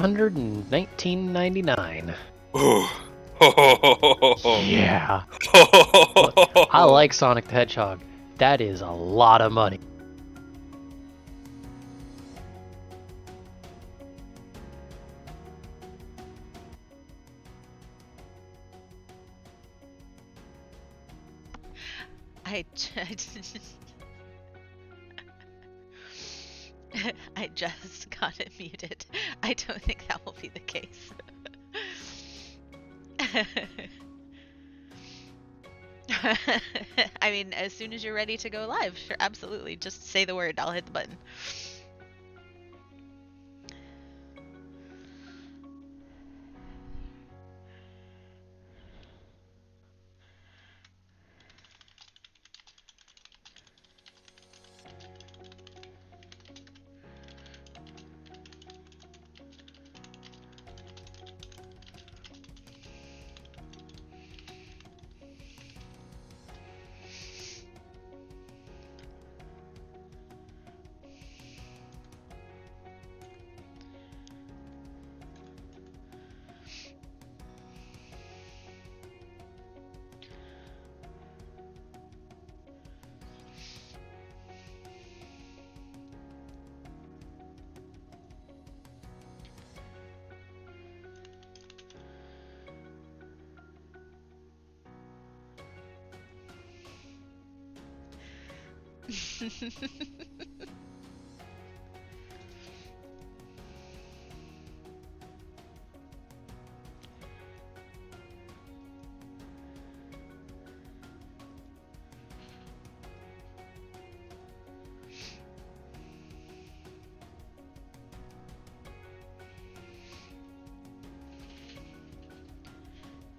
$619.99. Ooh. Yeah. Look, I like Sonic the Hedgehog. That is a lot of money. I just got it muted. I don't think that will be the case. I mean, as soon as you're ready to go live, sure, absolutely. Just say the word. I'll hit the button.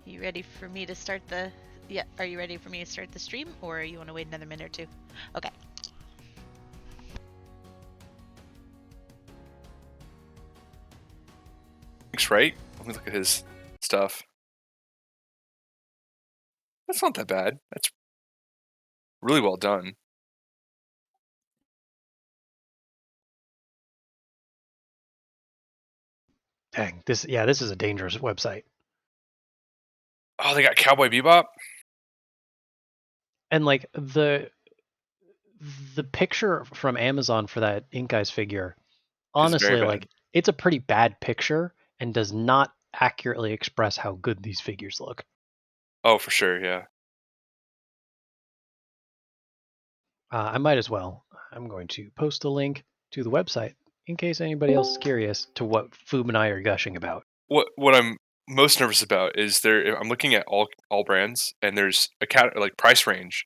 You ready for me to start the... Yeah, are you ready for me to start the stream, or you want to wait another minute or two? Okay. Thanks, right? Let me look at his stuff. That's not that bad. That's really well done. Dang, this is a dangerous website. Oh, they got Cowboy Bebop? And like the picture from Amazon for that Ink Eyes figure, honestly, like it's a pretty bad picture and does not accurately express how good these figures look. Oh, for sure, yeah. I might as well. I'm going to post a link to the website in case anybody else is curious to what Foob and I are gushing about. What I'm most nervous about is I'm looking at all brands, and there's a like price range.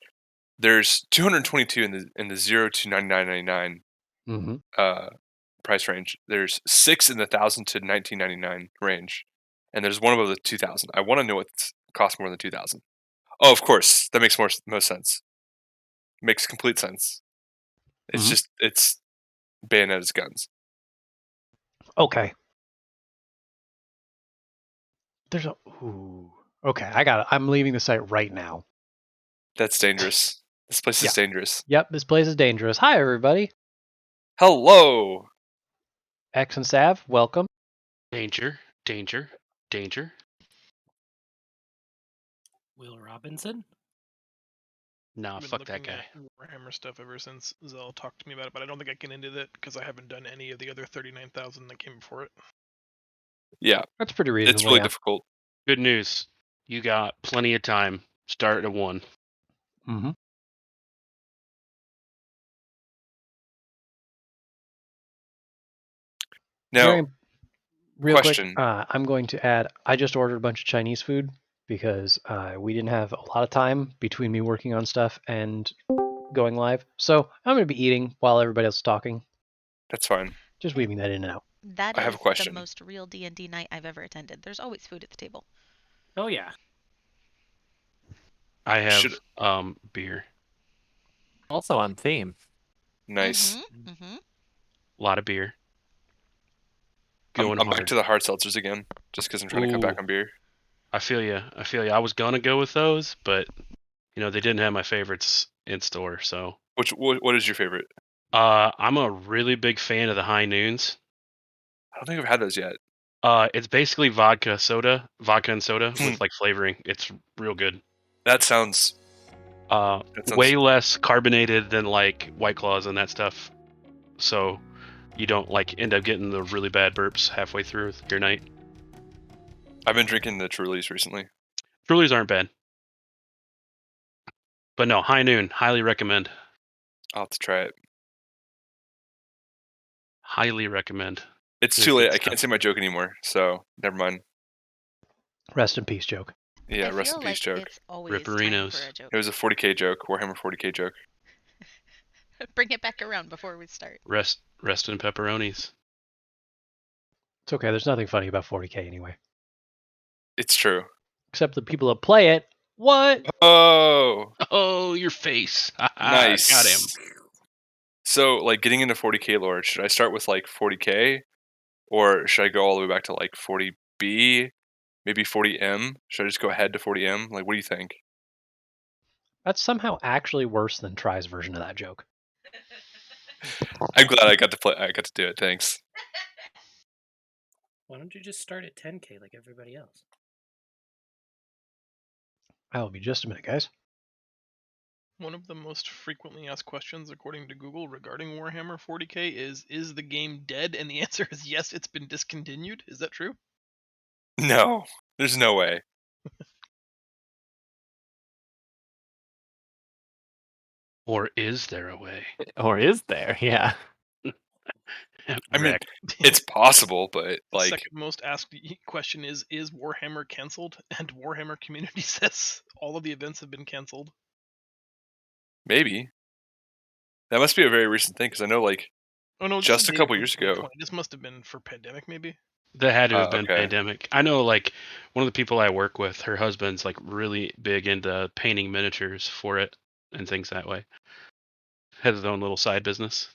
There's 222 in the 0 to 99.99 Mm-hmm. price range. There's 6 in the 1,000 to 19.99 range, and there's one above the 2,000. I want to know what costs more than 2,000. Oh, of course, that makes most sense. Makes complete sense. It's just it's Bayonetta's guns. Okay. There's a okay, I got it. I'm leaving the site right now. That's dangerous. This place is dangerous. Yep, this place is dangerous. Hi, everybody. Hello. X and Sav, welcome. Danger, danger, danger. Will Robinson? No, fuck that guy. Warhammer stuff ever since Zell talked to me about it, but I don't think I can into that because I haven't done any of the other 39,000 that came before it. Yeah, that's pretty reasonable. It's really difficult. Good news. You got plenty of time. Start at 1. Mm-hmm. Now, real question. Quick, I'm going to add, I just ordered a bunch of Chinese food because we didn't have a lot of time between me working on stuff and going live. So I'm going to be eating while everybody else is talking. That's fine. Just weaving that in and out. That I have is a question. The most real D&D night I've ever attended. There's always food at the table. Oh, yeah. I have beer. Also on theme. Nice. Mm-hmm. A lot of beer. I'm back to the hard seltzers again, just because I'm trying to cut back on beer. I feel you. I was gonna go with those, but they didn't have my favorites in store. So what is your favorite? I'm a really big fan of the High Noons. I don't think I've had those yet. It's basically vodka and soda with like flavoring. It's real good. That sounds way less carbonated than like White Claws and that stuff. So you don't like end up getting the really bad burps halfway through your night. I've been drinking the Trulies recently. Trulies aren't bad. But no, High Noon, highly recommend. I'll have to try it. Highly recommend. It's too late. I can't say my joke anymore, so never mind. Rest in peace joke. Yeah, I rest feel in peace like joke. it's always time Ripperinos. for a joke. It was a 40k joke, Warhammer 40k joke. Bring it back around before we start. Rest in pepperonis. It's okay. There's nothing funny about 40k anyway. It's true. Except the people that play it. What? Oh, your face. Nice. Got him. So, like, getting into 40k lore, should I start with like 40k, or should I go all the way back to like 40b, maybe 40m? Should I just go ahead to 40m? Like, what do you think? That's somehow actually worse than Try's version of that joke. I'm glad I got to do it. Thanks. Why don't you just start at 10k like everybody else? That'll be just a minute, guys. One of the most frequently asked questions, according to Google, regarding Warhammer 40k is the game dead? And the answer is yes, it's been discontinued. Is that true? No, there's no way. Or is there a way? Or is there? Yeah. I mean, it's possible, but like... The second most asked question is Warhammer cancelled? And Warhammer community says all of the events have been cancelled. Maybe. That must be a very recent thing, because I know, like, just a couple years ago. This must have been for pandemic, maybe? That had to have been pandemic. I know, like, one of the people I work with, her husband's, like, really big into painting miniatures for it and things that way. Has his own little side business.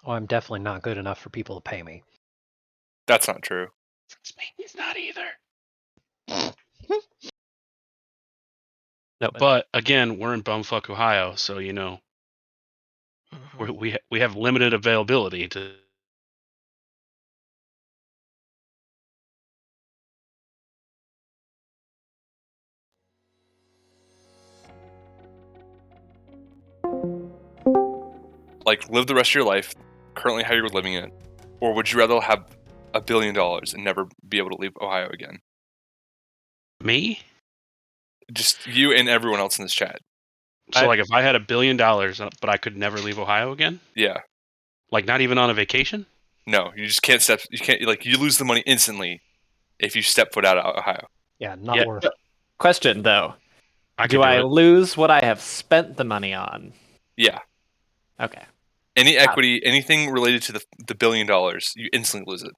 Oh, I'm definitely not good enough for people to pay me. That's not true. He's not either. No, but again, we're in bumfuck Ohio, so you know, we have limited availability to. Like, live the rest of your life currently how you're living it, or would you rather have $1 billion and never be able to leave Ohio again? Me? Just you and everyone else in this chat. So, like, if I had $1 billion, but I could never leave Ohio again? Yeah. Like, not even on a vacation? No, you just can't step. You can't, like, you lose the money instantly if you step foot out of Ohio. Yeah, not worth it. Question though: do I lose what I have spent the money on? Yeah. Okay. Any equity, anything related to the $1 billion, you instantly lose it.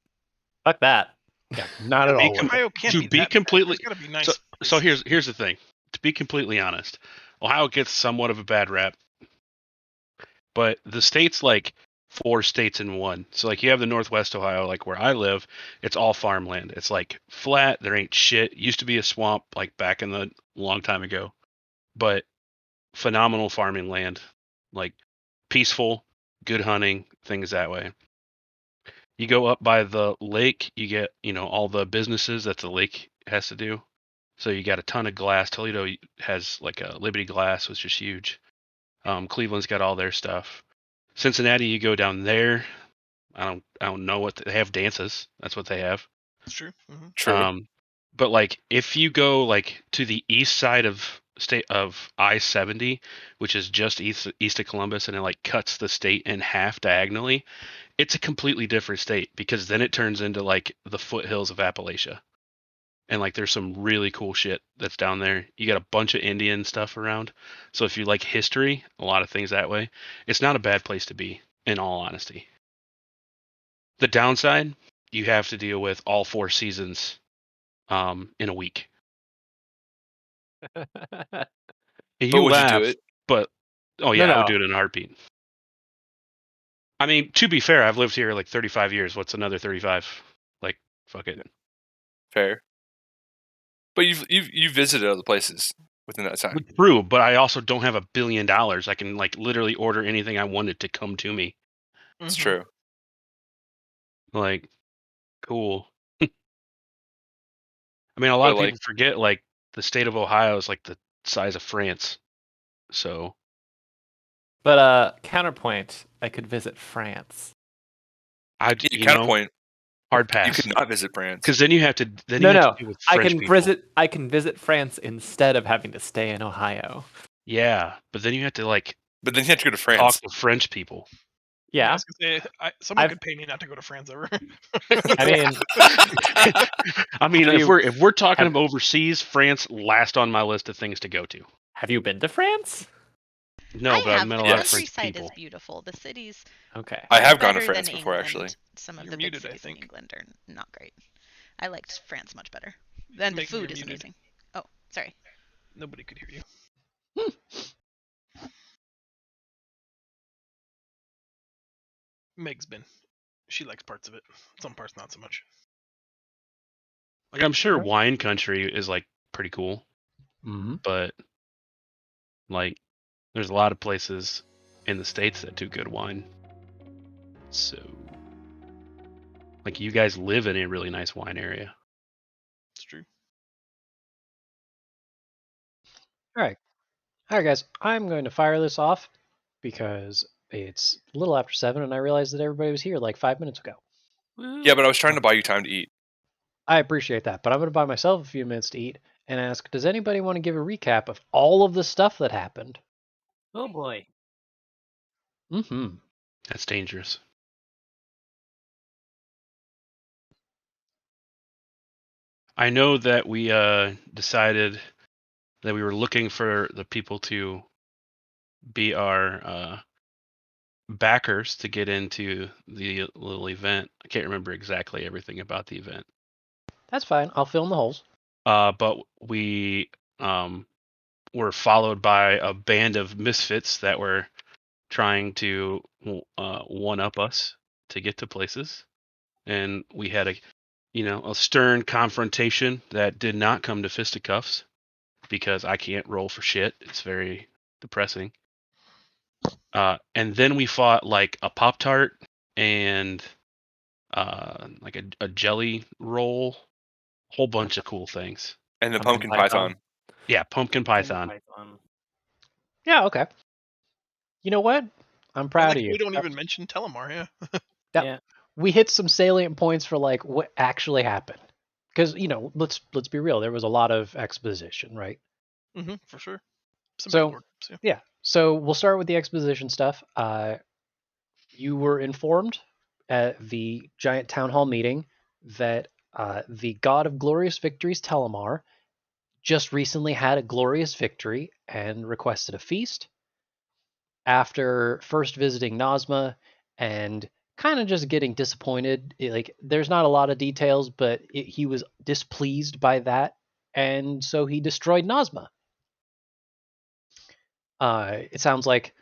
Fuck that. Yeah, not at all. Ohio can't to be completely. Gotta be nice. So here's the thing. To be completely honest, Ohio gets somewhat of a bad rap, but the state's like 4 states in one. So like you have the Northwest Ohio, like where I live, it's all farmland. It's like flat. There ain't shit. It used to be a swamp like back in the long time ago, but phenomenal farming land, like peaceful, good hunting, things that way. You go up by the lake, you get, you know, all the businesses that the lake has to do. So you got a ton of glass. Toledo has like a Liberty Glass, which is huge. Cleveland's got all their stuff. Cincinnati, you go down there. I don't know what they have. Dances. That's what they have. That's true. Mm-hmm. True. But like if you go like to the east side of I-70, which is just east of Columbus, and it like cuts the state in half diagonally, it's a completely different state because then it turns into like the foothills of Appalachia. And like there's some really cool shit that's down there. You got a bunch of Indian stuff around. So if you like history, a lot of things that way, it's not a bad place to be, in all honesty. The downside, you have to deal with all 4 seasons in a week. You would you do it? But I would do it in a heartbeat. I mean, to be fair, I've lived here like 35 years. What's another 35? Like, fuck it. Fair. But you've visited other places within that time. True, but I also don't have $1 billion. I can like literally order anything I wanted to come to me. It's true. Like, cool. I mean, a lot of But, people forget, like, the state of Ohio is like the size of France. So, But counterpoint, I could visit France. counterpoint, hard you pass. could not visit France. Because then you have to. Then No, you have no. to deal with I French can people. I can visit France instead of having to stay in Ohio. Yeah, but then you have to like But then you have to go to talk France. to French people. Yeah. I was gonna say, someone could pay me not to go to France ever. I mean, I mean, Have if you- we're talking about overseas, France last on my list of things to go to. have you been to France? No, but I've met a lot of French countryside people. is beautiful. The cities Okay. I are have gone to better France than before, England. actually. Some of You're the big muted, I cities in think. England are not great. I liked France much better. Then the Megan, food you're is muted. amazing. Oh, sorry. Nobody could hear you. Meg's been. She likes parts of it. Some parts not so much. Like, I'm sure Okay. wine country is like pretty cool, Mm-hmm. but like, there's a lot of places in the States that do good wine. So, like, you guys live in a really nice wine area. It's true. All right, guys. I'm going to fire this off because it's a little after 7, and I realized that everybody was here like 5 minutes ago. Yeah, but I was trying to buy you time to eat. I appreciate that, but I'm going to buy myself a few minutes to eat and ask, does anybody want to give a recap of all of the stuff that happened? Oh boy. Mm-hmm. That's dangerous. I know that we decided that we were looking for the people to be our backers to get into the little event. I can't remember exactly everything about the event. That's fine. I'll fill in the holes. But we were followed by a band of misfits that were trying to one-up us to get to places. And we had a stern confrontation that did not come to fisticuffs because I can't roll for shit. It's very depressing. And then we fought like a Pop-Tart and like a jelly roll, whole bunch of cool things. And the pumpkin python. Yeah, pumpkin python. Yeah, okay. You know what? I'm proud of you. We don't even mention Telemar, yeah. Yeah. We hit some salient points for like what actually happened. Because, let's be real, there was a lot of exposition, right? Mm-hmm, for sure. Some So, big lore groups, yeah. Yeah. So we'll start with the exposition stuff. You were informed at the giant town hall meeting that the god of glorious victories, Telemar, just recently had a glorious victory and requested a feast. After first visiting Nazma and kind of just getting disappointed, there's not a lot of details, but he was displeased by that, and so he destroyed Nazma. It sounds like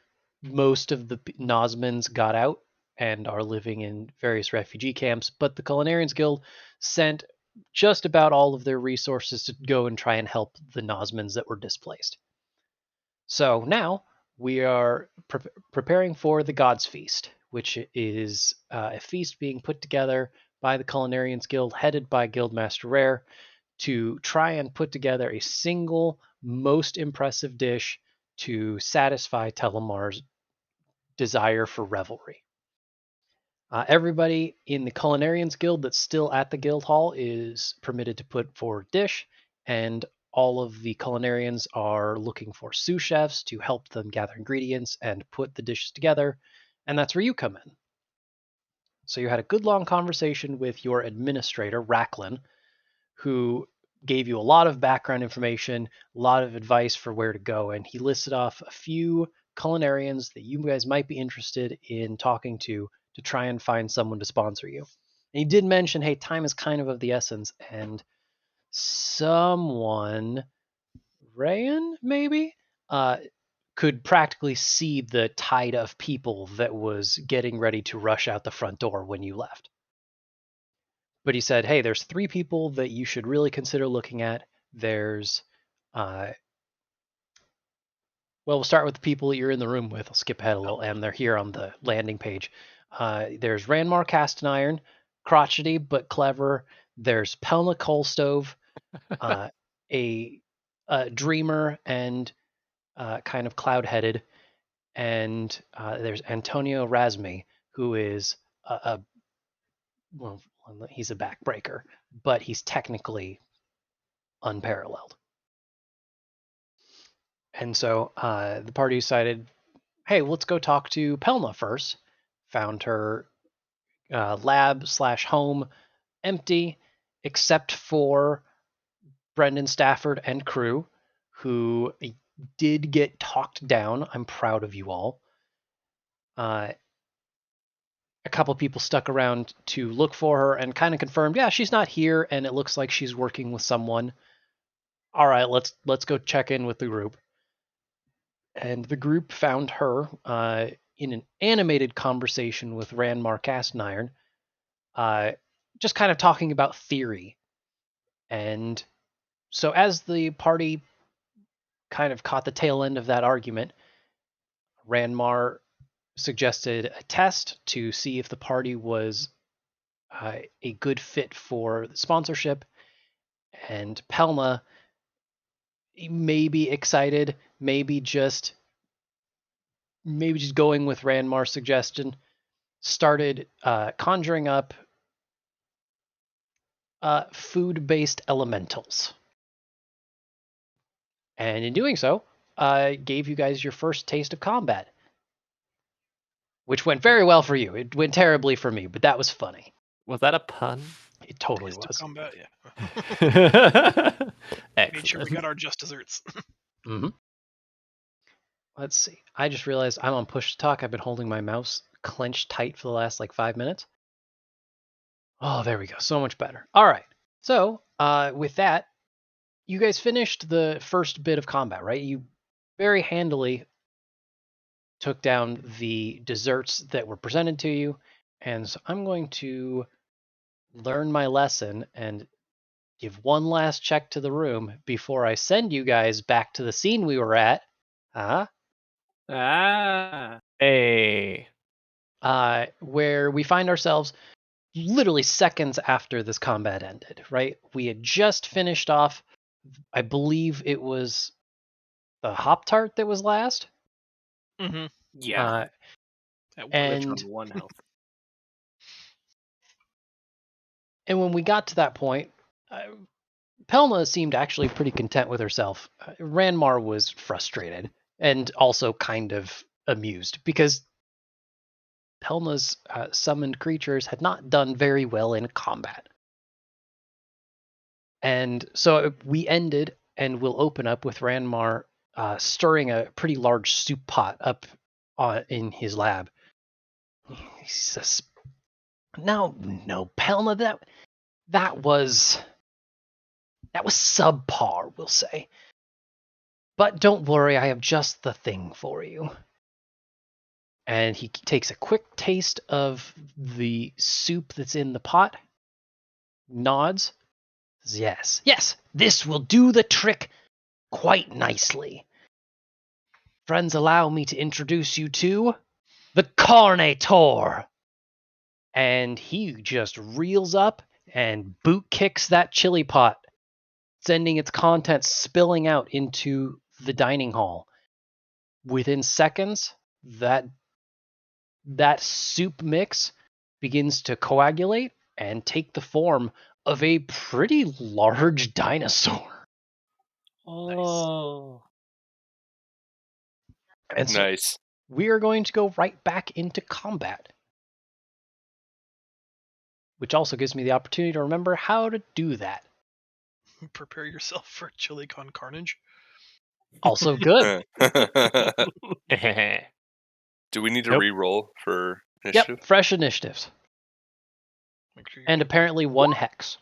most of the Nazmans got out and are living in various refugee camps, but the Culinarians Guild sent just about all of their resources to go and try and help the Nazmans that were displaced. So now we are preparing for the Gods Feast, which is a feast being put together by the Culinarians Guild, headed by Guildmaster Rare, to try and put together a single, most impressive dish to satisfy Telemar's desire for revelry. Everybody in the Culinarians Guild that's still at the guild hall is permitted to put forward dish, and all of the Culinarians are looking for sous chefs to help them gather ingredients and put the dishes together, and that's where you come in. So you had a good long conversation with your administrator, Racklin, who gave you a lot of background information, a lot of advice for where to go, and he listed off a few culinarians that you guys might be interested in talking to try and find someone to sponsor you. And he did mention, hey, time is kind of the essence, and someone, Rayan, maybe, could practically see the tide of people that was getting ready to rush out the front door when you left. But he said, hey, there's 3 people that you should really consider looking at. There's, we'll start with the people that you're in the room with. I'll skip ahead a little, and they're here on the landing page. There's Ranmar Cast Iron, crotchety but clever. There's Pelna Coalstove, a dreamer and kind of cloud-headed, and there's Antonio Razmi, who is well, he's a backbreaker, but he's technically unparalleled. And so the party decided, hey, let's go talk to Pelna first. Found her lab/home empty, except for Brendan Stafford and crew, who did get talked down. I'm proud of you all. A couple people stuck around to look for her and kind of confirmed, yeah, she's not here, and it looks like she's working with someone. All right, let's go check in with the group. And the group found her in an animated conversation with Ranmar Casteniron, just kind of talking about theory. And so as the party kind of caught the tail end of that argument, Ranmar suggested a test to see if the party was a good fit for the sponsorship. And Pelna, maybe excited, maybe just going with Ranmar's suggestion, started conjuring up food-based elementals. And in doing so, gave you guys your first taste of combat, which went very well for you. It went terribly for me, but that was funny. Was that a pun? It totally Taste of was. combat, yeah. Made sure we Excellent. got our just desserts. Mm-hmm. Let's see. I just realized I'm on push to talk. I've been holding my mouse clenched tight for the last 5 minutes. Oh, there we go. So much better. All right. So with that, you guys finished the first bit of combat, right? You very handily took down the desserts that were presented to you. And so I'm going to learn my lesson and give one last check to the room before I send you guys back to the scene we were at. Hey. Where we find ourselves literally seconds after this combat ended, right? We had just finished off, I believe it was the Hop Tart that was last. Mm-hmm. Yeah. And one health. And when we got to that point, Pelna seemed actually pretty content with herself. Ranmar was frustrated and also kind of amused because Pelna's summoned creatures had not done very well in combat. And so we ended, and we'll open up with Ranmar stirring a pretty large soup pot up in his lab. He says, No, Pelna, that was subpar, we'll say. But don't worry, I have just the thing for you. And he takes a quick taste of the soup that's in the pot, nods, says, yes, this will do the trick quite nicely. Friends, allow me to introduce you to the Carnator. And he just reels up and boot kicks that chili pot, sending its contents spilling out into the dining hall. Within seconds, that soup mix begins to coagulate and take the form of a pretty large dinosaur. Oh. And so Nice. we are going to go right back into combat, which also gives me the opportunity to remember how to do that. Prepare yourself for ChiliCon Carnage. Also good. Do we need to Nope. re-roll for initiative? Yep, fresh initiatives. Make sure And apparently 1 hex.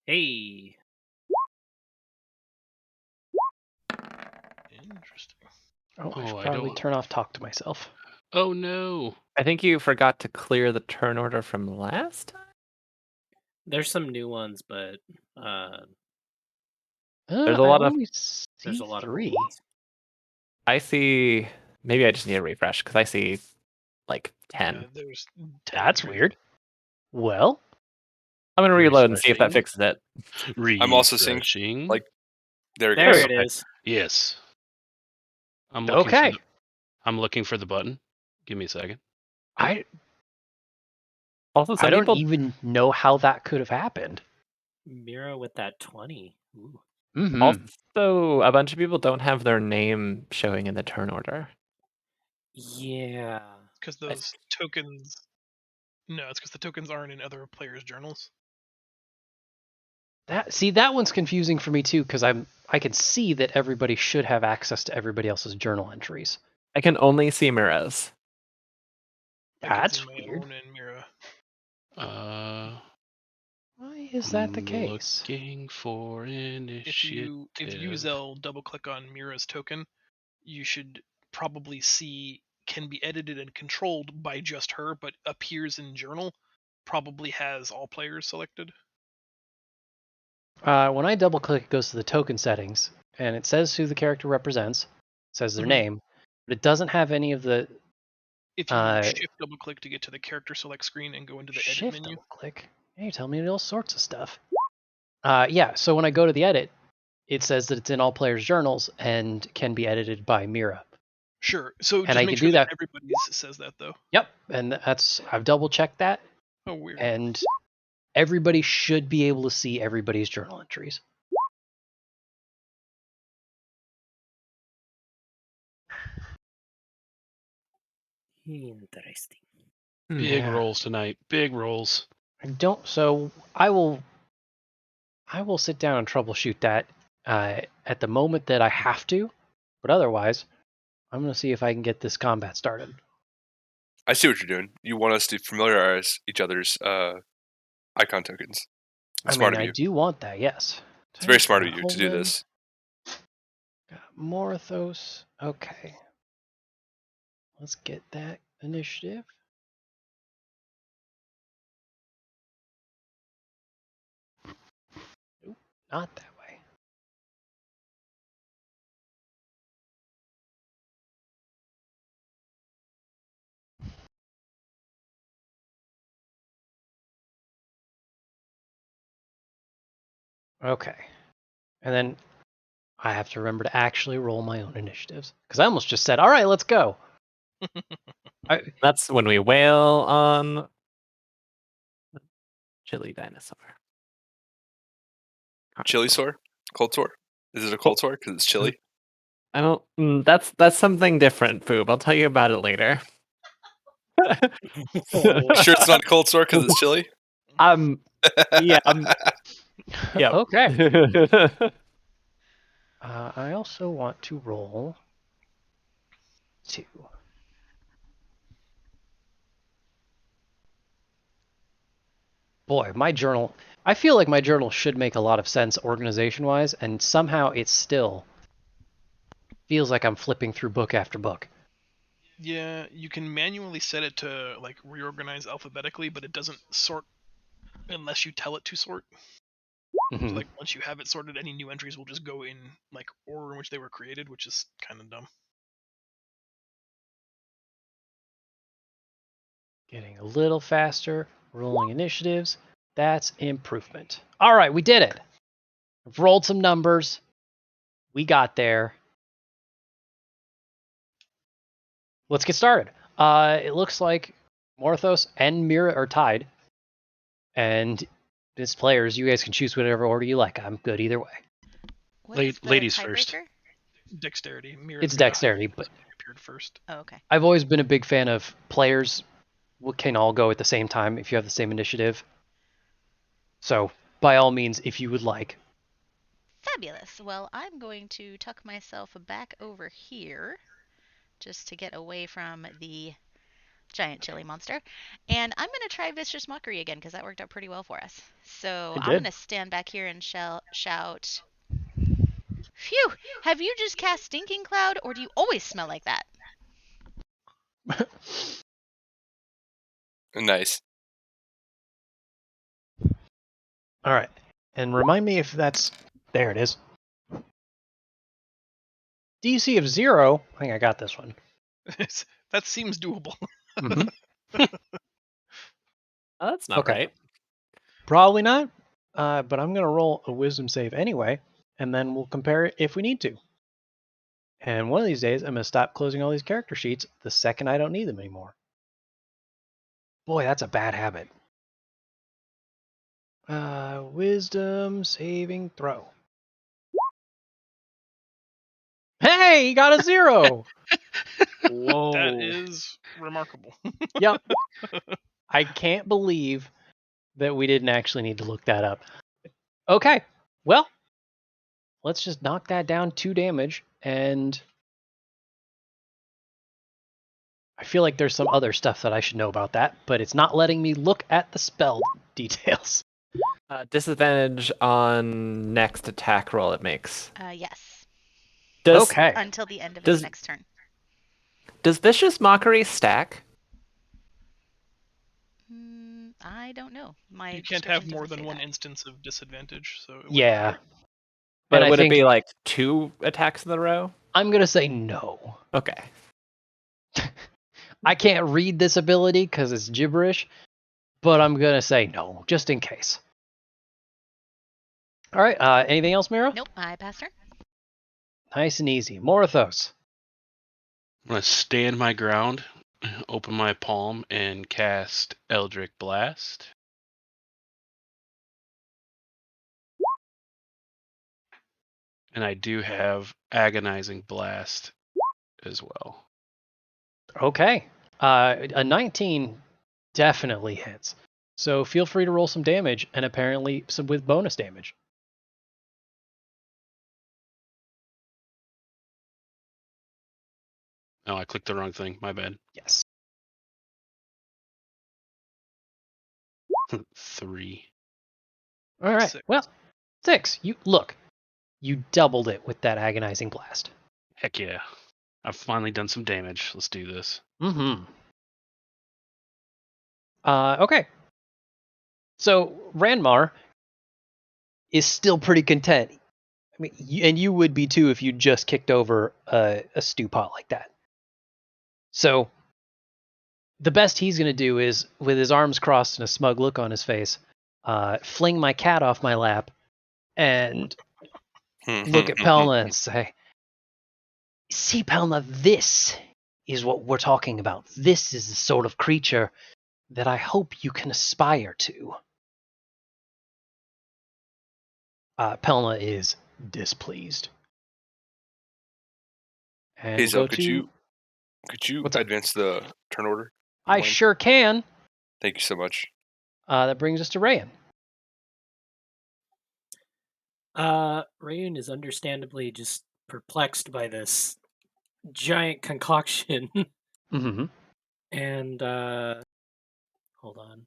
Hey. Interesting. Oh, I should I probably don't- turn off talk to myself. Oh no. I think you forgot to clear the turn order from last time? There's some new ones, but There's a lot of- there's a lot of 3. old ones. I see. Maybe I just need a refresh because I see like 10. There's 10. That's weird. Well, I'm gonna reload and see if that fixes it. I'm also seeing, like, there it is. Yes. I'm looking okay. I'm looking for the button. Give me a second. Also, I don't even know how that could have happened. Mira with that 20. Ooh. Mm-hmm. Also, a bunch of people don't have their name showing in the turn order. Yeah. Because those tokens... No, it's because the tokens aren't in other players' journals. That one's confusing for me too, because I can see that everybody should have access to everybody else's journal entries. I can only see Mira's. That's weird. Why is that the case? Looking for initiative. If you Zell double click on Mira's token, you should probably see can be edited and controlled by just her, but appears in journal, probably has all players selected. When I double click, it goes to the token settings, and it says who the character represents, it says their name, but it doesn't have any of the... If you shift double click to get to the character select screen and go into the edit menu. Double click? Yeah, you tell me all sorts of stuff. Yeah, so when I go to the edit, it says that it's in all players' journals and can be edited by Mira. Sure. So and I make can sure do that. Everybody says that though. Yep, and I've double checked that. Oh, weird. And everybody should be able to see everybody's journal entries. Interesting. Big rolls tonight. Big rolls. So I will sit down and troubleshoot that at the moment that I have to, but otherwise, I'm going to see if I can get this combat started. I see what you're doing. You want us to familiarize each other's icon tokens. I do want that, yes. It's very smart of you to do this. Got Morthos. Okay. Let's get that initiative. Nope, not that way. Okay. And then I have to remember to actually roll my own initiatives. Because I almost just said, all right, let's go. That's when we wail on Chili Dinosaur. Chili sore? Cold sore? Is it a cold sore because it's chilly? I don't. That's something different, Foob. I'll tell you about it later. Sure, it's not a cold sore because it's chilly. Yeah. Yeah. Okay. I also want to roll 2. Boy, my journal... I feel like my journal should make a lot of sense organization-wise, and somehow it still feels like I'm flipping through book after book. Yeah, you can manually set it to like reorganize alphabetically, but it doesn't sort unless you tell it to sort. Mm-hmm. So, like, once you have it sorted, any new entries will just go in like order in which they were created, which is kind of dumb. Getting a little faster, rolling initiatives. That's improvement. All right, we did it. I've rolled some numbers. We got there. Let's get started. It looks like Morthos and Mira are tied. And as players, you guys can choose whatever order you like. I'm good either way. Ladies first. Dexterity. Mira it's dexterity, but appeared first. Oh, okay. I've always been a big fan of players can all go at the same time if you have the same initiative. So, by all means, if you would like. Fabulous. Well, I'm going to tuck myself back over here just to get away from the giant chili monster. And I'm going to try Vicious Mockery again because that worked out pretty well for us. So I'm going to stand back here and shout, "Phew! Have you just cast Stinking Cloud, or do you always smell like that?" Nice. All right. And remind me if that's... There it is. DC of 0. I think I got this one. That seems doable. Mm-hmm. Oh, that's not right. Probably not. But I'm going to roll a wisdom save anyway, and then we'll compare it if we need to. And one of these days, I'm going to stop closing all these character sheets the second I don't need them anymore. Boy, that's a bad habit. Wisdom saving throw. Hey, you got a 0. Whoa. That is remarkable. Yep. I can't believe that we didn't actually need to look that up. Okay, well, let's just knock that down 2 damage, and I feel like there's some other stuff that I should know about that, but it's not letting me look at the spell details. Disadvantage on next attack roll it makes. Yes. Okay. Until the end of its next turn. Does Vicious Mockery stack? I don't know. You can't have more than one instance of disadvantage, so yeah. But would it be like 2 attacks in a row? I'm gonna say no. Okay. I can't read this ability because it's gibberish, but I'm gonna say no, just in case. All right. Anything else, Mira? Nope. I passed her. Nice and easy. Morthos. I'm gonna stand my ground, open my palm, and cast Eldritch Blast. And I do have Agonizing Blast as well. Okay. A 19 definitely hits. So feel free to roll some damage, and apparently some with bonus damage. Oh, I clicked the wrong thing. My bad. Yes. 3. All right. 6. Well, 6. You doubled it with that agonizing blast. Heck yeah. I've finally done some damage. Let's do this. Mm-hmm. Okay. So Ranmar is still pretty content. I mean, and you would be too if you just kicked over a stew pot like that. So the best he's going to do is, with his arms crossed and a smug look on his face, fling my cat off my lap and look at Pelna and say, "See, Pelna, this is what we're talking about. This is the sort of creature that I hope you can aspire to." Pelna is displeased. And Hazel, could you What's up? advance the turn order? I sure can. Thank you so much. That brings us to Rayan. Rayun is understandably just perplexed by this giant concoction. Mm-hmm. And hold on.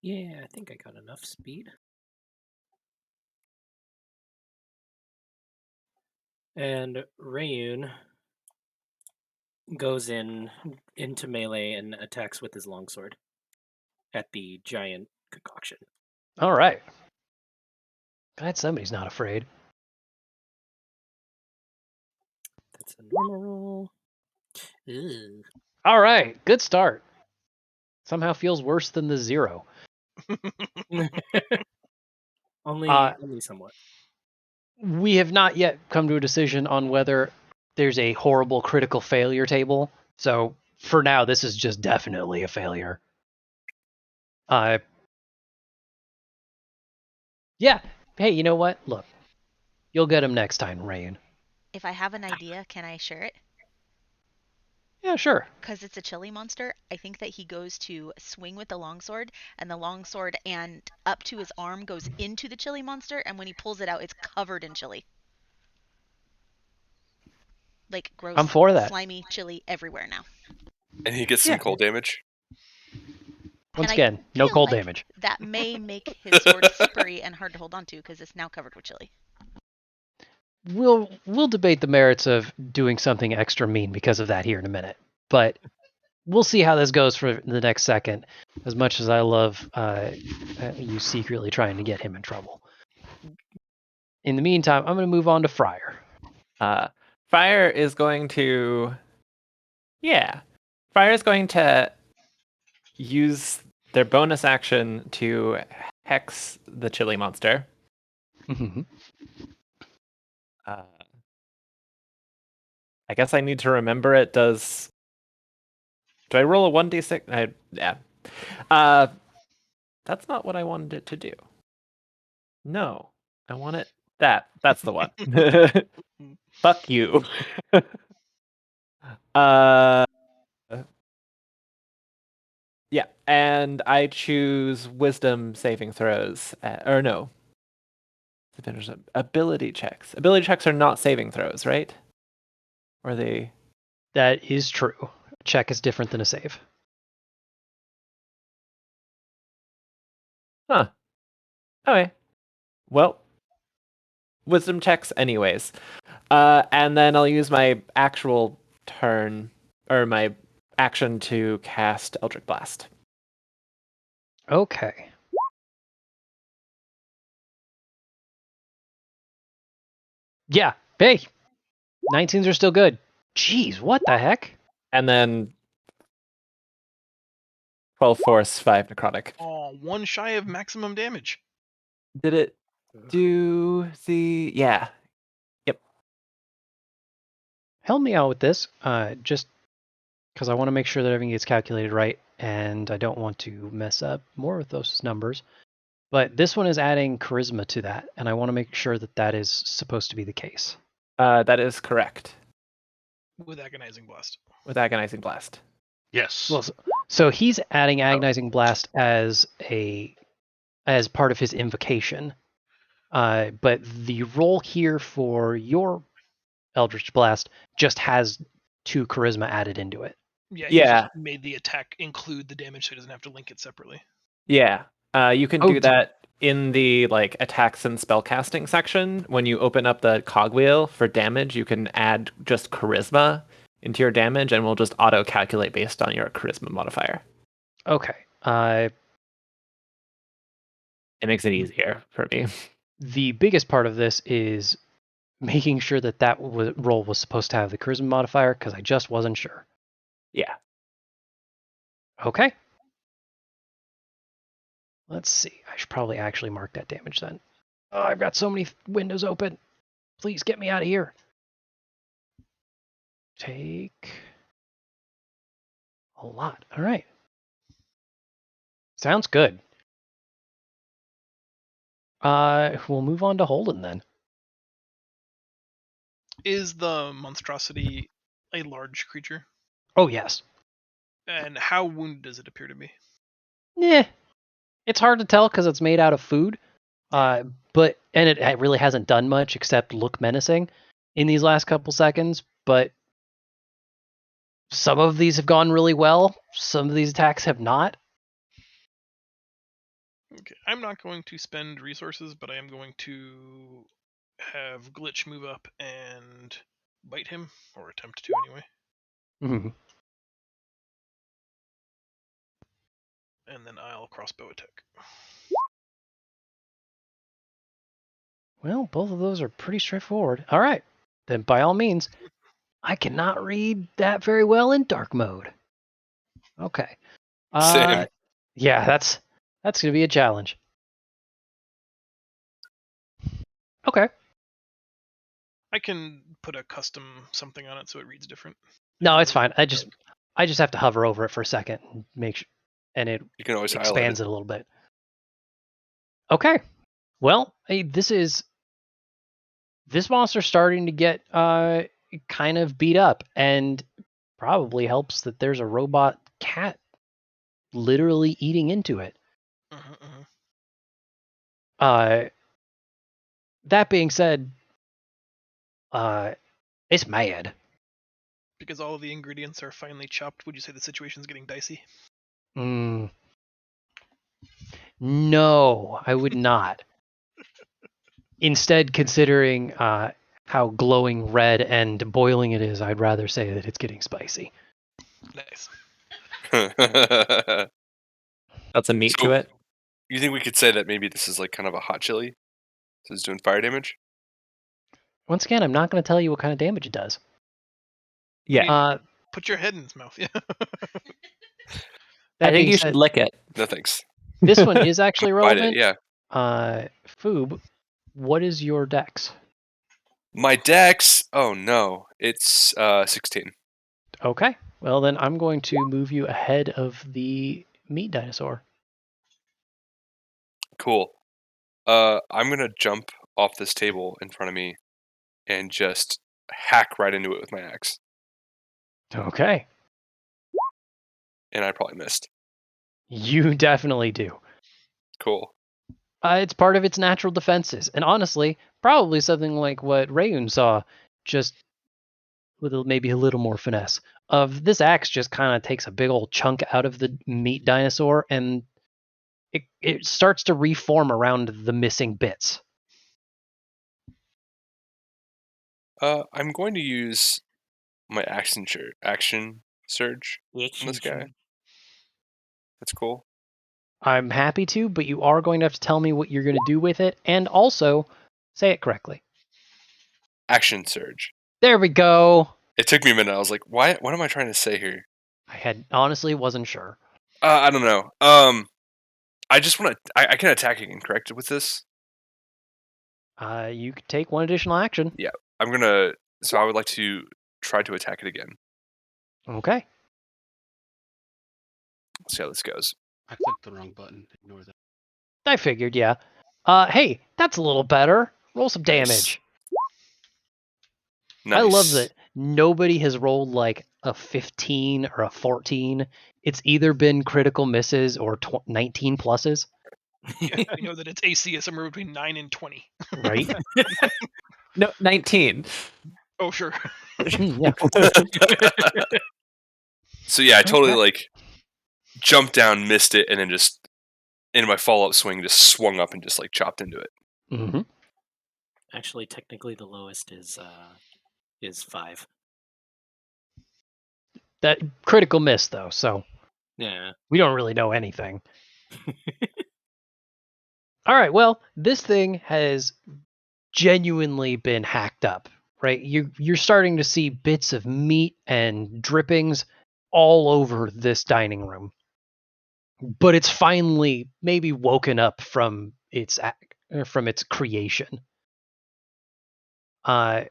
Yeah, I think I got enough speed. And Rayun goes into melee and attacks with his longsword at the giant concoction. All right. Glad somebody's not afraid. That's a normal roll. Ew. All right. Good start. Somehow feels worse than the 0. Only somewhat. We have not yet come to a decision on whether there's a horrible critical failure table. So for now, this is just definitely a failure. Yeah. Hey, you know what? Look, you'll get him next time, Rayan. If I have an idea, can I share it? Yeah, sure. Because it's a chili monster, I think that he goes to swing with the longsword, and the longsword and up to his arm goes into the chili monster, and when he pulls it out, it's covered in chili. Like gross, I'm for that. Slimy chili everywhere now. And he gets some cold damage? Once again, no cold damage. That may make his sword slippery and hard to hold on to because it's now covered with chili. We'll debate the merits of doing something extra mean because of that here in a minute. But we'll see how this goes for the next second, as much as I love you secretly trying to get him in trouble. In the meantime, I'm going to move on to Friar. Fire is going to... Yeah. Fire is going to use their bonus action to hex the chili monster. Mm-hmm. I guess I need to remember it does... Do I roll a 1d6? Yeah. That's not what I wanted it to do. No. I want it... That's the one. Fuck you. Yeah, and I choose wisdom saving throws. Or no. Ability checks. Ability checks are not saving throws, right? Or are they... That is true. A check is different than a save. Huh. Okay. Well, wisdom checks anyways. And then I'll use my actual turn, or my action to cast Eldritch Blast. Okay. Yeah. Hey, 19s are still good. Jeez, what the heck? And then 12 force, 5 necrotic. Oh, one shy of maximum damage. Did it do the... Yeah. Yep. Help me out with this, just because I want to make sure that everything gets calculated right, and I don't want to mess up more with those numbers. But this one is adding charisma to that, and I want to make sure that that is supposed to be the case. That is correct. With Agonizing Blast. With Agonizing Blast. Yes. Well, so he's adding Agonizing Blast as part of his invocation. But the roll here for your Eldritch Blast just has 2 charisma added into it. Yeah, he just made the attack include the damage so he doesn't have to link it separately. Yeah. You can do that in the like attacks and spellcasting section. When you open up the cogwheel for damage, you can add just charisma into your damage, and we'll just auto-calculate based on your charisma modifier. Okay. It makes it easier for me. The biggest part of this is making sure that roll was supposed to have the charisma modifier, because I just wasn't sure. Yeah. Okay. Let's see. I should probably actually mark that damage then. Oh, I've got so many windows open. Please get me out of here. Take a lot. All right. Sounds good. We'll move on to Holden then. Is the monstrosity a large creature? Oh, yes. And how wounded does it appear to be? Yeah. It's hard to tell because it's made out of food. But it really hasn't done much except look menacing in these last couple seconds. But some of these have gone really well. Some of these attacks have not. Okay, I'm not going to spend resources, but I am going to have Glitch move up and bite him, or attempt to anyway. Mm-hmm. And then I'll crossbow attack. Well, both of those are pretty straightforward. All right. Then by all means, I cannot read that very well in dark mode. Okay. Same. Yeah, that's going to be a challenge. Okay. I can put a custom something on it so it reads different. No, it's fine. I just have to hover over it for a second and make sure, and it you can always expands it a little bit. Okay. Well, this monster's starting to get kind of beat up, and probably helps that there's a robot cat literally eating into it. That being said, it's mad. Because all of the ingredients are finely chopped, would you say the situation's getting dicey? No, I would not. Instead, considering how glowing red and boiling it is, I'd rather say that it's getting spicy. Nice. That's a meat to it. You think we could say that maybe this is like kind of a hot chili? So it's doing fire damage? Once again, I'm not going to tell you what kind of damage it does. Yeah. Put your head in its mouth. Yeah. I think you should lick it. No thanks. This one is actually Bite relevant. it, yeah. Foob, what is your dex? My dex, oh no, it's 16. Okay. Well, then I'm going to move you ahead of the meat dinosaur. Cool. I'm gonna jump off this table in front of me and just hack right into it with my axe. Okay. And I probably missed. You definitely do. Cool. It's part of its natural defenses. And honestly, probably something like what Rayun saw, just with maybe a little more finesse. Of this axe just kind of takes a big old chunk out of the meat dinosaur and it starts to reform around the missing bits. I'm going to use my action surge on this guy. That's cool. I'm happy to, but you are going to have to tell me what you're going to do with it, and also say it correctly. Action surge. There we go. It took me a minute. I was like, "What am I trying to say here?" I honestly wasn't sure. I don't know. I just want to. I can attack again, correct? With this. You could take one additional action. Yeah, I'm gonna. So I would like to try to attack it again. Okay. Let's see how this goes. I clicked the wrong button. Ignore that. I figured, yeah. Hey, that's a little better. Roll some damage. Nice. I love that nobody has rolled like a 15 or a 14. It's either been critical misses or 19 pluses. Yeah, we know that its AC is somewhere between 9 and 20. Right? No, 19. Oh, sure. Yeah. So yeah, I totally jumped down, missed it, and then just in my follow-up swing, just swung up and just chopped into it. Mm-hmm. Actually, technically, the lowest is 5. That critical miss, though, so Yeah. we don't really know anything. All right, well, this thing has genuinely been hacked up, right? You're starting to see bits of meat and drippings all over this dining room. But it's finally maybe woken up from its creation. The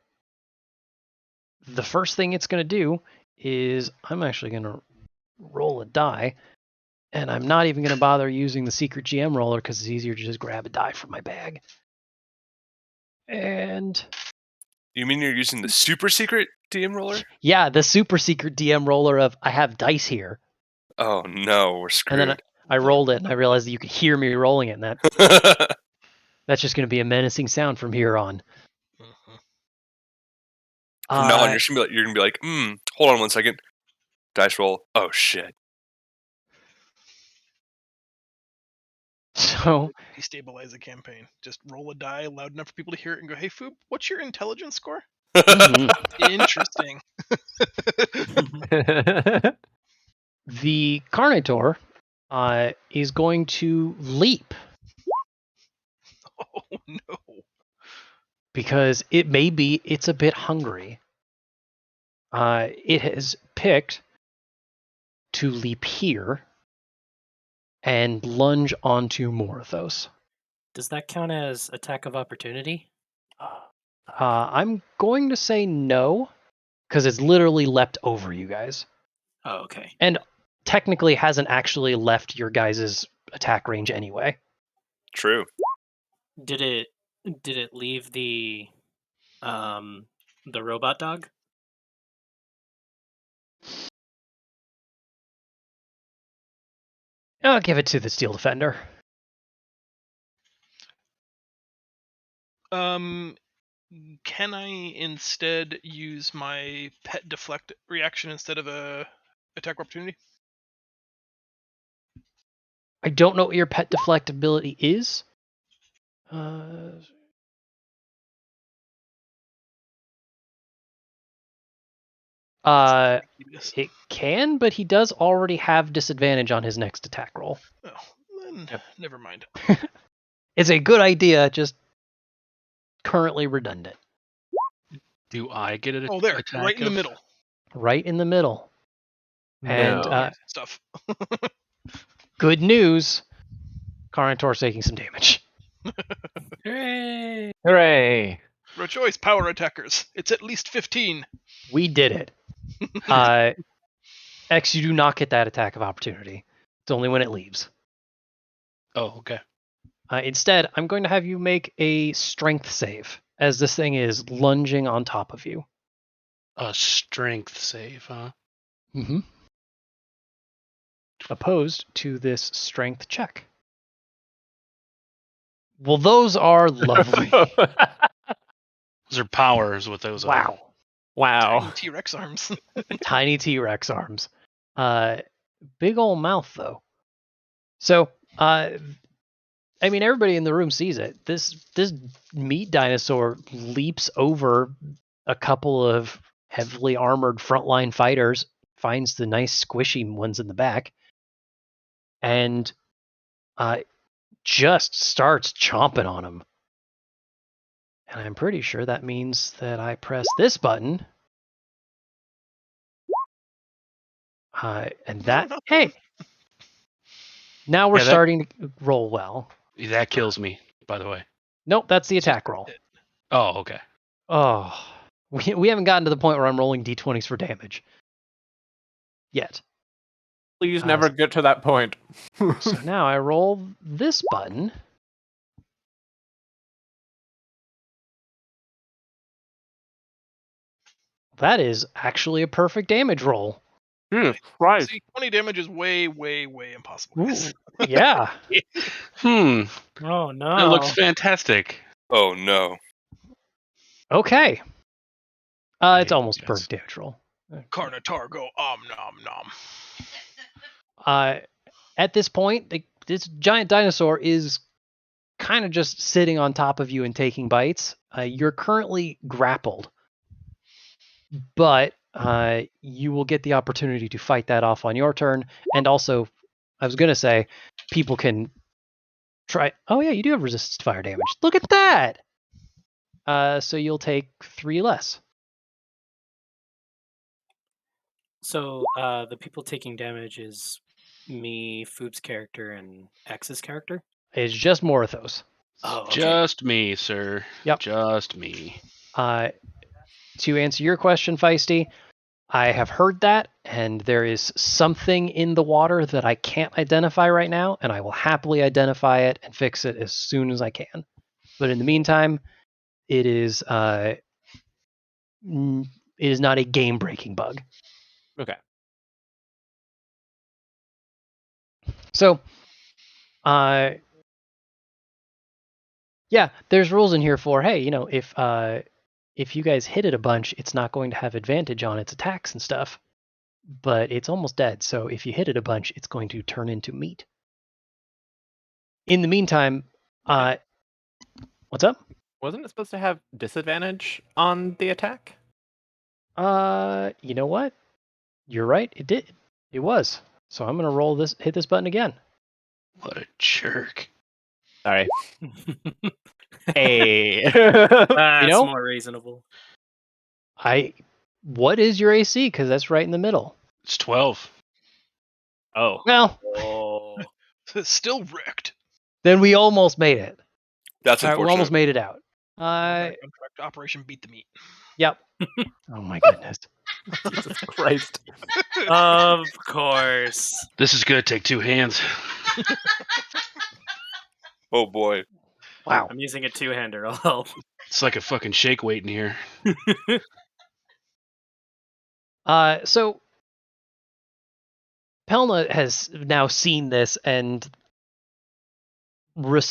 first thing it's going to do is I'm actually going to roll a die, and I'm not even going to bother using the secret GM roller because it's easier to just grab a die from my bag. And you mean you're using the super secret DM roller? Yeah, the super secret DM roller of I have dice here. Oh no, we're screwed. And then I rolled it, and I realized that you could hear me rolling it, and that's just going to be a menacing sound from here on. From now on, you're gonna be like, hold on 1 second. Dice roll. Oh shit. So destabilize the campaign. Just roll a die loud enough for people to hear it and go, "Hey, Foob, what's your intelligence score?" Interesting. The Carnotaur is going to leap. Oh no. Because it's a bit hungry. It has picked to leap here and lunge onto Morthos. Does that count as attack of opportunity? I'm going to say no, because it's literally leapt over you guys. Oh, okay. And technically hasn't actually left your guys' attack range anyway. True. Did it leave the robot dog? I'll give it to the Steel Defender. Can I instead use my pet deflect reaction instead of a attack opportunity? I don't know what your pet deflect ability is. It can, but he does already have disadvantage on his next attack roll. Oh, then never mind. It's a good idea, just currently redundant. Do I get it? Oh, there, attack right in the of- middle. Right in the middle. And No. Stuff. good news, Carnotaur's taking some damage. Hooray! Hooray! Rejoice, power attackers. It's at least 15. We did it. X, you do not get that attack of opportunity. It's only when it leaves. Oh, okay. Instead, I'm going to have you make a strength save, as this thing is lunging on top of you. A strength save, huh? Mm-hmm. Opposed to this strength check. Well, those are lovely. Those are powers. What those are? Wow. Wow. T-Rex arms. Tiny T-Rex arms. Big old mouth, though. So, I mean, everybody in the room sees it. This meat dinosaur leaps over a couple of heavily armored frontline fighters, finds the nice squishy ones in the back, and just starts chomping on them. And I'm pretty sure that means that I press this button. And that, hey, now we're starting to roll well. That kills me, by the way. Nope, that's the attack roll. Oh, okay. Oh, we haven't gotten to the point where I'm rolling d20s for damage yet. Please never get to that point. So now I roll this button. That is actually a perfect damage roll. Right. See, 20 damage is way, way, way impossible. guys. Yeah. Oh no! That looks fantastic. Oh no. Okay. It's hate almost a you guys. perfect damage roll. Carnotaur go nom nom. At this point, this giant dinosaur is kind of just sitting on top of you and taking bites. You're currently grappled, but you will get the opportunity to fight that off on your turn. And also, I was going to say, people can try... Oh yeah, you do have resistance to fire damage. Look at that! So you'll take 3 less. So the people taking damage is me, Foob's character, and X's character. It's just Morthos. Oh, okay. Just me, sir. Yep. Just me. To answer your question, Feisty, I have heard that, and there is something in the water that I can't identify right now, and I will happily identify it and fix it as soon as I can. But in the meantime, it is not a game-breaking bug. Okay. So, yeah, there's rules in here for, hey, if you guys hit it a bunch, it's not going to have advantage on its attacks and stuff. But it's almost dead, so if you hit it a bunch, it's going to turn into meat. In the meantime, what's up? Wasn't it supposed to have disadvantage on the attack? You know what? You're right, it did. It was. So I'm gonna hit this button again. What a jerk. Sorry. Hey. That's know? more reasonable. What is your AC? Because that's right in the middle. It's 12. Oh. Well, Oh. Still wrecked. then we almost made it. That's All right, we unfortunate. almost made it out. Contract operation beat the meat. Yep. Oh my goodness. Jesus Christ. Of course. This is going to take 2 hands. Oh boy. Wow. I'm using a two-hander. I'll help. It's like a fucking shake weight in here. So Pelna has now seen this and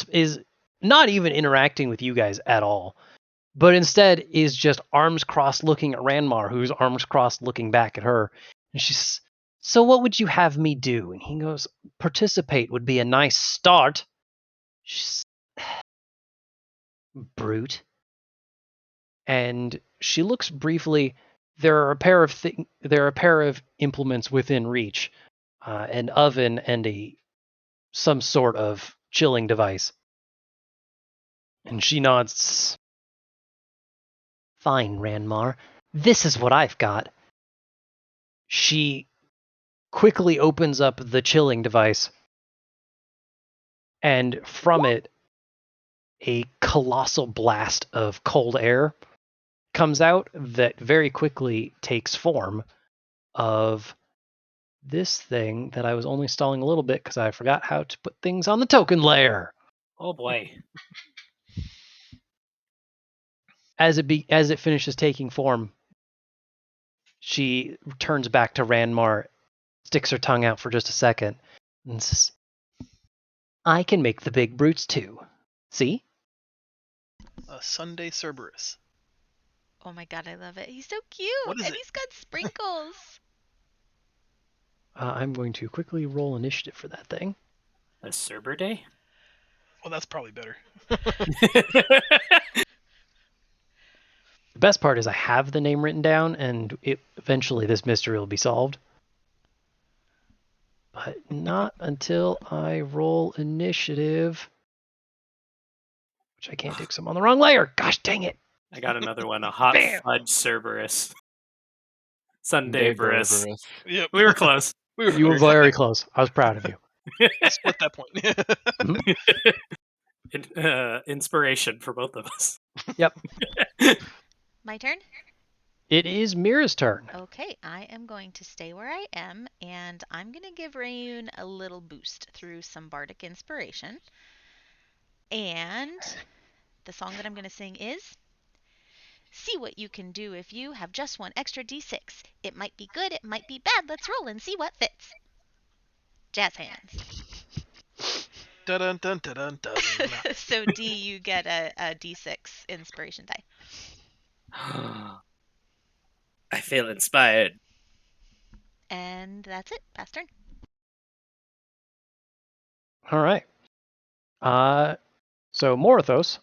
is not even interacting with you guys at all, but instead is just arms crossed looking at Ranmar, who's arms crossed looking back at her. And she's, so what would you have me do? And he goes, participate would be a nice start. She's, brute. And she looks briefly. There are a pair of implements within reach, an oven and some sort of chilling device. And she nods. Fine, Ranmar. This is what I've got. She quickly opens up the chilling device, and from it, a colossal blast of cold air comes out that very quickly takes form of this thing that I was only stalling a little bit because I forgot how to put things on the token layer. Oh boy. As it finishes taking form, she turns back to Ranmar, sticks her tongue out for just a second, and says, I can make the big brutes too. See? A Sunday Cerberus. Oh my god, I love it. He's so cute. What is and it? He's got sprinkles. I'm going to quickly roll initiative for that thing. A Cerber Day? Well, that's probably better. The best part is I have the name written down, and eventually this mystery will be solved. But not until I roll initiative. Which I can't do because I'm on the wrong layer. Gosh dang it. I got another one. A hot fudge Cerberus. Sunday Cerberus. Yep. We were close. You were very close. I was proud of you. I split that point. Inspiration for both of us. Yep. My turn? It is Mira's turn. Okay, I am going to stay where I am, and I'm going to give Rayun a little boost through some bardic inspiration. And the song that I'm going to sing is See What You Can Do If You Have Just One Extra D6. It might be good, it might be bad. Let's roll and see what fits. Jazz hands. Dun dun dun dun dun. So D, you get a D6 inspiration die. I feel inspired. And that's it. Pass turn. All right. So Morithos,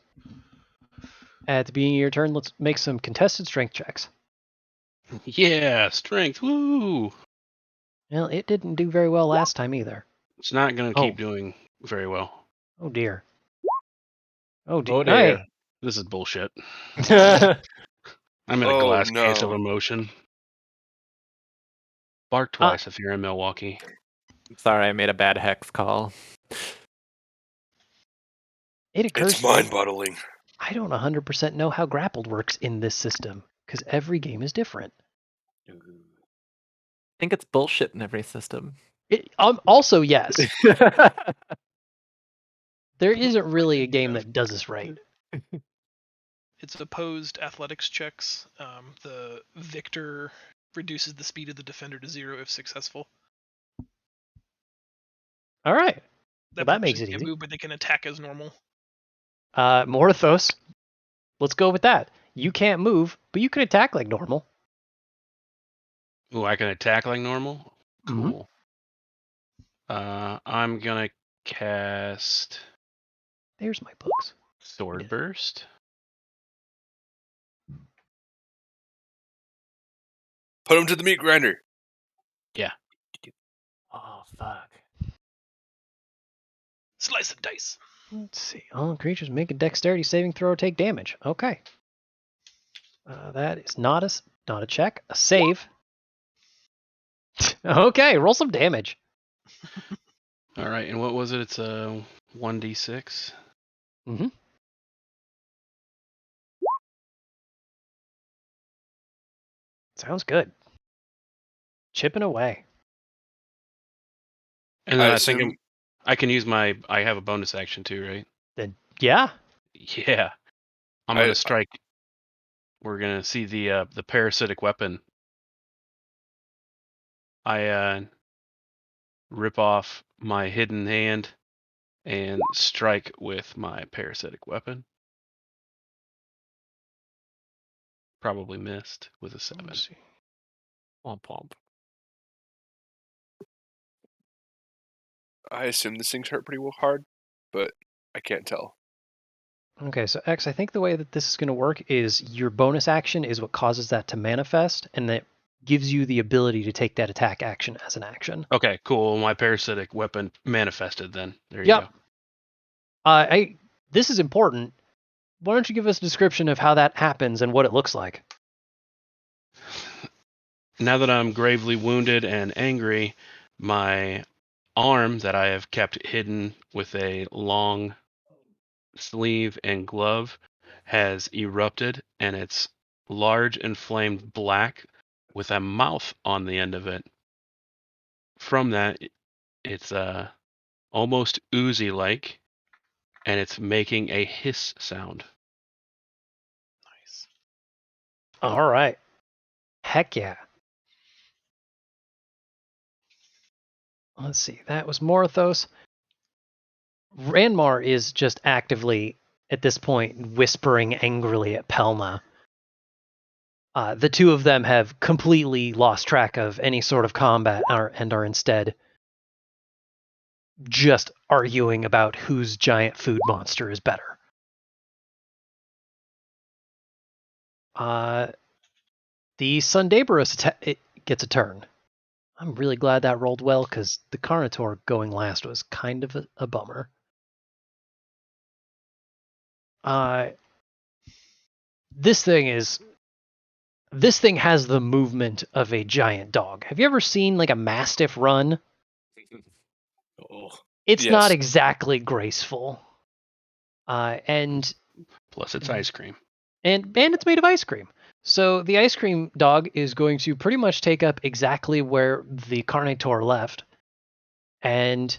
at the beginning of your turn, let's make some contested strength checks. Yeah, strength. Woo! Well, it didn't do very well last time either. It's not going to keep doing very well. Oh dear. Oh dear. Oh dear. Hey. This is bullshit. I'm in a glass case of no. emotion. Bark twice if you're in Milwaukee. Sorry, I made a bad hex call. It occurs It's mind-boggling. I don't 100% know how Grappled works in this system, because every game is different. I think it's bullshit in every system. Also, yes. There isn't really a game that does this right. It's opposed athletics checks. The victor reduces the speed of the defender to 0 if successful. All right. Well, that makes it easy. easy. Move, but they can attack as normal. Morithos, let's go with that. You can't move, but you can attack like normal. Ooh, I can attack like normal? Cool. I'm going to cast... There's my books. Sword Burst. Put him to the meat grinder. Yeah. Oh, fuck. Slice and dice. Let's see. All creatures make a dexterity saving throw or take damage. Okay. That is not a check. A save. Okay, roll some damage. All right, and what was it? It's a 1d6. Mm-hmm. Sounds good. Chipping away. And then I think I can use I have a bonus action too, right? Then yeah. Yeah. I'm going to strike. We're going to see the parasitic weapon. I rip off my hidden hand and strike with my parasitic weapon. Probably missed with a 7. Let's see. Womp womp. I assume this thing's hurt pretty hard, but I can't tell. Okay, so X, I think the way that this is going to work is your bonus action is what causes that to manifest, and that gives you the ability to take that attack action as an action. Okay, cool. My parasitic weapon manifested then. There you go. This is important. why don't you give us a description of how that happens and what it looks like? Now that I'm gravely wounded and angry, my arm that I have kept hidden with a long sleeve and glove has erupted, and it's large and flamed black with a mouth on the end of it. From that, it's almost oozy-like, and it's making a hiss sound. Nice. All right. Heck yeah. Let's see. That was Morthos. Ranmar is just actively, at this point, whispering angrily at Pelma. The two of them have completely lost track of any sort of combat and are instead just arguing about whose giant food monster is better. The Sundabros it gets a turn. I'm really glad that rolled well, because the Carnotaur going last was kind of a bummer. This thing has the movement of a giant dog. Have you ever seen like a Mastiff run? Oh. It's Yes. not exactly graceful. And Plus, it's ice cream. and it's made of ice cream. So the ice cream dog is going to pretty much take up exactly where the Carnotaur left. And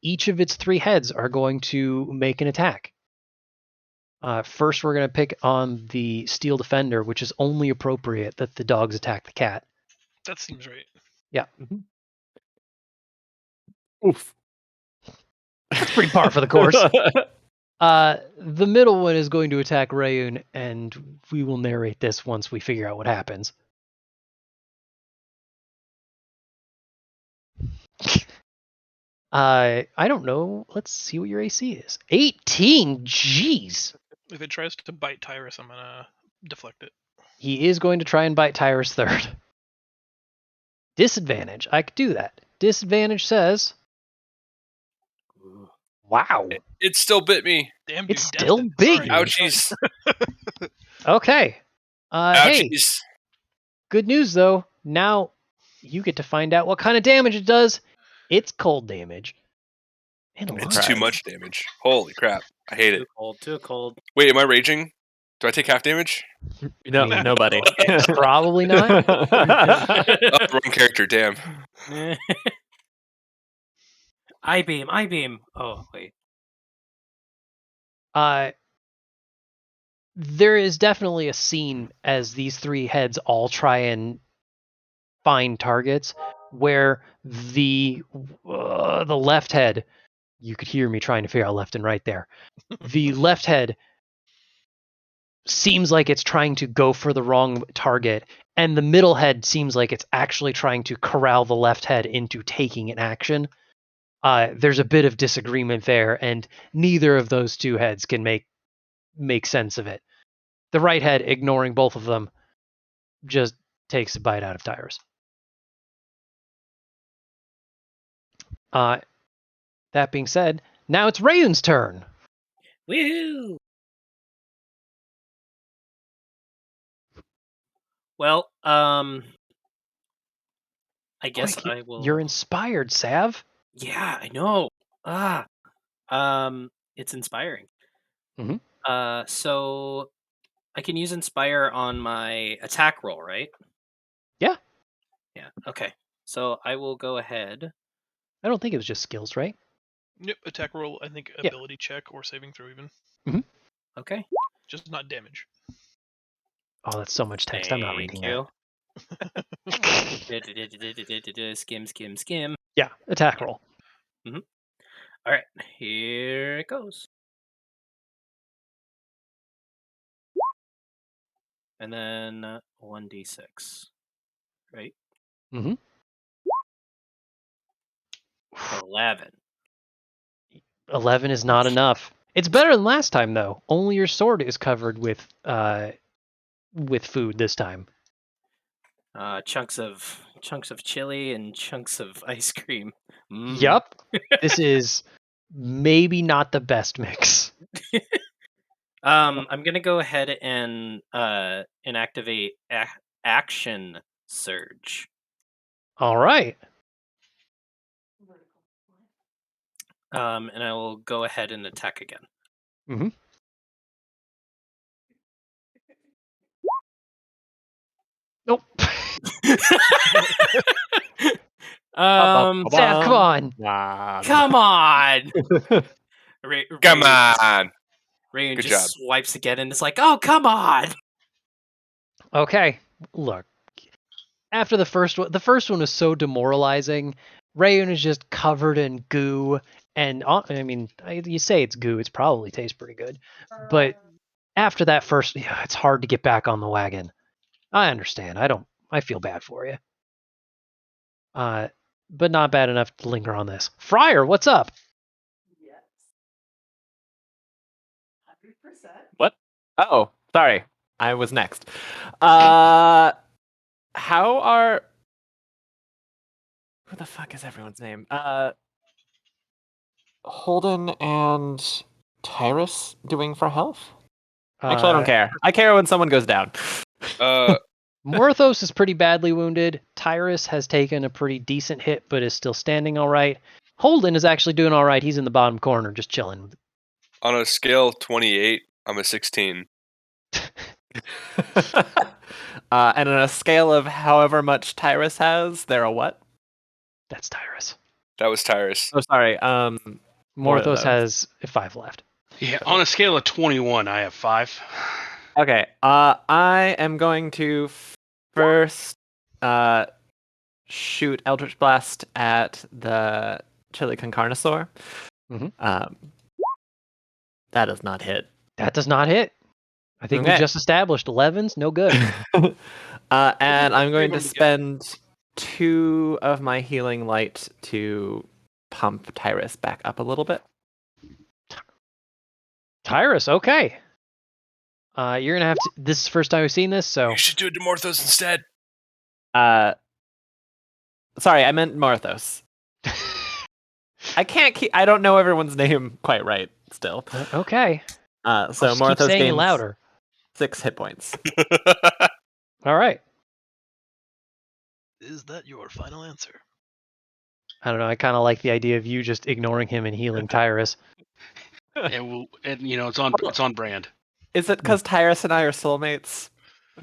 each of its 3 heads are going to make an attack. First, we're going to pick on the Steel Defender, which is only appropriate that the dogs attack the cat. That seems right. Yeah. Oof. That's pretty par for the course. The middle one is going to attack Rayun, and we will narrate this once we figure out what happens. I don't know. Let's see what your AC is. 18. Jeez. If it tries to bite Tyrus, I'm gonna deflect it. He is going to try and bite Tyrus third. Disadvantage. I could do that. Disadvantage says, wow. It still bit me. Damn, It's dude, still Destin. big. Sorry. Ouchies. Okay. Hey, Ouchies. good news though. Now you get to find out what kind of damage it does. It's cold damage. And a It's lot. too much damage. Holy crap. I hate Too it. cold. Too cold. Wait, am I raging? Do I take half damage? No, nobody. Probably not. Oh, wrong character. Damn. I beam. Oh wait. There is definitely a scene as these 3 heads all try and find targets where the left head, you could hear me trying to figure out left and right there. The left head seems like it's trying to go for the wrong target, and the middle head seems like it's actually trying to corral the left head into taking an action. There's a bit of disagreement there, and neither of those 2 heads can make sense of it. The right head, ignoring both of them, just takes a bite out of Tyrus. That being said, now it's Rayun's turn. Woohoo! Well, I guess Boy, I will. You're inspired, Sav. Yeah, I know. It's inspiring. Mhm. So I can use inspire on my attack roll, right? Yeah. Yeah. Okay. So I will go ahead. I don't think it was just skills, right? Yep, attack roll, I think Yeah. ability check or saving throw even. Okay. Just not damage. Oh, that's so much text. I'm not reading that. Skim. Yeah, attack roll. All right, here it goes. And then 1d6, right? 11. 11 is not enough. It's better than last time, though. Only your sword is covered with food this time. Chunks of chili and chunks of ice cream. Yup. This is maybe not the best mix. I'm gonna go ahead and activate action surge. All right. And I will go ahead and attack again. Mm-hmm. Nope. Sam, come on. Come on. Come on. Rayun Good just job. swipes again and it's like, oh, come on. Okay, look. After the first one was so demoralizing. Rayun is just covered in goo, and I mean, you say it's goo, it probably tastes pretty good, but after that first, it's hard to get back on the wagon. I understand. I feel bad for you. But not bad enough to linger on this. Friar, what's up? Yes. 100%. What? Oh, sorry. I was next. How are... Who the fuck is everyone's name? Holden and Tyrus doing for health? Actually, I don't care. I care when someone goes down. Morthos is pretty badly wounded. Tyrus has taken a pretty decent hit, but is still standing all right. Holden is actually doing all right. He's in the bottom corner, just chilling. On a scale of 28, I'm a 16. And on a scale of however much Tyrus has, they're a what? That's Tyrus. That was Tyrus. Oh, sorry. Morthos has 5 left. Yeah, on a scale of 21, I have 5. Okay. I am going to first shoot Eldritch Blast at the Chili con Carnosaur. Mm-hmm. That does not hit. That does not hit. I think we just established 11's no good. And I'm going to spend 2 of my healing light to pump Tyrus back up a little bit. Tyrus, okay. You're gonna have to. This is the first time we've seen this, so you should do it to Morthos instead. Sorry, I meant Morthos. I can't keep. I don't know everyone's name quite right. Still. Okay. So Morthos gains louder. 6 hit points. All right. Is that your final answer? I don't know. I kind of like the idea of you just ignoring him and healing Tyrus. And it's on brand. Is it because Tyrus and I are soulmates?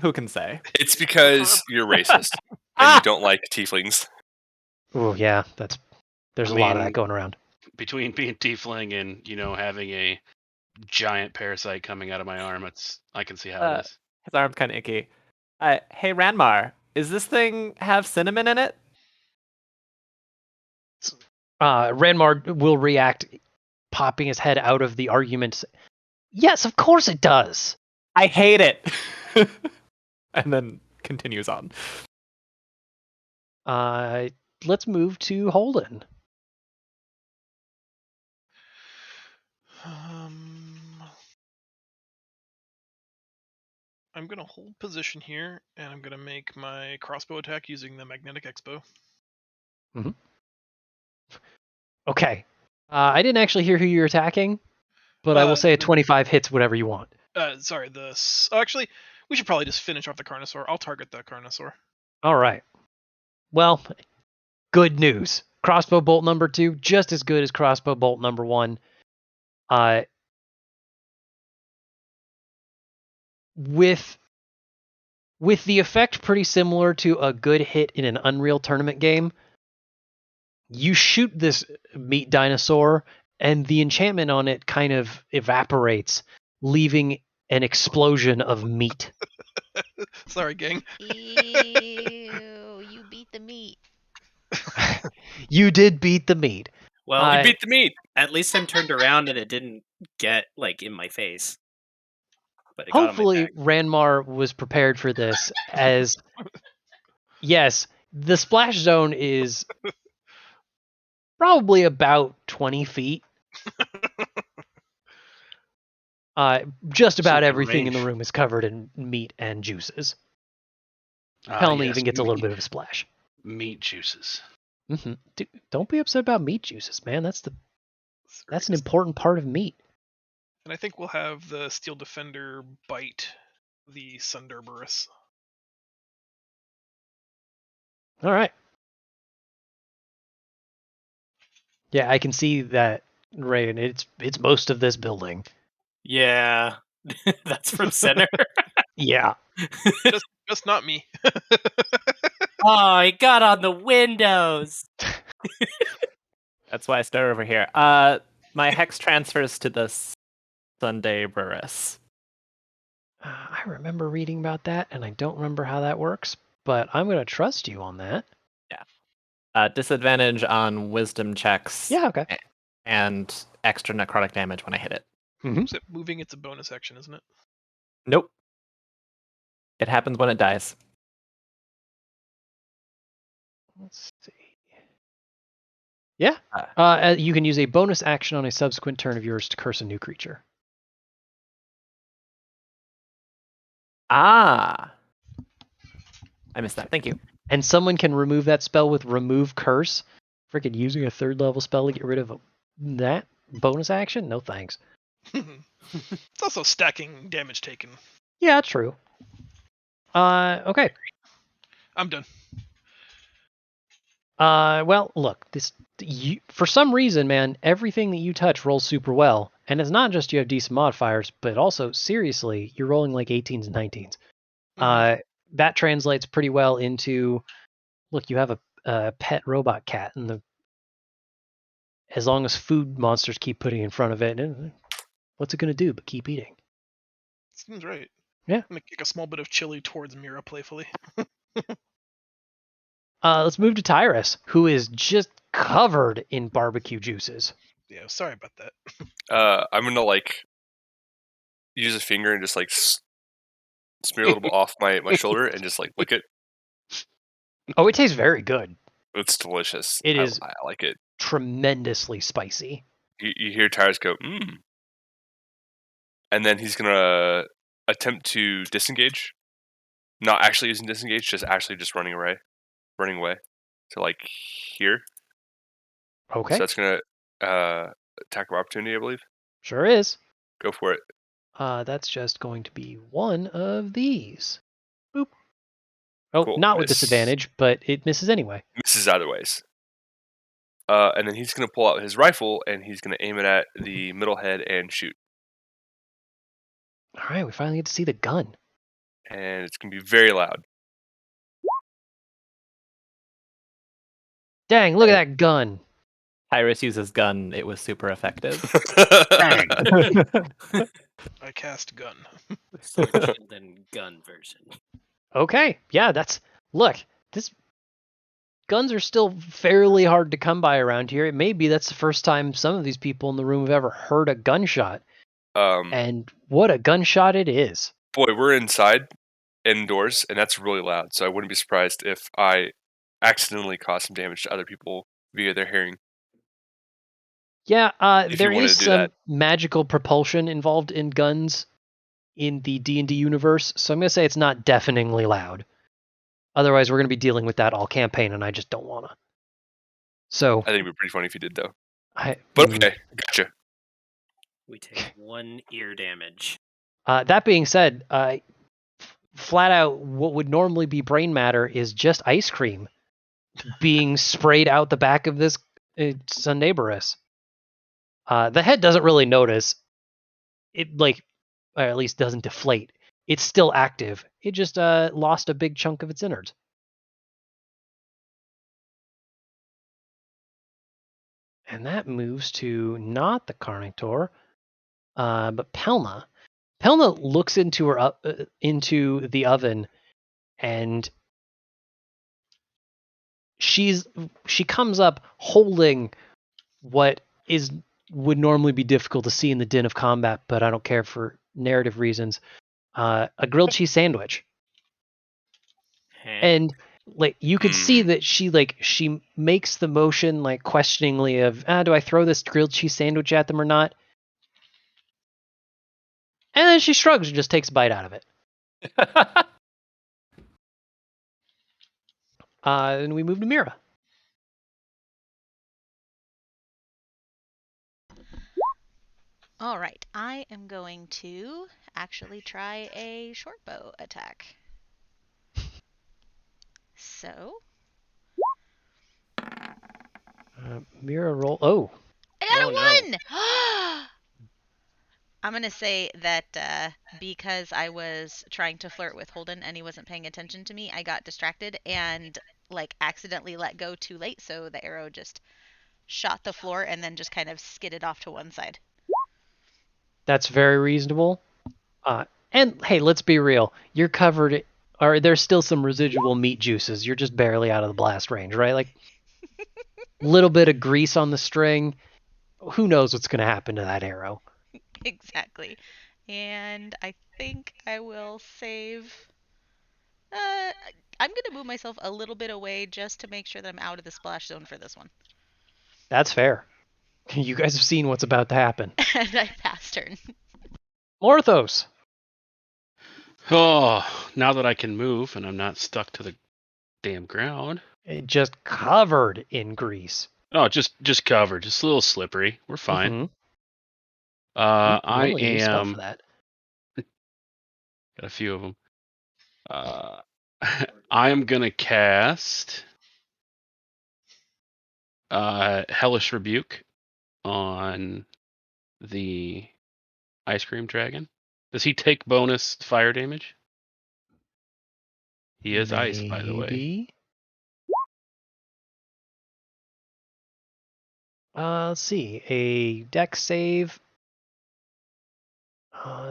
Who can say? It's because you're racist and you don't like tieflings. Oh yeah, there's a lot of that going around. Between being tiefling and having a giant parasite coming out of my arm, I can see how it is. His arm's kind of icky. Hey Ranmar, is this thing have cinnamon in it? Ranmar will react, popping his head out of the argument. Yes, of course it does. I hate it. And then continues on. Let's move to Holden. I'm going to hold position here, and I'm going to make my crossbow attack using the Magnetic Expo. Mm-hmm. Okay. I didn't actually hear who you're attacking, but I will say a 25 hits whatever you want. Actually, we should probably just finish off the Carnosaur. I'll target the Carnosaur. All right. Well, good news. Crossbow bolt number 2, just as good as crossbow bolt number 1. With the effect pretty similar to a good hit in an Unreal Tournament game, you shoot this meat dinosaur, and the enchantment on it kind of evaporates, leaving an explosion of meat. Sorry, gang. Ew, you beat the meat. You did beat the meat. Well, you beat the meat. At least I'm turned around and it didn't get in my face. But it hopefully got on my back. Ranmar was prepared for this, as yes, the splash zone is probably about 20 feet. Just about everything in the room is covered in meat and juices. Pelny even gets a little bit of a splash. Meat juices. Mm-hmm. Dude, don't be upset about meat juices, man. That's an important part of meat. And I think we'll have the Steel Defender bite the Sunderberus. All right. Yeah, I can see that, Raven. It's most of this building. Yeah, that's from center. Yeah. Just not me. Oh, he got on the windows. That's why I start over here. My hex transfers to the Sunderberus. I remember reading about that, and I don't remember how that works, but I'm going to trust you on that. Yeah. Disadvantage on wisdom checks. Yeah, okay. And extra necrotic damage when I hit it. Mm-hmm. Is it moving? It's a bonus action, isn't it? Nope. It happens when it dies. Let's see. Yeah. You can use a bonus action on a subsequent turn of yours to curse a new creature. Ah. I missed that. Thank you. And someone can remove that spell with remove curse. Freaking using a 3rd level spell to get rid of that bonus action? No thanks. It's also stacking damage taken. Yeah, true. Okay. I'm done. Well, look, for some reason, man, everything that you touch rolls super well, and it's not just you have decent modifiers, but also seriously, you're rolling like 18s and 19s. Mhm. That translates pretty well into, look, you have a pet robot cat, and as long as food monsters keep putting in front of it, what's it gonna do but keep eating? Seems right. Yeah. I'm gonna kick a small bit of chili towards Mira playfully. Let's move to Tyrus, who is just covered in barbecue juices. Yeah, sorry about that. I'm gonna use a finger and just smear a little bit off my shoulder and just lick it. Oh, it tastes very good. It's delicious. It is I like it. tremendously spicy. You hear Tyrus go, mmm. And then he's gonna attempt to disengage. Not actually using disengage, just running away. To here. Okay. So that's gonna attack of opportunity, I believe. Sure is. Go for it. That's just going to be one of these. Boop. Oh, Cool. not with disadvantage, but it misses anyway. Misses either ways. And then he's going to pull out his rifle and he's going to aim it at the middle head and shoot. All right, we finally get to see the gun. And it's going to be very loud. Dang, look at that gun. Tyrus uses gun. It was super effective. Dang. I cast gun. Sword shield and gun version. Okay, yeah, look, guns are still fairly hard to come by around here. It may be that's the first time some of these people in the room have ever heard a gunshot. And what a gunshot it is. Boy, we're indoors, and that's really loud. So I wouldn't be surprised if I accidentally caused some damage to other people via their hearing. Yeah, there is some magical propulsion involved in guns in the D&D universe, so I'm going to say it's not deafeningly loud. Otherwise, we're going to be dealing with that all campaign, and I just don't want to. So I think it'd be pretty funny if you did, though. But okay, gotcha. We take 1 ear damage. That being said, flat out, what would normally be brain matter is just ice cream being sprayed out the back of this Sunderberus. The head doesn't really notice. It or at least doesn't deflate. It's still active. It just lost a big chunk of its innards. And that moves to not the Carnotaur, but Pelna. Pelna looks into the oven, and she comes up holding what would normally be difficult to see in the din of combat, but I don't care for narrative reasons. A grilled cheese sandwich. And you could see that she makes the motion questioningly of, do I throw this grilled cheese sandwich at them or not? And then she shrugs and just takes a bite out of it. And we move to Mira. All right, I am going to actually try a short bow attack. So, Mira roll. Oh, I got Oh, no. a 1! I'm going to say that because I was trying to flirt with Holden and he wasn't paying attention to me, I got distracted and like accidentally let go too late, so the arrow just shot the floor and then just kind of skidded off to one side. that's very reasonable. And hey, let's be real. You're covered, or there's still some residual meat juices. You're just barely out of the blast range, right? Like a little bit of grease on the string. Who knows what's going to happen to that arrow? Exactly. And I think I will save. I'm going to move myself a little bit away just to make sure that I'm out of the splash zone for this one. That's fair. You guys have seen what's about to happen. And I pass turn. Morthos. Oh, now that I can move and I'm not stuck to the damn ground. It just covered in grease. Oh, just covered, just a little slippery. We're fine. Mm-hmm. I Normally use spell am. for that. Got a few of them. I am gonna cast Hellish Rebuke on the Ice Cream Dragon. Does he take bonus fire damage? He is ice, by the way. Maybe. Let's see. A dex save.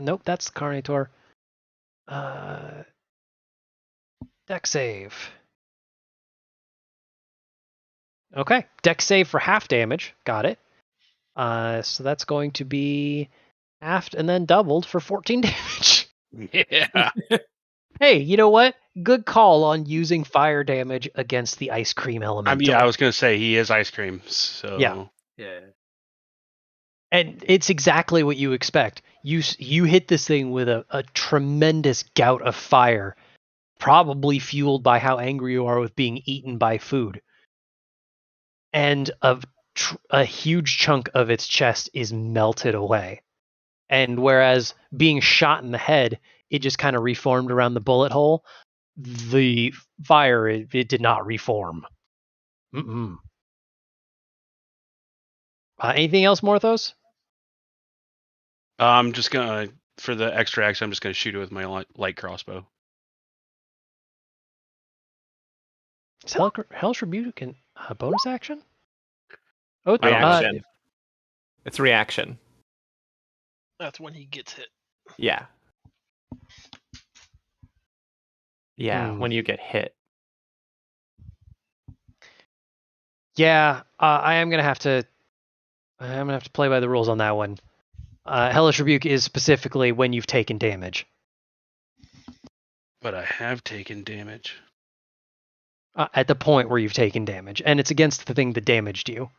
Nope, that's the Carnator. Dex save. Okay, dex save for half damage. Got it. So that's going to be halved and then doubled for 14 damage. Yeah. Hey, you know what? Good call on using fire damage against the ice cream element. I mean, I was gonna say he is ice cream, so Yeah. Yeah. And it's exactly what you expect. You hit this thing with a tremendous gout of fire, probably fueled by how angry you are with being eaten by food. And a huge chunk of its chest is melted away. And whereas being shot in the head, it just kind of reformed around the bullet hole, the fire, it did not reform. Anything else, Morthos? I'm just gonna, for the extra action, I'm just gonna shoot it with my light crossbow. Is Hellish Rebuke a bonus action? Oh, Reaction. It's reaction. That's when he gets hit. Yeah. Yeah, when you get hit. Yeah, I am gonna have to. I'm gonna have to play by the rules on that one. Hellish Rebuke is specifically when you've taken damage. But I have taken damage. At the point where you've taken damage, and it's against the thing that damaged you.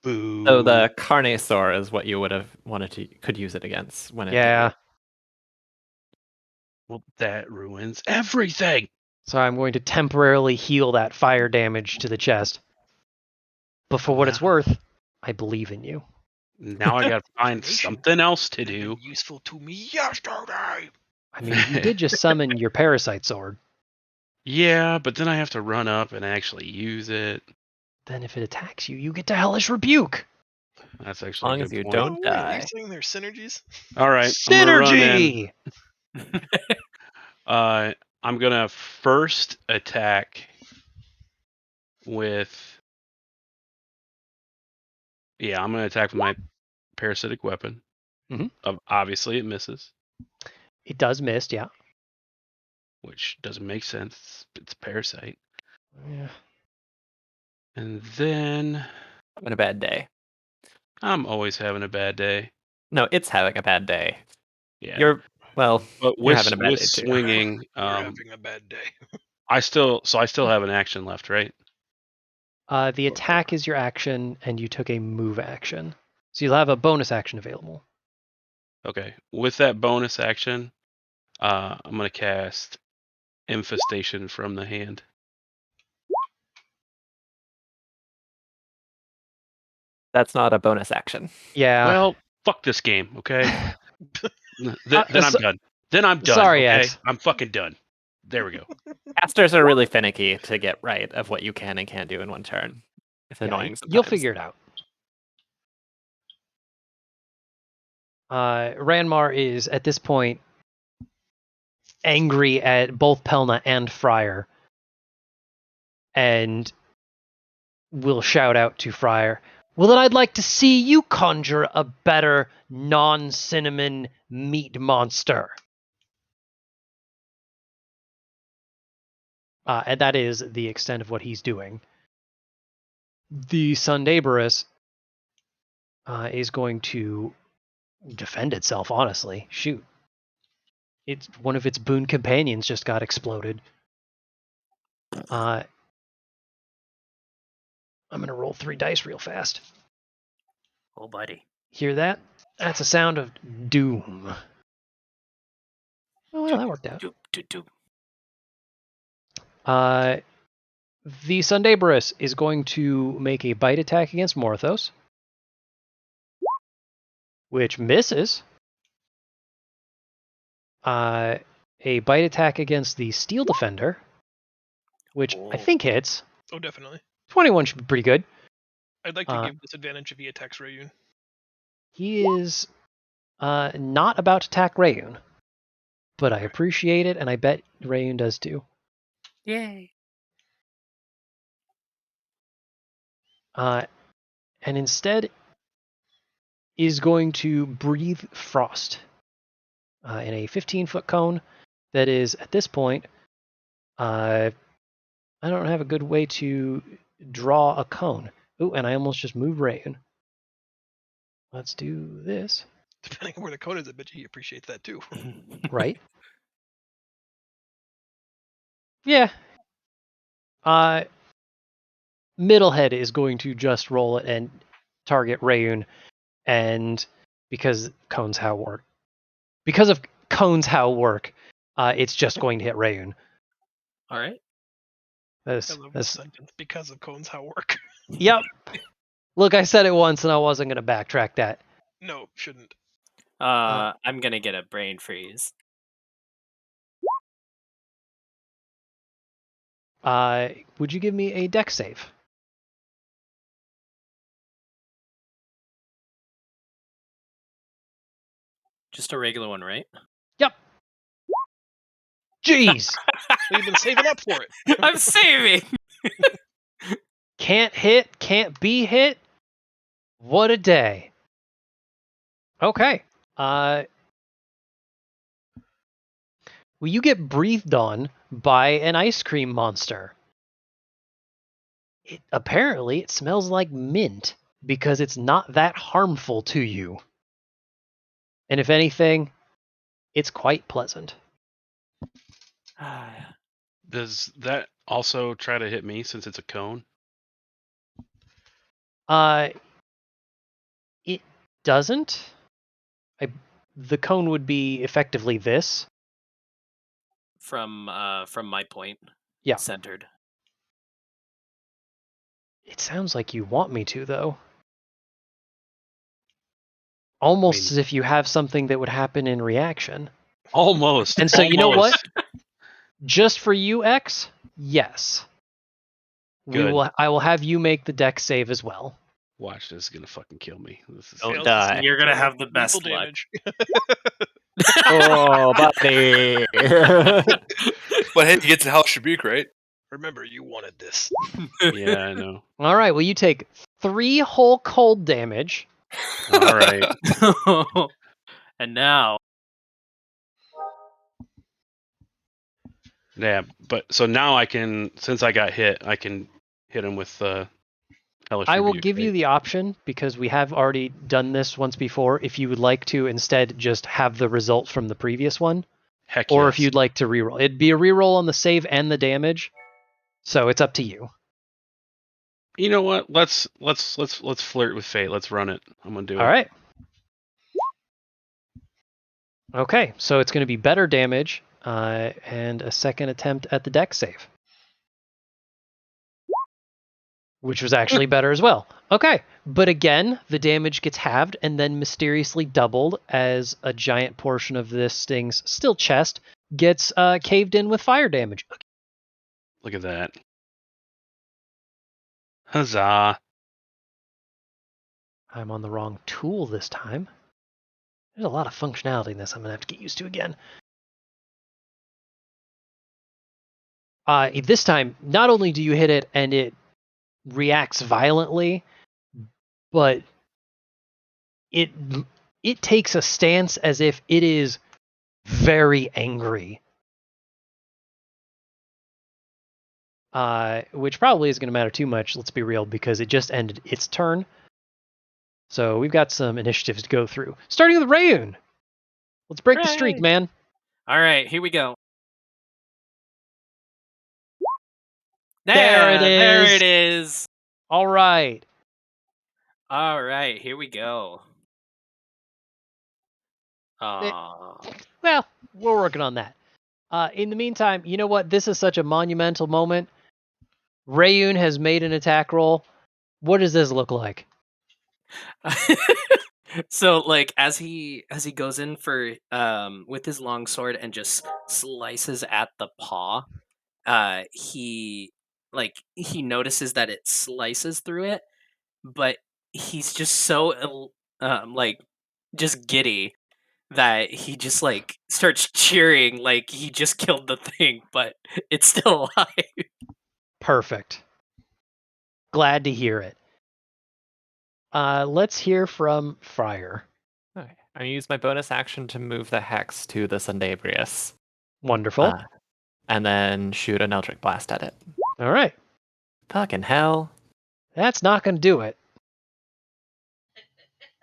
Boo. So the Carnosaur is what you would have could use it against when it did it. Well, that ruins everything. So I'm going to temporarily heal that fire damage to the chest. But for what it's worth, I believe in you. Now I gotta find something else to do. Useful to me yesterday. I mean, you did just summon your parasite sword. Yeah, but then I have to run up and actually use it. Then if it attacks you, you get to Hellish Rebuke. That's actually as long as you point. don't die. Are you saying there's synergies? All right, Synergy. I'm gonna first attack with. Yeah, I'm gonna attack with my parasitic weapon. Obviously, it misses. It does miss, yeah. Which doesn't make sense. It's a parasite. Yeah. And then having a bad day. I'm always having a bad day. No, it's having a bad day. Yeah. But with having a bad day swinging, you're having a bad day. I still have an action left, right? The attack is your action, and you took a move action, so you'll have a bonus action available. Okay. With that bonus action, I'm gonna cast Infestation from the hand. That's not a bonus action. Yeah. Well, fuck this game, okay? then I'm done. Then I'm done. Sorry, okay? X. I'm fucking done. There we go. Casters are really finicky to get right of what you can and can't do in one turn. It's annoying sometimes. You'll figure it out. Ranmar is, at this point, angry at both Pelna and Friar. And will shout out to Friar, well, then I'd like to see you conjure a better non-cinnamon meat monster. And that is the extent of what he's doing. The Sundaberus is going to defend itself, honestly. Shoot. It's one of its boon companions just got exploded. I'm going to roll 3 dice real fast. Oh, buddy. Hear that? That's a sound of doom. Oh, well, that worked out. The Sundaberus is going to make a bite attack against Morthos, which misses. A bite attack against the Steel Defender, which I think hits. Oh, definitely. 21 should be pretty good. I'd like to give disadvantage if he attacks Rayun. He is not about to attack Rayun, but I appreciate it, and I bet Rayun does too. Yay. And instead is going to breathe frost in a 15-foot cone that is, at this point, I don't have a good way to draw a cone. Ooh, and I almost just moved Rayun. Let's do this. Depending on where the cone is, I bet he appreciates that too. Right? Yeah. Middlehead is going to just roll it and target Rayun, and because of cones how work, it's just going to hit Rayun. All right. That's sentence. Because of cones how work. Yep. Look, I said it once, and I wasn't going to backtrack that. No, shouldn't. I'm gonna get a brain freeze. Would you give me a dex save? Just a regular one, right? Yep. Jeez. We've been saving up for it. I'm saving. Can't hit, can't be hit. What a day. Okay. Well, you get breathed on by an ice cream monster. Apparently, it smells like mint because it's not that harmful to you. And if anything, it's quite pleasant. Does that also try to hit me since it's a cone? It doesn't. The cone would be effectively this. From my point. Yeah. Centered. It sounds like you want me to, though. Almost as if you have something that would happen in reaction. Almost. And so, you know what? Just for you, X, yes. I will have you make the dex save as well. Watch, this is gonna fucking kill me. This is Don't die. You're gonna have the best luck. Oh, buddy. But hey, you get to Hellish Rebuke, right? Remember, you wanted this. Yeah, I know. All right, well, you take 3 whole cold damage. All right. And now. Yeah, but so now I can, since I got hit, I can hit him with Hellish I will Rebuke, give right? you the option, because we have already done this once before, if you would like to instead just have the result from the previous one. Heck or yes. if you'd like to reroll. It'd be a reroll on the save and the damage. So it's up to you. You know what? Let's flirt with fate. Let's run it. I'm gonna do it. All right. Okay, so it's going to be better damage and a second attempt at the dex save, which was actually better as well. Okay, but again, the damage gets halved and then mysteriously doubled as a giant portion of this thing's still chest gets caved in with fire damage. Look at that. Huzzah. I'm on the wrong tool this time. There's a lot of functionality in this I'm going to have to get used to again. This time, not only do you hit it and it reacts violently, but it takes a stance as if it is very angry. Which probably isn't going to matter too much, let's be real, because it just ended its turn. So we've got some initiatives to go through. Starting with Rayun. Let's break the streak, man. All right, here we go. There it is. There it is. All right. All right, here we go. Well, we're working on that. In the meantime, you know what? This is such a monumental moment. Rayun has made an attack roll. What does this look like? So, like, as he goes in for with his long sword and just slices at the paw, he notices that it slices through it, but he's just so just giddy that he just like starts cheering like he just killed the thing, but it's still alive. Perfect. Glad to hear it. Let's hear from Friar. Okay. I'm going to use my bonus action to move the hex to the Sundabrius. Wonderful. And then shoot an Eldritch Blast at it. All right. Fucking hell. That's not going to do it.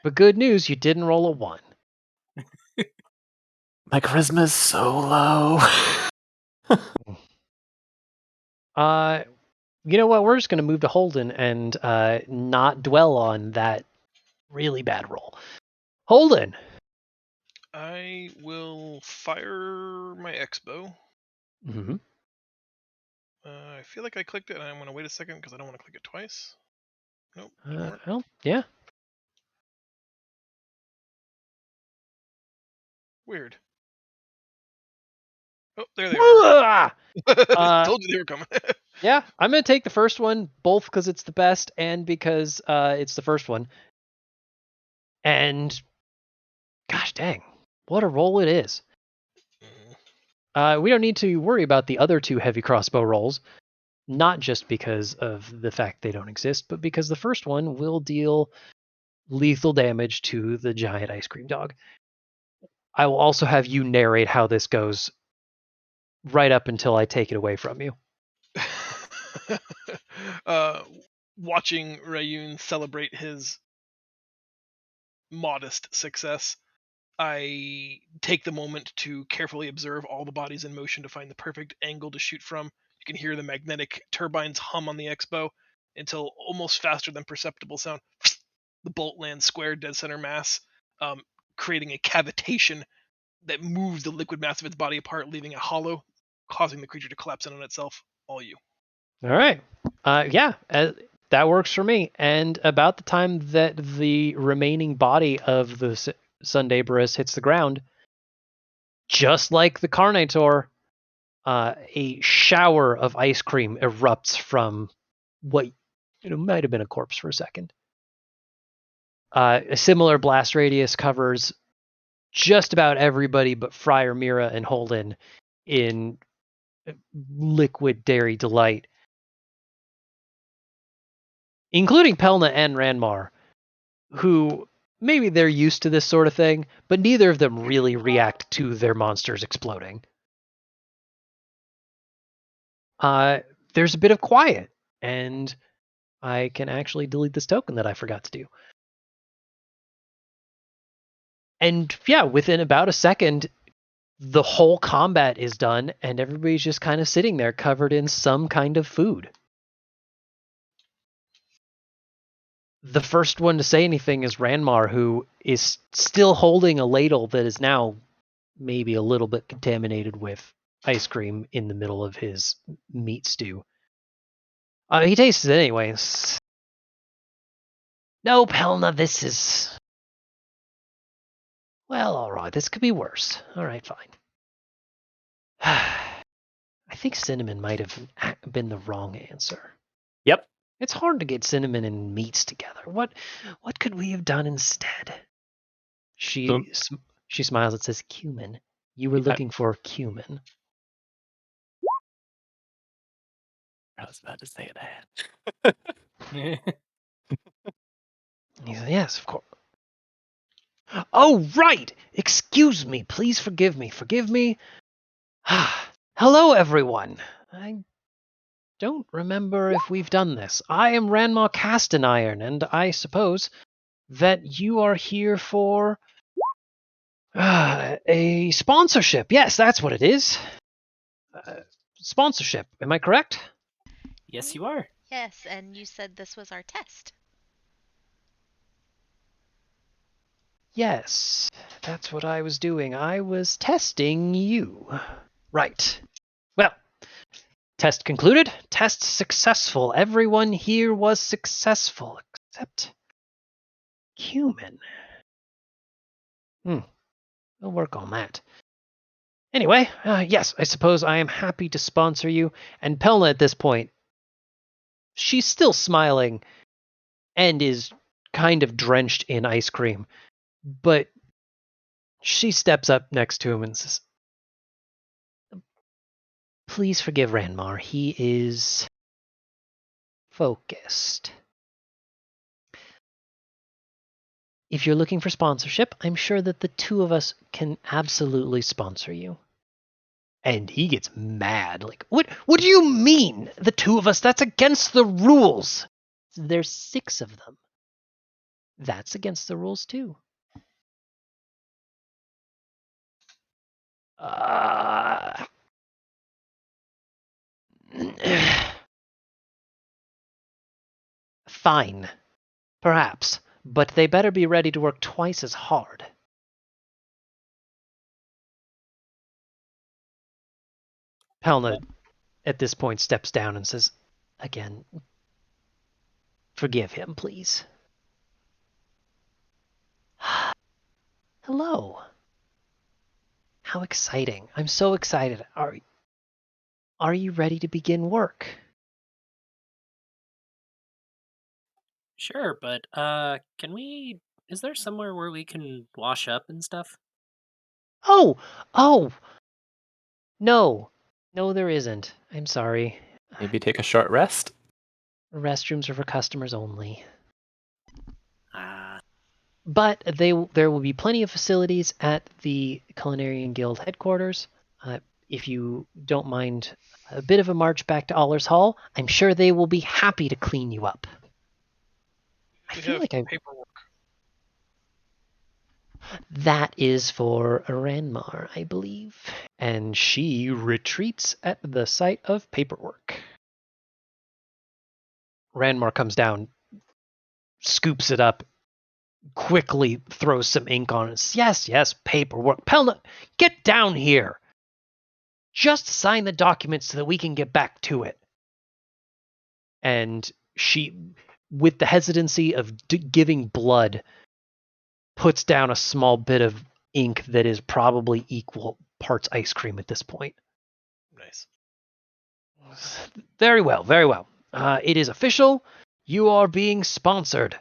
But good news, you didn't roll a 1. My charisma's so low. You know what? We're just going to move to Holden and not dwell on that really bad roll. Holden. I will fire my X-bow. Mm-hmm. I feel like I clicked it, and I'm going to wait a second because I don't want to click it twice. Nope. Well, yeah. Weird. Oh, there they are. Told you they were coming. Yeah, I'm going to take the first one, both because it's the best and because it's the first one. And, gosh dang, what a roll it is. We don't need to worry about the other 2 heavy crossbow rolls, not just because of the fact they don't exist, but because the first one will deal lethal damage to the giant ice cream dog. I will also have you narrate how this goes right up until I take it away from you. Watching Rayun celebrate his modest success, I take the moment to carefully observe all the bodies in motion to find the perfect angle to shoot from. You can hear the magnetic turbines hum on the X-bow until almost faster than perceptible sound. The bolt lands square dead center mass, creating a cavitation that moves the liquid mass of its body apart, leaving a hollow, causing the creature to collapse in on itself. All you. All right. Yeah, that works for me. And about the time that the remaining body of the Sundabrius hits the ground, just like the Carnator, a shower of ice cream erupts from what might have been a corpse for a second. A similar blast radius covers just about everybody but Friar, Mira, and Holden in liquid dairy delight, including Pelna and Ranmar, who maybe they're used to this sort of thing, but neither of them really react to their monsters exploding. There's a bit of quiet, and I can actually delete this token that I forgot to do. And yeah, within about a second, the whole combat is done, and everybody's just kind of sitting there covered in some kind of food. The first one to say anything is Ranmar, who is still holding a ladle that is now maybe a little bit contaminated with ice cream in the middle of his meat stew. He tastes it anyways. No, Pelna, this is... Well, alright, this could be worse. Alright, fine. I think cinnamon might have been the wrong answer. Yep. It's hard to get cinnamon and meats together. What could we have done instead? She smiles and says, cumin. You were looking for cumin. I was about to say that. He said, yes, of course. Oh, right! Excuse me. Please forgive me. Forgive me. Hello, everyone. I don't remember if we've done this. I am Ranmar Castaniron, and I suppose that you are here for a sponsorship. Yes, that's what it is. Sponsorship. Am I correct? Yes, you are. Yes, and you said this was our test. Yes, that's what I was doing. I was testing you. Right. Well, test concluded. Test successful. Everyone here was successful, except human. We'll work on that. Anyway, yes, I suppose I am happy to sponsor you. And Pelna at this point, she's still smiling and is kind of drenched in ice cream. But she steps up next to him and says, please forgive Ranmar. He is focused. If you're looking for sponsorship, I'm sure that the two of us can absolutely sponsor you. And he gets mad. Like, what do you mean, the two of us? That's against the rules. There's 6 of them. That's against the rules, too. Fine. Perhaps. But they better be ready to work twice as hard. Pelna, at this point, steps down and says, again, forgive him, please. Hello. How exciting. I'm so excited. Are you ready to begin work? Sure, but can we? Is there somewhere where we can wash up and stuff? Oh, no, there isn't. I'm sorry. Maybe take a short rest. Restrooms are for customers only. Ah. But there will be plenty of facilities at the Culinarian Guild headquarters. If you don't mind a bit of a march back to Allers Hall, I'm sure they will be happy to clean you up. I feel like paperwork. That is for Ranmar, I believe. And she retreats at the sight of paperwork. Ranmar comes down, scoops it up, quickly throws some ink on it. Yes, paperwork. Pelna, get down here. Just sign the document so that we can get back to it. And she, with the hesitancy of giving blood, puts down a small bit of ink that is probably equal parts ice cream at this point. Nice. Very well, very well. It is official. You are being sponsored.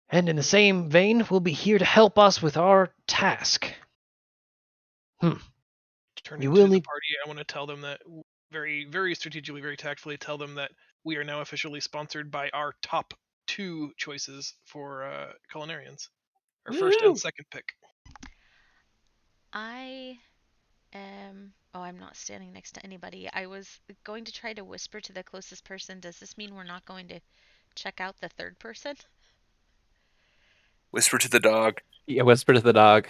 And in the same vein, we'll be here to help us with our task. Turning to the party, I want to tell them that very, very strategically, very tactfully, tell them that we are now officially sponsored by our top 2 choices for culinarians. Our first and second pick. I am... Oh, I'm not standing next to anybody. I was going to try to whisper to the closest person. Does this mean we're not going to check out the third person? Whisper to the dog. Yeah, whisper to the dog.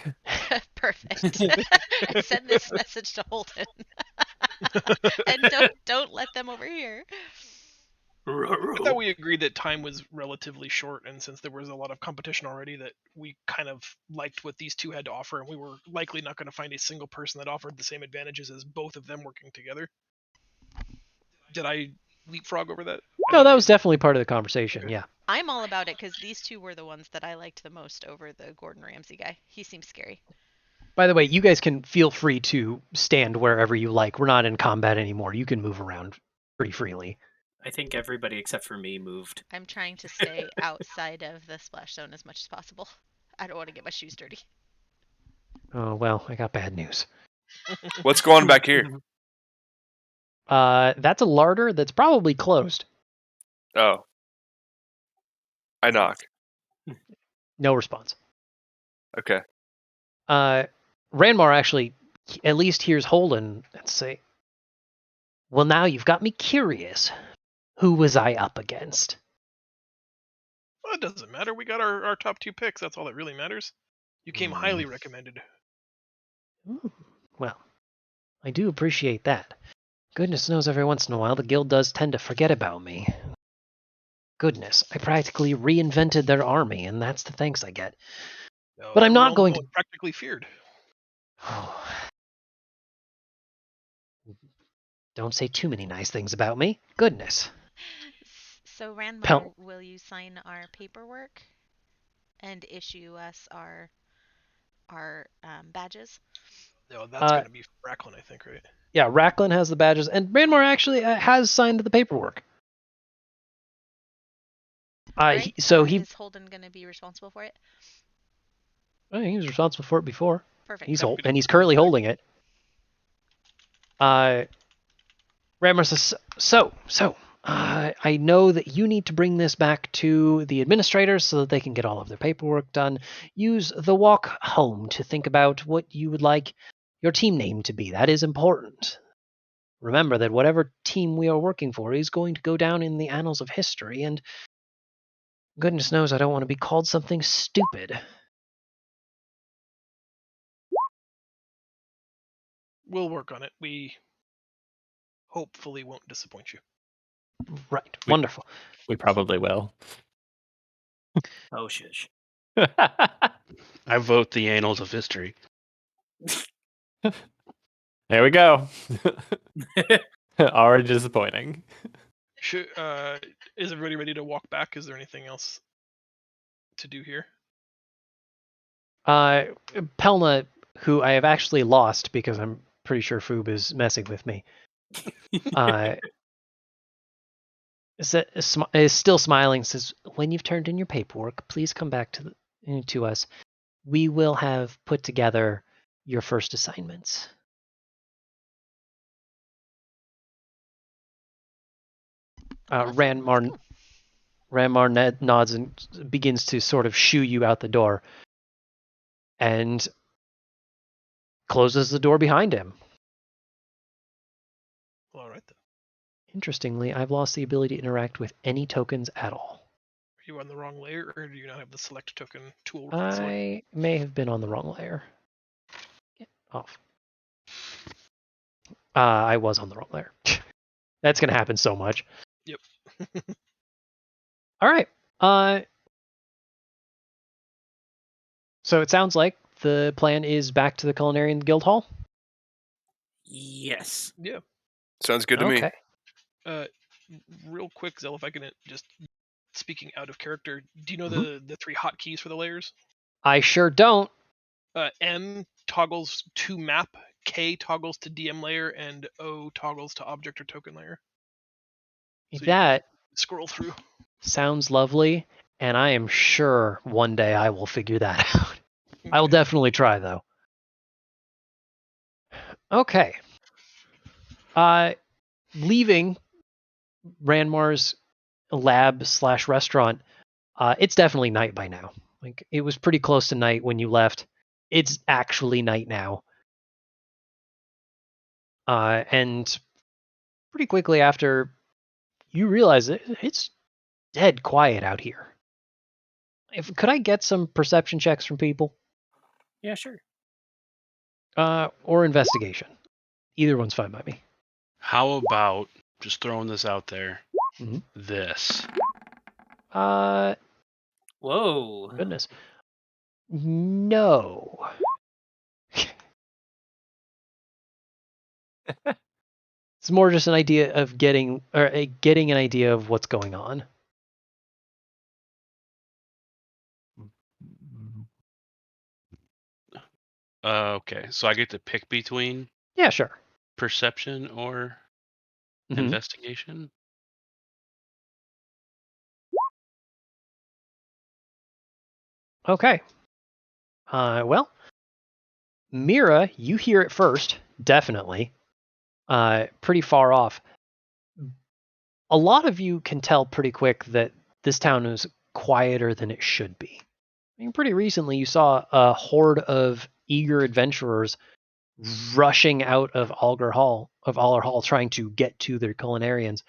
Perfect. Send this message to Holden. And don't let them overhear. I thought we agreed that time was relatively short, and since there was a lot of competition already, that we kind of liked what these 2 had to offer, and we were likely not going to find a single person that offered the same advantages as both of them working together. Did I leapfrog over that? No, that was definitely part of the conversation. Yeah. I'm all about it because these two were the ones that I liked the most over the Gordon Ramsay guy. He seems scary. By the way, you guys can feel free to stand wherever you like. We're not in combat anymore. You can move around pretty freely. I think everybody except for me moved. I'm trying to stay outside of the splash zone as much as possible. I don't want to get my shoes dirty. Oh, well, I got bad news. What's going on back here? That's a larder that's probably closed. Oh. I knock. No response. Okay. Ranmar actually at least hears Holden and say, well, now you've got me curious. Who was I up against? Well, it doesn't matter. We got our top 2 picks. That's all that really matters. You came highly recommended. Well, I do appreciate that. Goodness knows every once in a while the guild does tend to forget about me. Goodness, I practically reinvented their army, and that's the thanks I get. No, But I'm not going to... practically feared. Don't say too many nice things about me. Goodness. So, Ranmar, will you sign our paperwork and issue us our badges? No, that's going to be Racklin, I think, right? Yeah, Racklin has the badges, and Ranmar actually has signed the paperwork. Right? Is Holden going to be responsible for it? Well, he was responsible for it before. Perfect. He's currently holding it. Ranmar says, so, I know that you need to bring this back to the administrators so that they can get all of their paperwork done. Use the walk home to think about what you would like your team name to be. That is important. Remember that whatever team we are working for is going to go down in the annals of history, and goodness knows I don't want to be called something stupid. We'll work on it. We hopefully won't disappoint you. Right. Wonderful. We probably will. Oh, shush. I vote the annals of history. There we go. Already disappointing. Is everybody ready to walk back? Is there anything else to do here? Pelna, who I have actually lost because I'm pretty sure Foob is messing with me, is still smiling, says, when you've turned in your paperwork, please come back to us. We will have put together your first assignments. Ranmar nods and begins to sort of shoo you out the door and closes the door behind him. All right, then. Interestingly, I've lost the ability to interact with any tokens at all. Are you on the wrong layer, or do you not have the select token tool? I may have been on the wrong layer. Get off. I was on the wrong layer. That's going to happen so much. Yep. All right. So it sounds like the plan is back to the Culinarian Guild Hall? Yes. Yeah. Sounds good to me. Real quick, Zell, if I can just, speaking out of character, do you know the 3 hotkeys for the layers? I sure don't. M toggles to map, K toggles to DM layer, and O toggles to object or token layer. So that scroll through. Sounds lovely, and I am sure one day I will figure that out. I will definitely try, though. Okay. Leaving Ranmar's lab/restaurant, it's definitely night by now. Like, it was pretty close to night when you left. It's actually night now. And pretty quickly after, you realize it's dead quiet out here. Could I get some perception checks from people? Yeah, sure. Or investigation. Either one's fine by me. How about, just throwing this out there, Mhm. this? Whoa. Goodness. No. It's more just an idea of getting an idea of what's going on. Okay, so I get to pick between Yeah, sure. perception or investigation. Okay. Well, Mira, you hear it first, definitely. Pretty far off. A lot of you can tell pretty quick that this town is quieter than it should be. I mean, pretty recently you saw a horde of eager adventurers rushing out of Aller Hall, trying to get to their culinarians.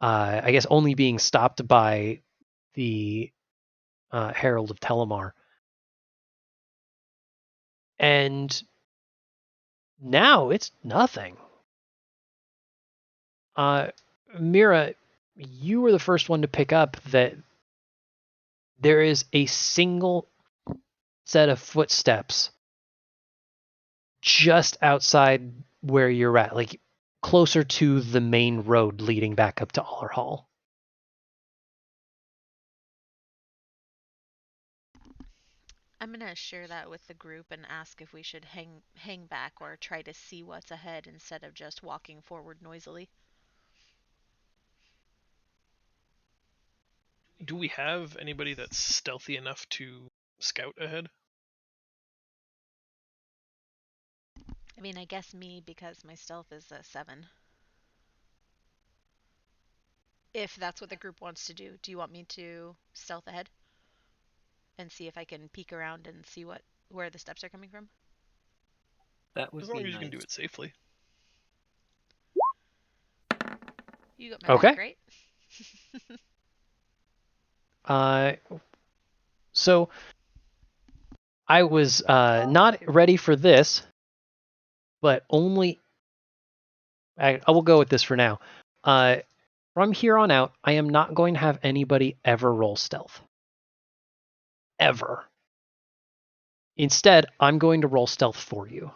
I guess only being stopped by the Herald of Telemar. And now it's nothing. Mira, you were the first one to pick up that there is a single set of footsteps just outside where you're at, like closer to the main road leading back up to Aller Hall. I'm gonna share that with the group and ask if we should hang back or try to see what's ahead instead of just walking forward noisily. Do we have anybody that's stealthy enough to scout ahead? I mean, I guess me, because my stealth is a 7. If that's what the group wants to do. Do you want me to stealth ahead? And see if I can peek around and see where the steps are coming from? That would as long be as you nice. can do it safely. You got my back, right? So I was not ready for this, but only I will go with this for now. From here on out, I am not going to have anybody ever roll stealth. Ever. Instead, I'm going to roll stealth for you.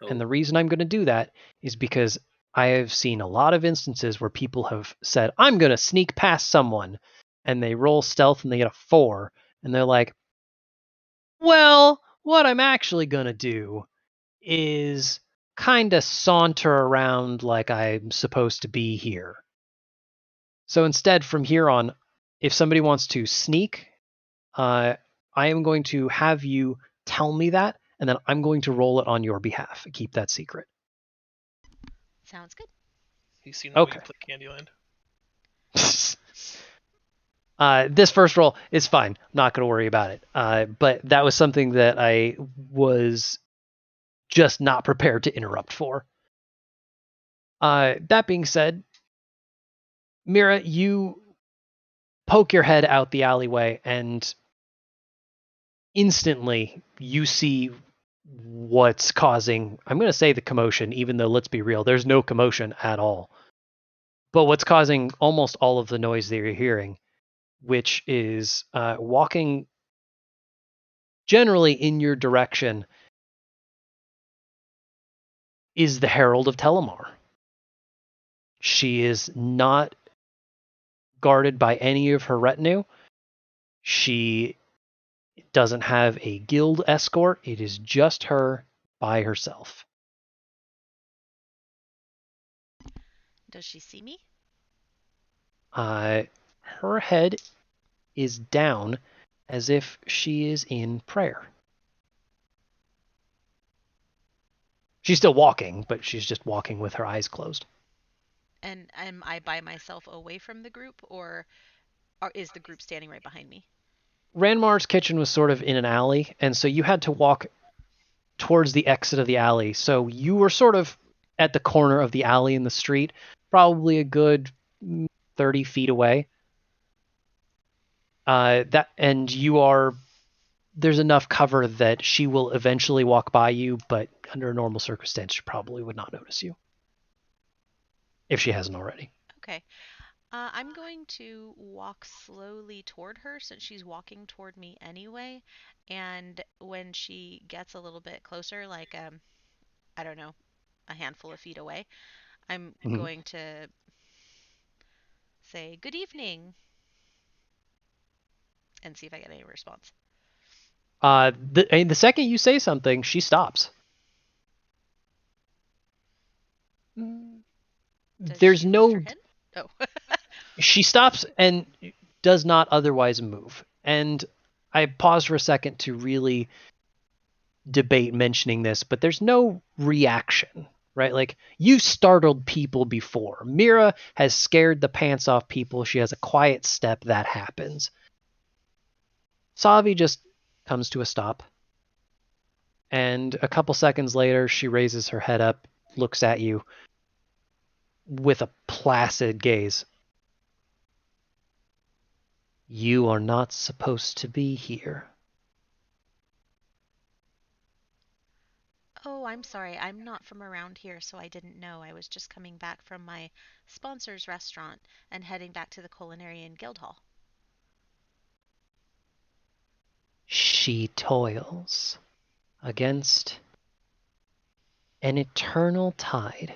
Oh. And the reason I'm going to do that is because I have seen a lot of instances where people have said, I'm going to sneak past someone, and they roll stealth and they get a 4, and they're like, well, what I'm actually going to do is kind of saunter around like I'm supposed to be here. So instead, from here on, if somebody wants to sneak, I am going to have you tell me that, and then I'm going to roll it on your behalf. Keep that secret. Sounds good. He's seen the way you play Candyland. This first roll is fine. I'm not going to worry about it. But that was something that I was just not prepared to interrupt for. That being said, Mira, you poke your head out the alleyway, and instantly you see what's causing, I'm going to say the commotion, even though, let's be real, there's no commotion at all. But what's causing almost all of the noise that you're hearing, which is walking generally in your direction, is the Herald of Telemar. She is not guarded by any of her retinue. She doesn't have a guild escort. It is just her by herself. Does she see me? Her head is down as if she is in prayer. She's still walking, but she's just walking with her eyes closed. And am I by myself away from the group, or is the group standing right behind me? Ranmar's kitchen was sort of in an alley, and so you had to walk towards the exit of the alley. So you were sort of at the corner of the alley in the street, probably a good 30 feet away. There's enough cover that she will eventually walk by you, but under a normal circumstance, she probably would not notice you. If she hasn't already. Okay. I'm going to walk slowly toward her since she's walking toward me anyway. And when she gets a little bit closer, like, I don't know, a handful of feet away, I'm Mhm. going to say good evening and see if I get any response. The second you say something, she stops. Does There's she lift no. her head? Oh. She stops and does not otherwise move. And I paused for a second to really debate mentioning this, but there's no reaction, right? Like, you startled people before. Mira has scared the pants off people. She has a quiet step that happens. Savi just comes to a stop. And a couple seconds later, she raises her head up, looks at you with a placid gaze. You are not supposed to be here. Oh, I'm sorry. I'm not from around here, so I didn't know. I was just coming back from my sponsor's restaurant and heading back to the Culinarian Guildhall. She toils against an eternal tide.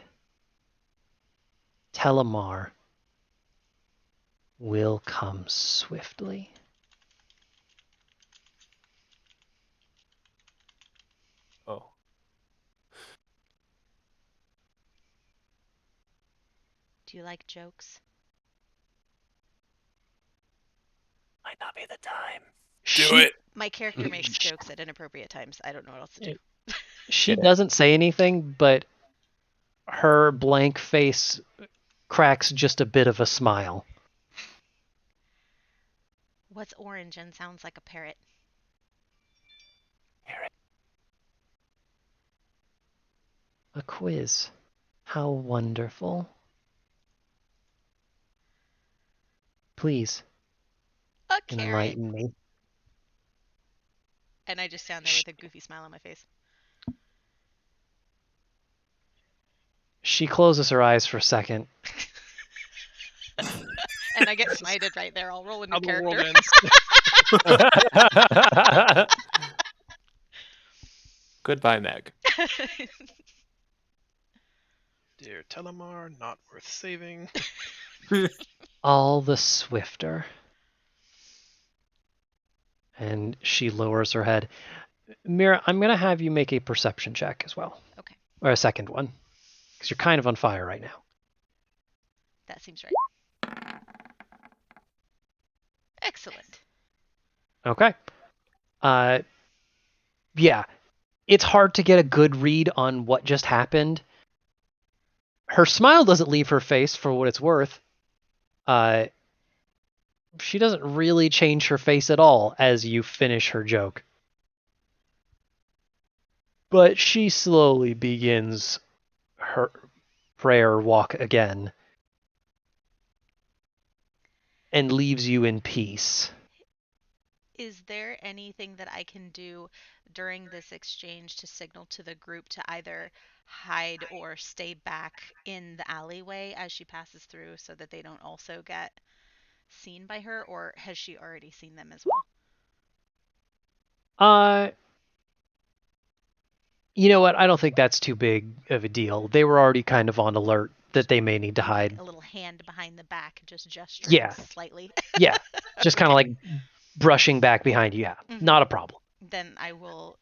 Telemar will come swiftly. Oh. Do you like jokes? Might not be the time. Do it. My character makes jokes at inappropriate times. I don't know what else to do. She doesn't say anything, but her blank face cracks just a bit of a smile. What's orange and sounds like a parrot? Parrot. A quiz. How wonderful. Please, A carrot. enlighten me. And I just stand there with a goofy smile on my face. She closes her eyes for a second. And I get smited right there. I'll roll a new How the world character. ends. Goodbye, Meg. Dear Telemar, not worth saving. All the swifter. And she lowers her head. Mira, I'm going to have you make a perception check as well. Okay. Or a second one. Because you're kind of on fire right now. That seems right. Excellent. Okay. Yeah. It's hard to get a good read on what just happened. Her smile doesn't leave her face for what it's worth. She doesn't really change her face at all as you finish her joke. But she slowly begins her prayer walk again and leaves you in peace. Is there anything that I can do during this exchange to signal to the group to either hide or stay back in the alleyway as she passes through so that they don't also get seen by her, or has she already seen them as well? You know what? I don't think that's too big of a deal. They were already kind of on alert that they may need to hide. Like a little hand behind the back, just gesturing slightly. Yeah, just kind of like brushing back behind you. Yeah, not a problem. Then I will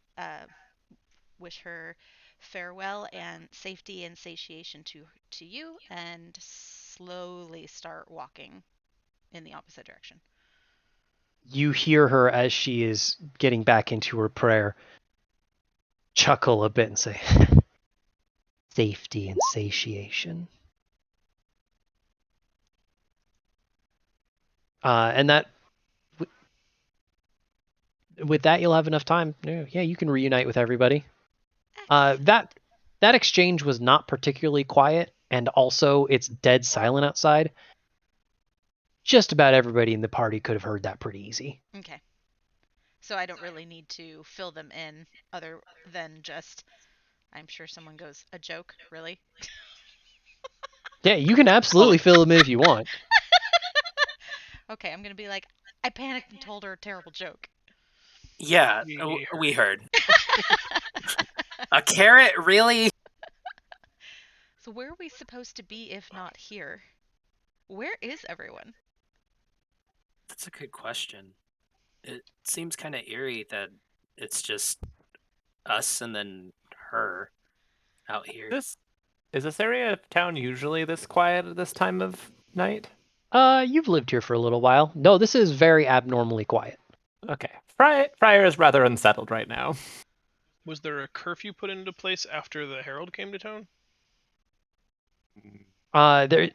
wish her farewell and safety and satiation to you, and slowly start walking in the opposite direction. You hear her as she is getting back into her prayer chuckle a bit and say, safety and satiation. And that, with that, you'll have enough time. Yeah, you can reunite with everybody. That exchange was not particularly quiet, and also it's dead silent outside. Just about everybody in the party could have heard that pretty easy. Okay. So I don't really need to fill them in other than just, I'm sure someone goes, a joke, really? Yeah, you can absolutely fill them in if you want. Okay, I'm going to be like, I panicked and told her a terrible joke. Yeah, we heard. A carrot, really? So where are we supposed to be if not here? Where is everyone? That's a good question. It seems kind of eerie that it's just us and then her out here. Is this area of town usually this quiet at this time of night? You've lived here for a little while. No, this is very abnormally quiet. Okay. Friar is rather unsettled right now. Was there a curfew put into place after the Herald came to town? There,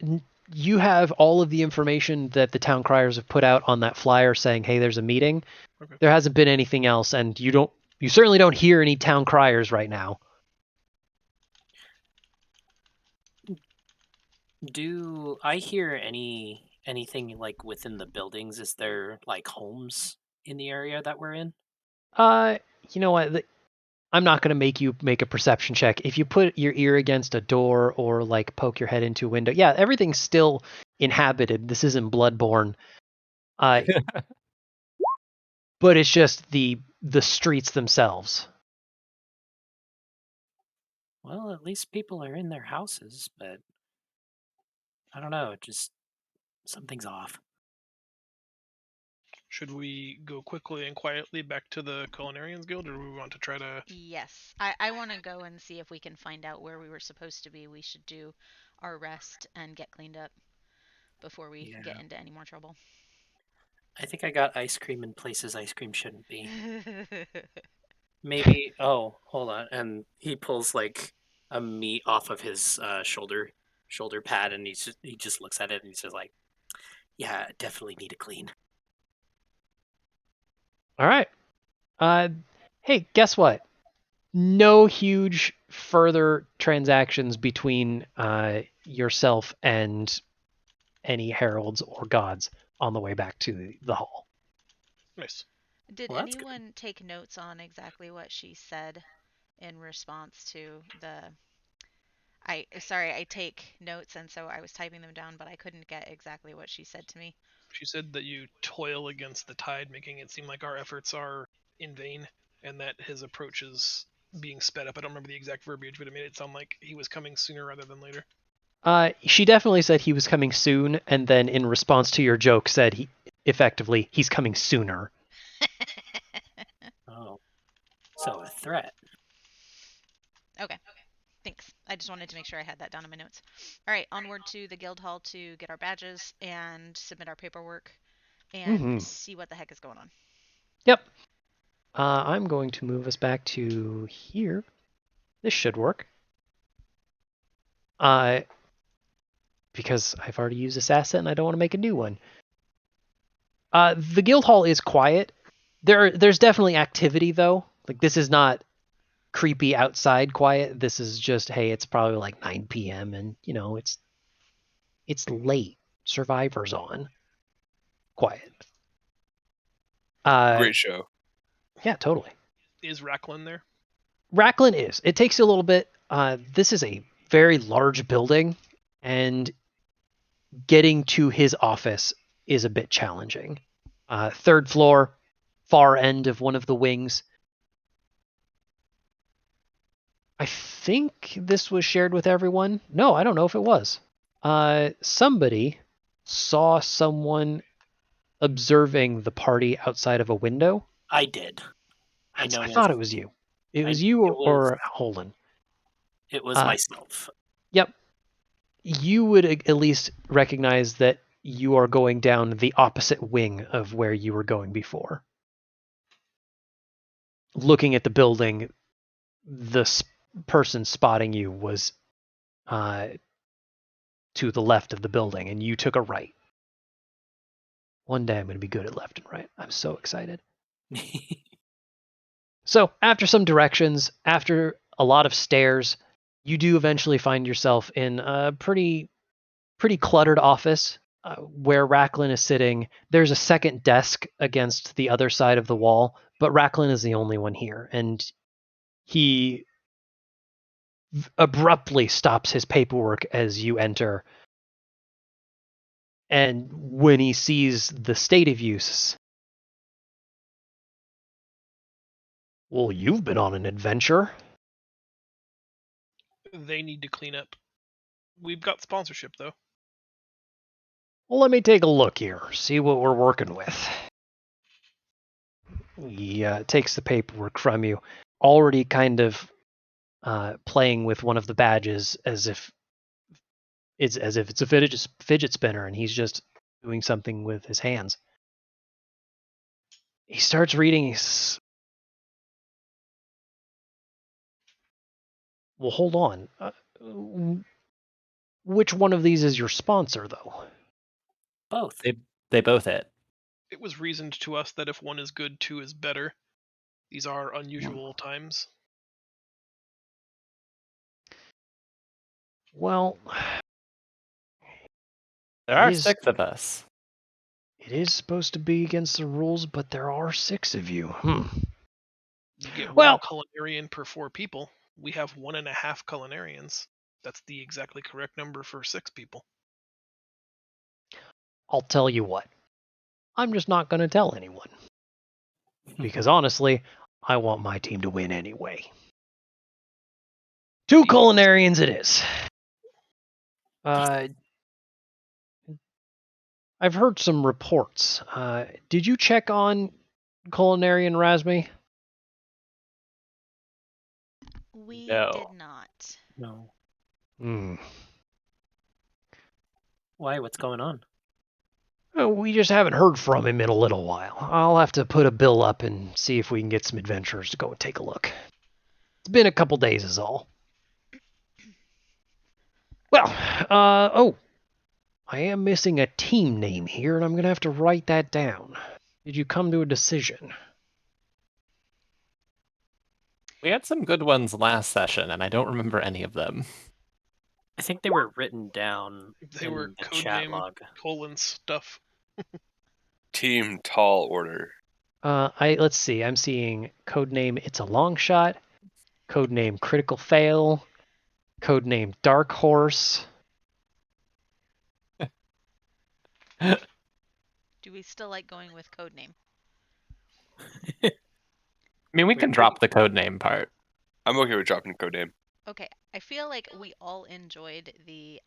you have all of the information that the town criers have put out on that flyer saying, "Hey, there's a meeting." Okay. There hasn't been anything else, and you certainly don't hear any town criers right now. Do I hear anything like within the buildings? Is there like homes in the area that we're in? You know what? I'm not going to make you make a perception check. If you put your ear against a door or like poke your head into a window, yeah, everything's still inhabited. This isn't Bloodborne. But it's just the streets themselves. Well, at least people are in their houses, but I don't know, just something's off. Should we go quickly and quietly back to the Culinarians Guild, or do we want to try to... Yes. I want to go and see if we can find out where we were supposed to be. We should do our rest and get cleaned up before we get into any more trouble. I think I got ice cream in places ice cream shouldn't be. Maybe, oh, hold on. And he pulls like a meat off of his shoulder pad, and he just looks at it and he says like, yeah, definitely need to clean. All right. Hey, guess what? No huge further transactions between yourself and any heralds or gods on the way back to the hall. Nice. Did anyone take notes on exactly what she said in response to the... I take notes, and so I was typing them down, but I couldn't get exactly what she said to me. She said that you toil against the tide, making it seem like our efforts are in vain, and that his approach is being sped up. I don't remember the exact verbiage, but it made it sound like he was coming sooner rather than later. She definitely said he was coming soon, and then in response to your joke said he's coming sooner. Oh, so a threat. Okay. Thanks. I just wanted to make sure I had that down in my notes. All right, onward to the guild hall to get our badges and submit our paperwork and see what the heck is going on. Yep. I'm going to move us back to here. This should work. Because I've already used this asset and I don't want to make a new one. The guild hall is quiet. There's definitely activity though. Like this is not creepy outside quiet. This is just, hey, it's probably like 9 p.m. and it's late. Survivor's on. Quiet. Great show. Yeah, totally. Is Racklin there? Racklin is. It takes you a little bit. This is a very large building, and getting to his office is a bit challenging. Third floor, far end of one of the wings. I think this was shared with everyone. No, I don't know if it was. Somebody saw someone observing the party outside of a window. I did. I thought it was you. It was you or Holden. It was myself. Yep. You would at least recognize that you are going down the opposite wing of where you were going before. Looking at the building, the person spotting you was to the left of the building, and you took a right. One day I'm going to be good at left and right. I'm so excited. So after some directions, after a lot of stairs, you do eventually find yourself in a pretty cluttered office where Racklin is sitting. There's a second desk against the other side of the wall, but Racklin is the only one here, and he abruptly stops his paperwork as you enter. And when he sees the state of use, well, you've been on an adventure. They need to clean up. We've got sponsorship though. Well, let me take a look here, see what we're working with. He takes the paperwork from you, already kind of playing with one of the badges as if it's a fidget spinner, and he's just doing something with his hands. He starts reading. Well, hold on. Which one of these is your sponsor, though? Both. They both hit. It was reasoned to us that if one is good, two is better. These are unusual times. Well, there are 6 of us. It is supposed to be against the rules, but there are 6 of you. You get one culinarian per 4 people. We have 1.5 culinarians. That's the exactly correct number for 6 people. I'll tell you what. I'm just not going to tell anyone. Because honestly, I want my team to win anyway. 2 culinarians it is. I've heard some reports. Did you check on Culinarian Razmi? We No. did not. No. Why? What's going on? We just haven't heard from him in a little while. I'll have to put a bill up and see if we can get some adventurers to go and take a look. It's been a couple days is all. Well, I am missing a team name here, and I'm going to have to write that down. Did you come to a decision? We had some good ones last session, and I don't remember any of them. I think they were written down. They were the chat log. colon stuff. Team Tall Order. Let's see. I'm seeing codename It's a Long Shot, codename Critical Fail, codename Dark Horse. Do we still like going with codename? I mean, we can drop the codename part. I'm okay with dropping codename. Okay, I feel like we all enjoyed the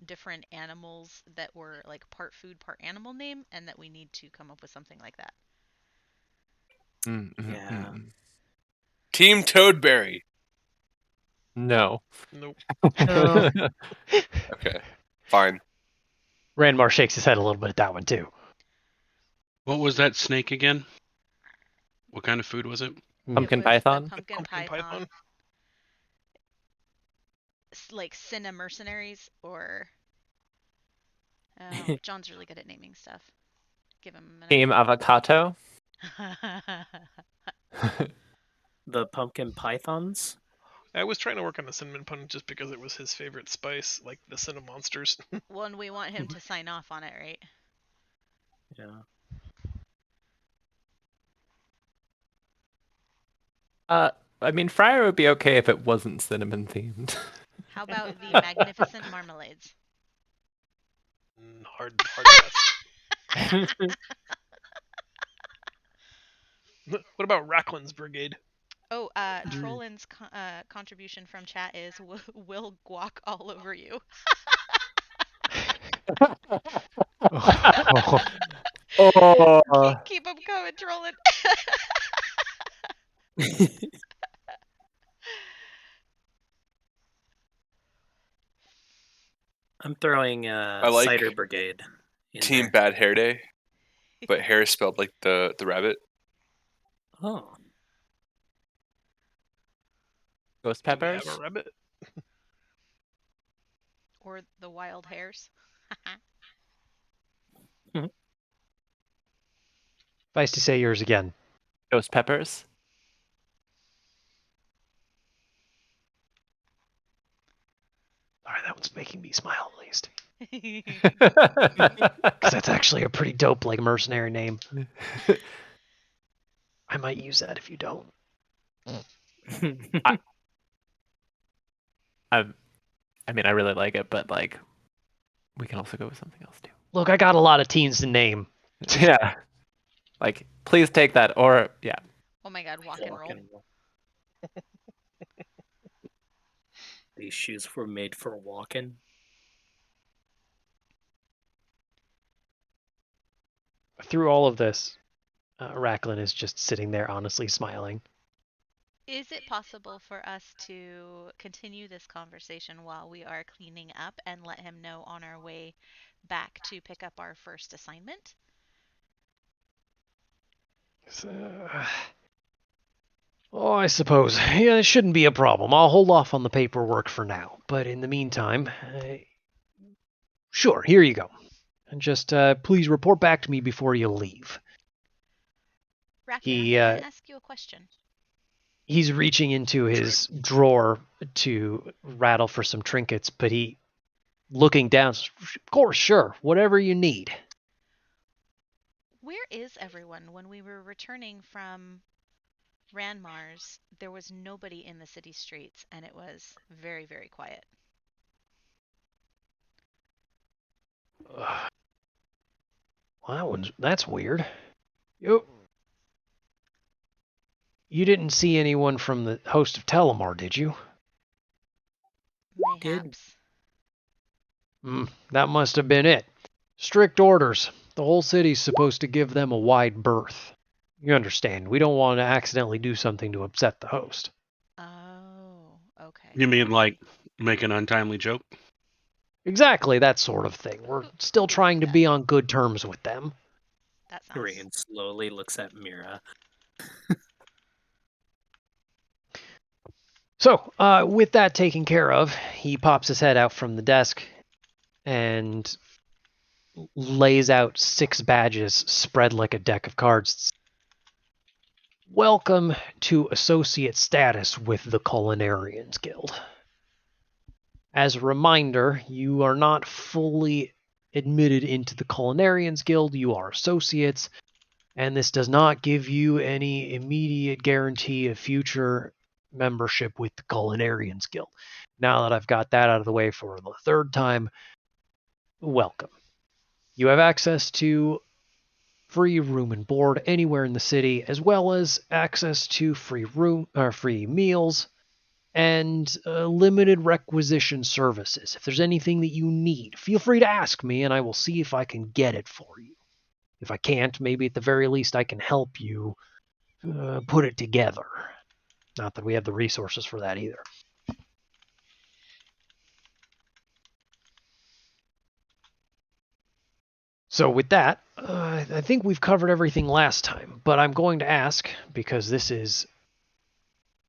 different animals that were like part food, part animal name, and that we need to come up with something like that. Yeah. Team Toadberry. Nope. No. Okay, fine. Ranmar shakes his head a little bit at that one, too. What was that snake again? What kind of food was it? Pumpkin Python? Pumpkin Python. Like Cinna Mercenaries, or... John's really good at naming stuff. Give him a minute. Team Avocado? The Pumpkin Pythons? I was trying to work on the cinnamon pun just because it was his favorite spice, like the cinnamon monsters. Well, and we want him to sign off on it, right? Yeah. I mean, Friar would be okay if it wasn't cinnamon themed. How about the Magnificent Marmalades? Hard pass. What about Racklin's Brigade? Oh, Trollin's contribution from chat is will guac all over you. Keep them coming, Trollin. I'm throwing Cider Brigade. Team there. Bad Hair Day, but hair is spelled like the rabbit. Oh. Ghost Peppers? Do we have a rabbit? Or the Wild Hares. Feisty, say yours again. Ghost Peppers? Alright, that one's making me smile at least. Because that's actually a pretty dope, like, mercenary name. I might use that if you don't. I mean, I really like it, but, like, we can also go with something else, too. Look, I got a lot of teens to name. Yeah. Like, please take that, or, yeah. Oh my god, walk and roll. These shoes were made for walking. through all of this, Racklin is just sitting there honestly smiling. Is it possible for us to continue this conversation while we are cleaning up and let him know on our way back to pick up our first assignment? Oh, I suppose. Yeah, it shouldn't be a problem. I'll hold off on the paperwork for now. But in the meantime, sure, here you go. And just please report back to me before you leave. Racklin, I'm going to ask you a question. He's reaching into his drawer to rattle for some trinkets, but looking down, of course, sure, whatever you need. Where is everyone? When we were returning from Ranmars, there was nobody in the city streets, and it was very, very quiet. Well, that's weird. You didn't see anyone from the host of Telemar, did you? Mayhaps. That must have been it. Strict orders. The whole city's supposed to give them a wide berth. You understand, we don't want to accidentally do something to upset the host. Oh, okay. You mean like make an untimely joke? Exactly, that sort of thing. We're still trying to be on good terms with them. That sounds... Rain slowly looks at Mira. So, with that taken care of, he pops his head out from the desk and lays out 6 badges spread like a deck of cards. Welcome to associate status with the Culinarians Guild. As a reminder, you are not fully admitted into the Culinarians Guild, you are associates, and this does not give you any immediate guarantee of future membership with the Culinarians Guild. Now that I've got that out of the way for the 3rd time, welcome. You have access to free room and board anywhere in the city, as well as access to free meals and limited requisition services. If there's anything that you need, feel free to ask me and I will see if I can get it for you. If I can't, maybe at the very least I can help you put it together. Not that we have the resources for that either. So with that, I think we've covered everything last time, but I'm going to ask, because this is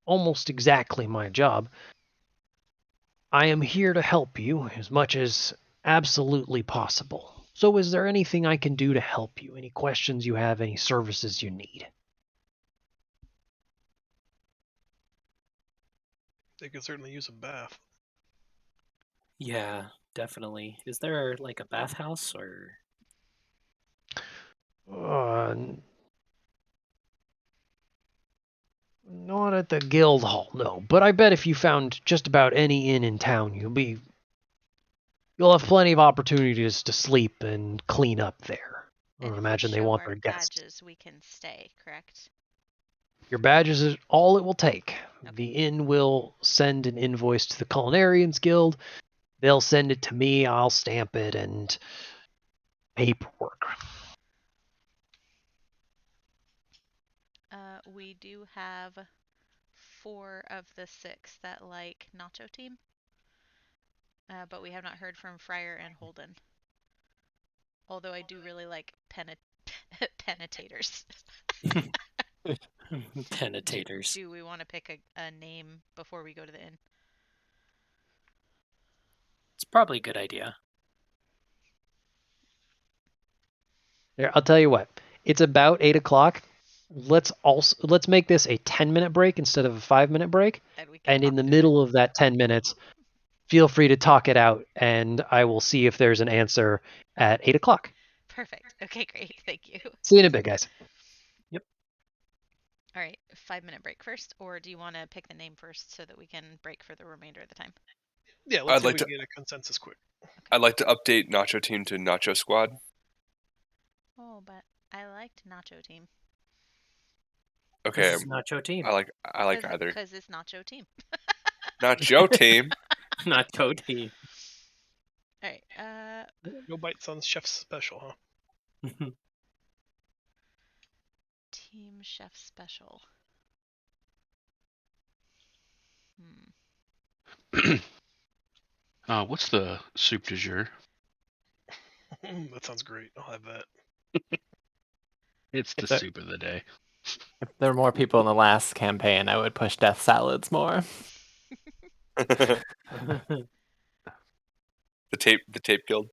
almost exactly my job, I am here to help you as much as absolutely possible. So is there anything I can do to help you? Any questions you have, any services you need? They could certainly use a bath. Yeah, definitely. Is there like a bathhouse or? Not at the guild hall, no. But I bet if you found just about any inn in town, you'll have plenty of opportunities to sleep and clean up there. I don't imagine they want their guests. Badges, we can stay, correct? Your badges is all it will take. Okay. The inn will send an invoice to the Culinarians Guild. They'll send it to me. I'll stamp it and paperwork. We do have 4 of the 6 that like Nacho Team, but we have not heard from Friar and Holden. Although I do really like Penetrators. Penetrators. Do we want to pick a name before we go to the inn? It's probably a good idea. There, I'll tell you what. It's about 8 o'clock. Let's make this a 10-minute break instead of a 5-minute break. And in the middle of that 10 minutes, feel free to talk it out, and I will see if there's an answer at 8 o'clock. Perfect. Okay, great. Thank you. See you in a bit, guys. Yep. All right, 5-minute break first, or do you want to pick the name first so that we can break for the remainder of the time? Yeah, let's see if we can get a consensus quick. Okay. I'd like to update Nacho Team to Nacho Squad. Oh, but I liked Nacho Team. Okay. It's Nacho Team. I like either. Because it's Nacho Team. Nacho Team. Nacho Team. All right. No bites on Chef's Special, huh? Team Chef Special. What's the soup du jour? That sounds great. I'll have that. It's the soup of the day. If there were more people in the last campaign, I would push death salads more. The tape guild.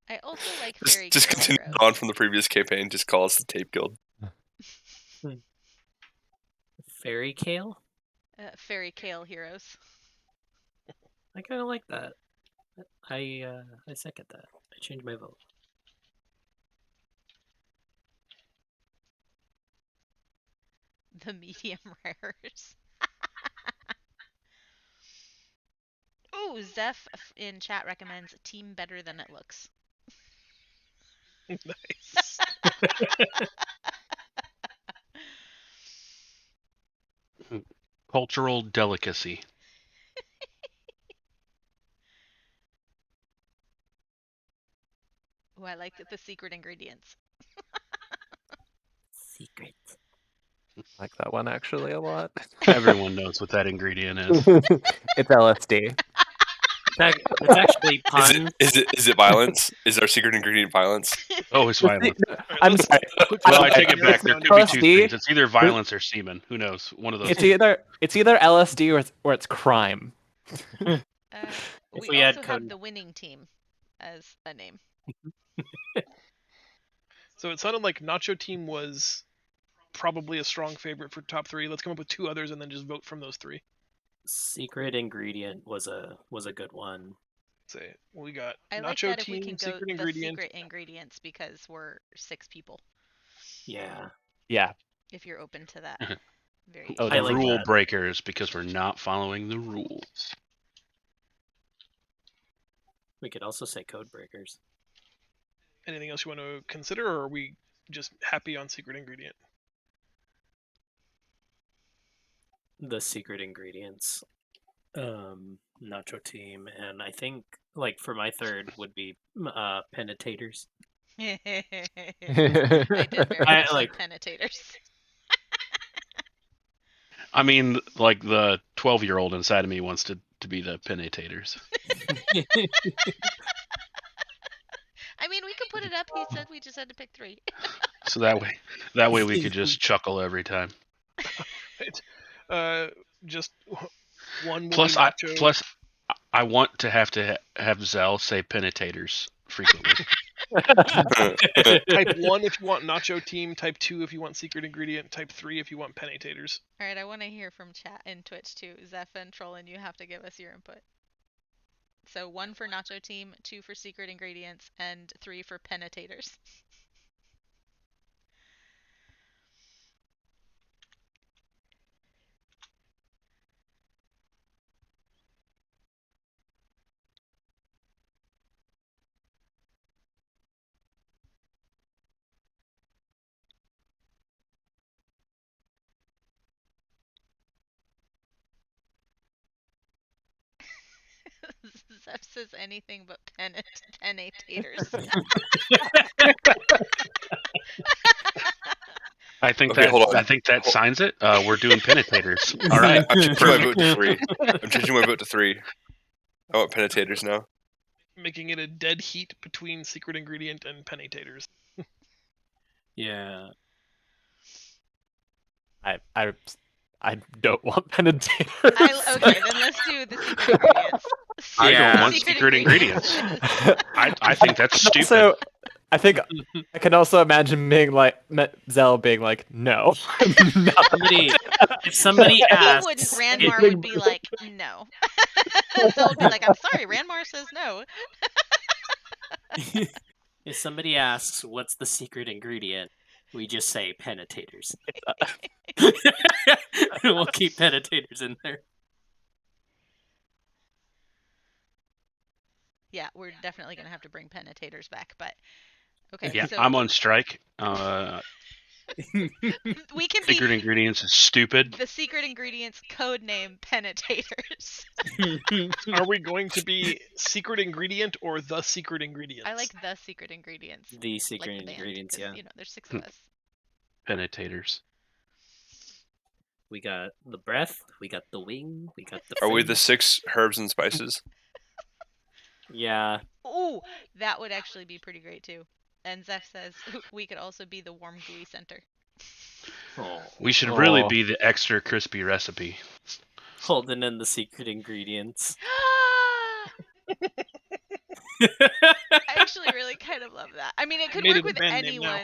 I also like Fairy just Kale continue Heroes. on from the previous campaign. Just call us the tape guild. Fairy Kale? Fairy Kale Heroes. I kind of like that. I second that. I changed my vote. The medium rares. Oh, Zeph in chat recommends Team Better Than It Looks. Nice. Cultural delicacy. Oh, I like the secret ingredients. Secret. I like that one actually a lot. Everyone knows what that ingredient is. It's LSD. It's actually puns. Is it violence? Is our secret ingredient violence? Oh, it's violence. I'm sorry. Well, I take it back. There could be two LSD? things. It's either violence or semen. Who knows? One of those. It's either LSD or it's crime. We also have the winning team as a name. So it sounded like Nacho Team was probably a strong favorite for top 3. Let's come up with 2 others and then just vote from those 3. Secret ingredient was a good one. Say we got I Nacho like that Team, if we can go secret the ingredient. secret ingredients because we're 6 people. Yeah. Yeah. If you're open to that. Very Oh, I like rule that. breakers because we're not following the rules. We could also say code breakers. Anything else you want to consider, or are we just happy on secret ingredient? The secret ingredients. Nacho Team, and I think like for my third would be Penetrators. I did very much like Penetrators. I mean, like the 12-year-old inside of me wants to be the Penetrators. I mean, we could put it up. He said we just had to pick 3. So that way we could just chuckle every time. Right. Just one. Plus, I want to have Zell say Penetrators frequently. Type 1 if you want Nacho Team, type 2 if you want secret ingredient, type 3 if you want Penetrators. All right, I want to hear from chat and Twitch too. Zeph and Trollin, you have to give us your input. So 1 for Nacho Team, 2 for secret ingredients, and 3 for Penetrators. Zeph says anything but Penetrators. I think Okay, hold on. I think that signs it. We're doing Penetrators. All right. I'm changing my vote to 3. I'm changing my vote to 3. I want Penetrators now. Making it a dead heat between secret ingredient and Penetrators. Yeah. I don't want Penetrators. Okay, then let's do the secret ingredients. I don't want secret ingredients. I think that's stupid. So, I think I can also imagine being like Zell being like, no. If somebody asks, Ranmar would be like, no. Zell would be like, I'm sorry, Ranmar says no. If somebody asks what's the secret ingredient, we just say Penetrators. We'll keep Penetrators in there. Yeah, we're definitely gonna have to bring Penetrators back, but okay. Yeah, so I'm on strike. We can Secret be ingredients is stupid. the secret ingredients code name Penetrators. Are we going to be secret ingredient or the secret ingredients? I like the secret ingredients. The secret like the ingredients, band, yeah. There's 6 of us. Penetrators. We got the breath, we got the wing, we got the Are we the face. 6 herbs and spices? Yeah. Ooh, that would actually be pretty great too. And Zeph says we could also be the warm gooey center. Oh. We should really be the extra crispy recipe. Holding in the secret ingredients. I actually really kind of love that. I mean, it could Made work it a with band name now.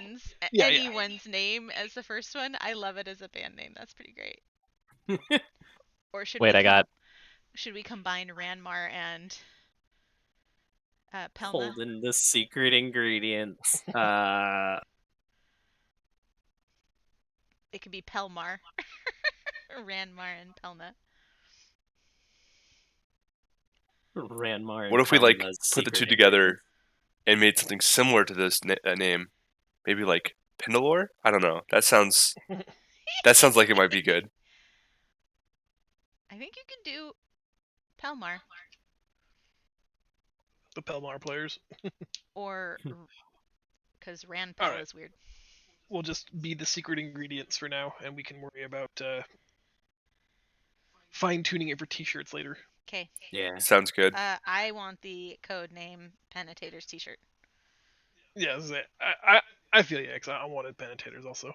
anyone's name as the first one. I love it as a band name. That's pretty great. Or should should we combine Ranmar and Pelna? Holding the secret ingredients. It could be Pelmar. Ranmar and Pelna. Ranmar. What if we like put the two together and made something similar to this name? Maybe like Pendalore? I don't know. That sounds like it might be good. I think you can do Pelmar. The Pelmar players. Or because Ranpel is weird. We'll just be the secret ingredients for now, and we can worry about fine-tuning it for t-shirts later. Okay. Yeah. Sounds good. I want the code name Penetrators t-shirt. Yeah, I feel because I wanted Penetrators also.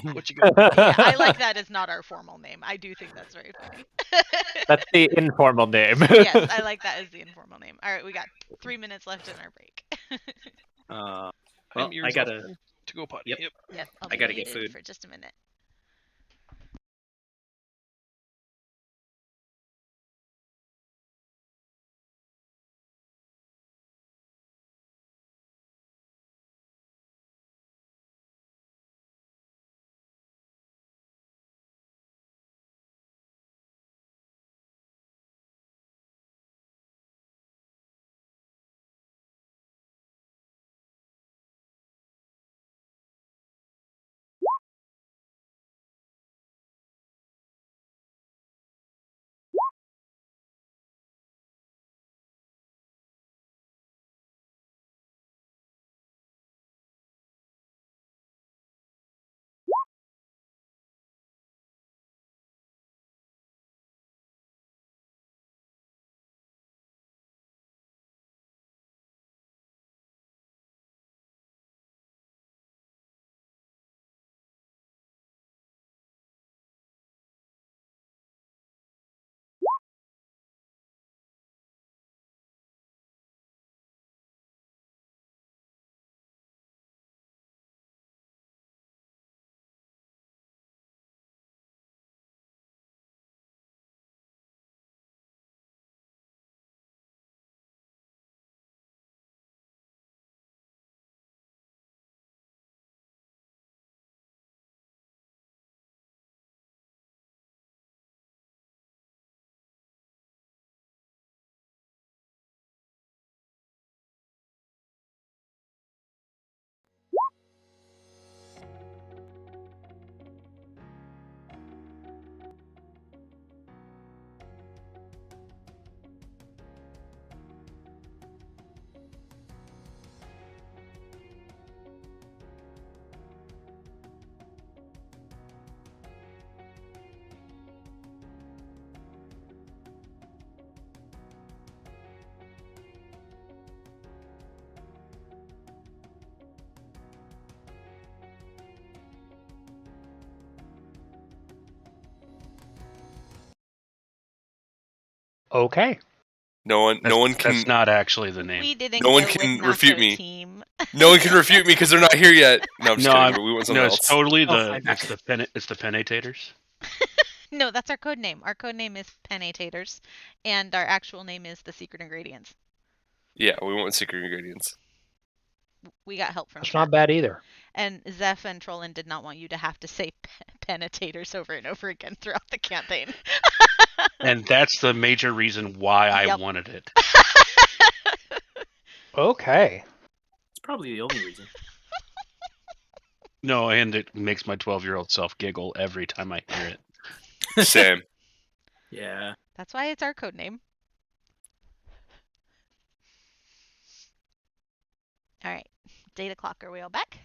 What you got? Yeah, I like that as not our formal name. I do think that's very funny. That's the informal name. Yes, I like that as the informal name. All right, we got 3 minutes left in our break. Well, I gotta to go potty. Yep. Yep. I gotta get food for just a minute. Okay. No one can. That's not actually the name. We didn't. No one get can with refute Nacho me. Team. No one can refute me because they're not here yet. No, I'm just kidding. We want something else. It's totally Oh, it's the Penetrators. No, that's our code name. Our code name is Penetrators, and our actual name is the secret ingredients. Yeah, we want secret ingredients. We got help from That's chat. not bad either. And Zeph and Trollin did not want you to have to say Penetrators over and over again throughout the campaign. And that's the major reason why I wanted it. Okay. It's probably the only reason. No, and it makes my 12-year-old self giggle every time I hear it. Same. Yeah. That's why it's our code name. All right. Data clock, are we all back?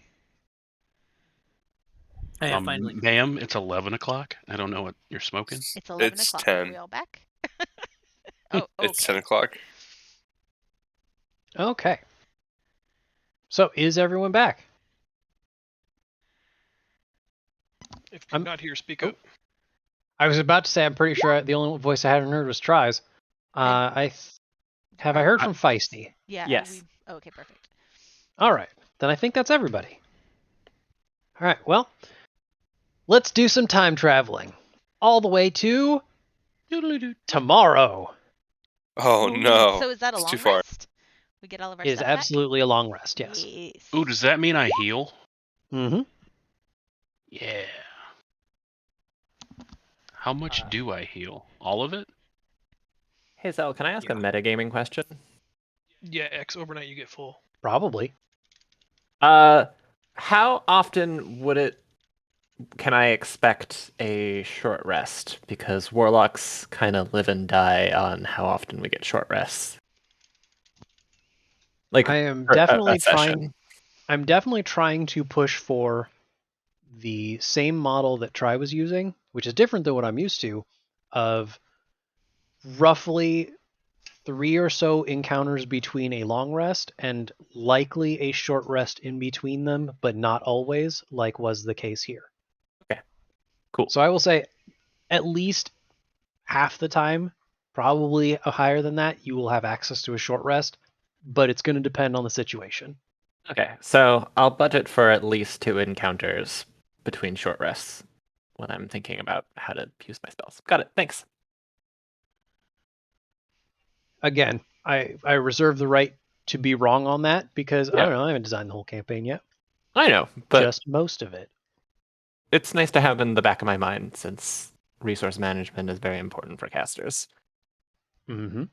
Yeah, finally. Ma'am, it's 11 o'clock. I don't know what you're smoking. It's 11 It's o'clock. 10. Are we all back? Oh, okay. It's 10 o'clock. Okay. So is everyone back? If you're not here, speak up. I was about to say I'm pretty sure the only voice I hadn't heard was Try's. Have I heard from Feisty? Yeah. Yes. Okay, perfect. All right. Then I think that's everybody. All right. Well, let's do some time traveling. All the way to tomorrow. Oh no. So is that a It's long too far. rest? We get all of our It is stuff back? absolutely a long rest, yes. Yes. Ooh, does that mean I heal? Mm-hmm. Yeah. How much do I heal? All of it? Hey, Zell, can I ask a metagaming question? Yeah, X overnight you get full. Probably. How often can I expect a short rest? Because warlocks kind of live and die on how often we get short rests. Like I am a definitely session. I'm definitely trying to push for the same model that Try was using, which is different than what I'm used to, of roughly 3 or so encounters between a long rest and likely a short rest in between them, but not always, like was the case here. Okay, cool. So I will say at least half the time, probably higher than that, you will have access to a short rest, but it's going to depend on the situation. Okay, so I'll budget for at least 2 encounters between short rests when I'm thinking about how to use my spells. Got it, thanks. Again, I reserve the right to be wrong on that because I don't know, I haven't designed the whole campaign yet. I know, but just most of it. It's nice to have in the back of my mind since resource management is very important for casters. Mm-hmm.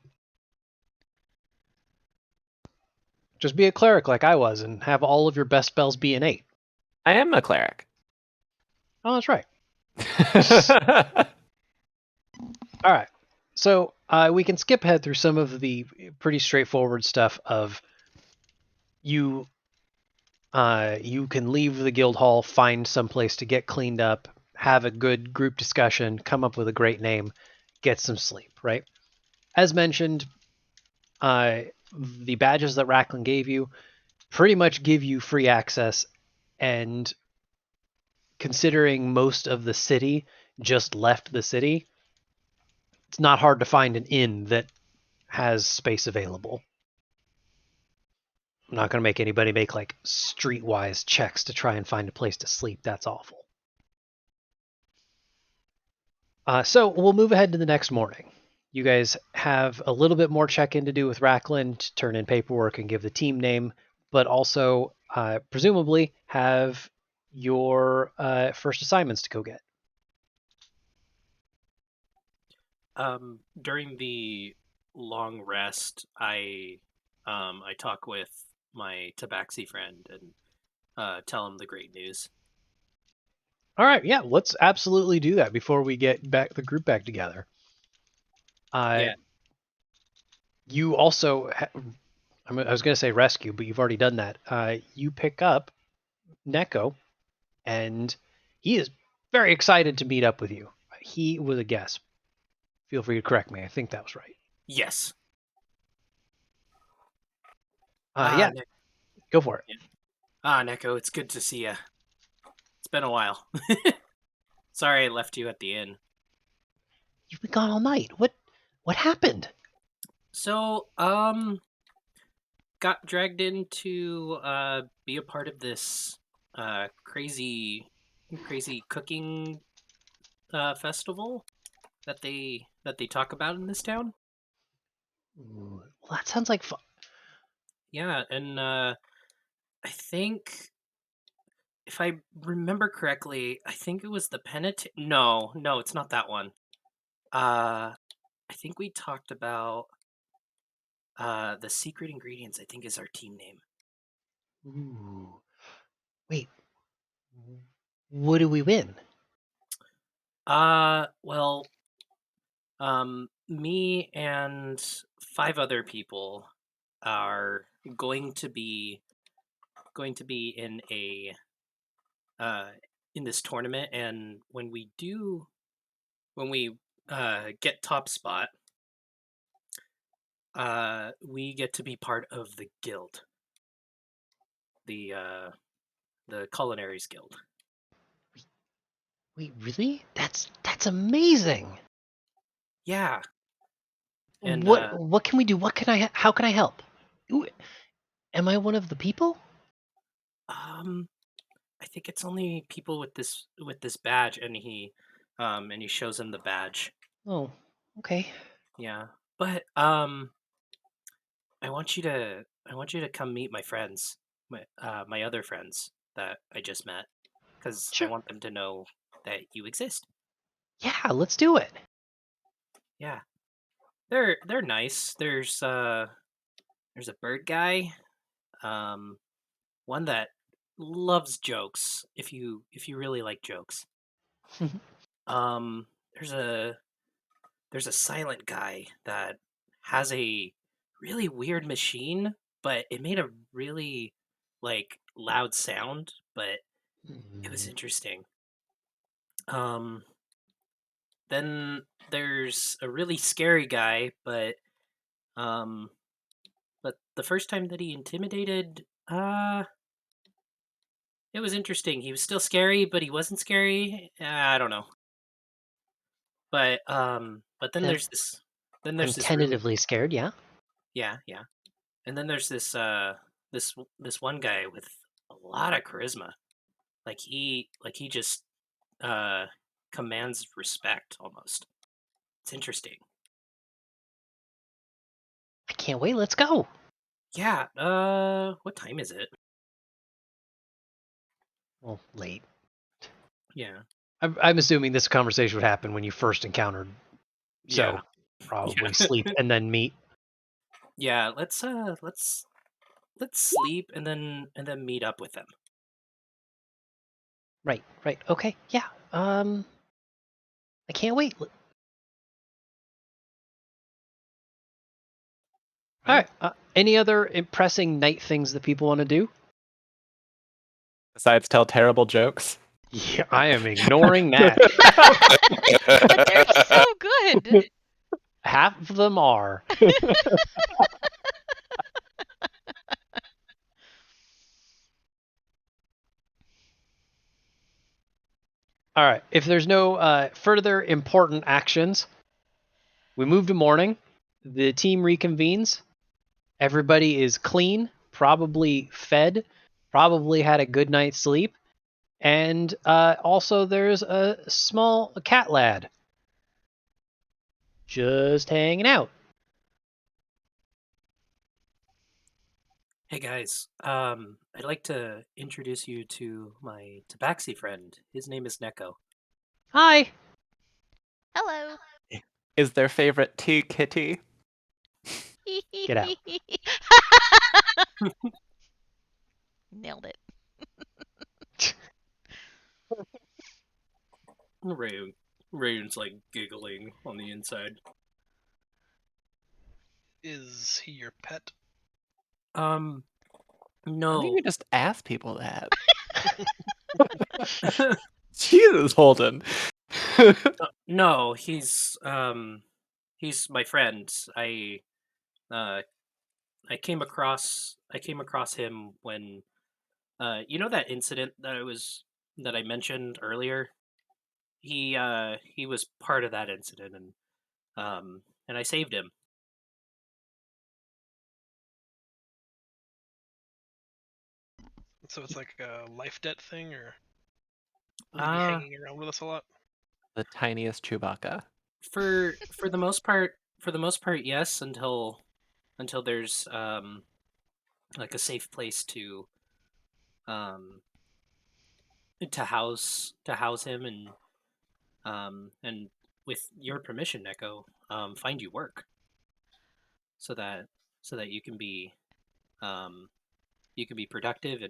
Just be a cleric like I was and have all of your best spells be innate. I am a cleric. Oh, that's right. All right. So we can skip ahead through some of the pretty straightforward stuff of you can leave the guild hall, find some place to get cleaned up, have a good group discussion, come up with a great name, get some sleep, right? As mentioned, the badges that Racklin gave you pretty much give you free access, and considering most of the city just left the city, it's not hard to find an inn that has space available. I'm not going to make anybody make like streetwise checks to try and find a place to sleep. That's awful. So we'll move ahead to the next morning. You guys have a little bit more check-in to do with Racklin to turn in paperwork and give the team name, but also presumably have your first assignments to go get. During the long rest, I talk with my Tabaxi friend and tell him the great news. All right, yeah, let's absolutely do that before we get the group back together. Yeah. You also, I was going to say rescue, but you've already done that. You pick up Neko, and he is very excited to meet up with you. He was a guess. Feel free to correct me. I think that was right. Yes. Yeah, go for it. Yeah. Neko, it's good to see you. It's been a while. Sorry I left you at the inn. You've been gone all night. What happened? So, got dragged in to be a part of this crazy cooking festival that they talk about in this town. Ooh, well, that sounds like fun. Yeah, and I think if I remember correctly, I think it was the Penitent. No, it's not that one. I think we talked about the Secret Ingredients. I think is our team name. Ooh, wait, What do we win? Well, me and 5 other people are going to be in a in this tournament, and when we get top spot, we get to be part of the guild, the Culinaries Guild. Wait, really? That's amazing. Yeah. And What can we do? How can I help? Ooh, am I one of the people? I think it's only people with this badge, and he shows him the badge. Oh, okay. Yeah. But I want you to come meet my friends, my other friends that I just met, because Sure. I want them to know that you exist. Yeah, let's do it. Yeah. They're nice. There's a bird guy, one that loves jokes. If you really like jokes. There's a silent guy that has a really weird machine, but it made a really like loud sound, but it was interesting. Then there's a really scary guy, but the first time that he intimidated, it was interesting. He was still scary, but he wasn't scary. I don't know. But then there's this I'm really tentatively scared, yeah. yeah. And then there's this this one guy with a lot of charisma. Like he just commands respect almost. It's interesting. I can't wait. Let's go. Yeah. What time is it? Well, late. Yeah. I'm assuming this conversation would happen when you first encountered. So Yeah. probably sleep and then meet. Yeah. Let's sleep and then meet up with them. Right. Okay. Yeah. I can't wait. All right. Any other impressing night things that people want to do? Besides tell terrible jokes. Yeah, I am ignoring that. But they're so good. Half of them are. All right. If there's no further important actions, we move to morning. The team reconvenes. Everybody is clean, probably fed, probably had a good night's sleep. And also, there's a small cat lad just hanging out. Hey guys, I'd like to introduce you to my tabaxi friend. His name is Neko. Hi. Hello. Is their favorite tea kitty? Get out. Nailed it. Rayun's like giggling on the inside. Is he your pet? No. Why don't you just ask people that? Jesus, Holden. No, he's my friend. I came across him when you know that incident that I mentioned earlier. He was part of that incident, and I saved him. So it's like a life debt thing, or will he be hanging around with us a lot? The tiniest Chewbacca. For the most part, yes, until there's like a safe place to house him, and with your permission, Neko, find you work so that you can be productive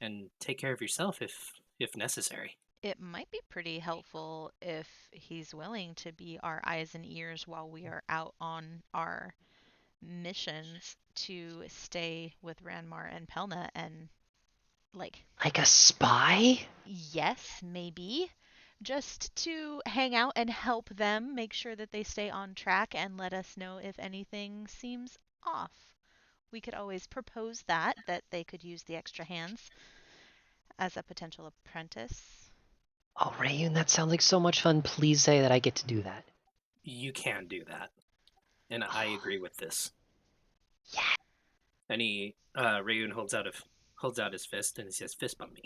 and take care of yourself if necessary. It might be pretty helpful if he's willing to be our eyes and ears while we are out on our missions to stay with Ranmar and Pelna and, like a spy? Yes, maybe. Just to hang out and help them make sure that they stay on track and let us know if anything seems off. We could always propose that they could use the extra hands as a potential apprentice. Oh, Rayun, that sounds like so much fun. Please say that I get to do that. You can do that. And I agree with this. Yeah. And Rayun holds out his fist and he says, "Fist bump me."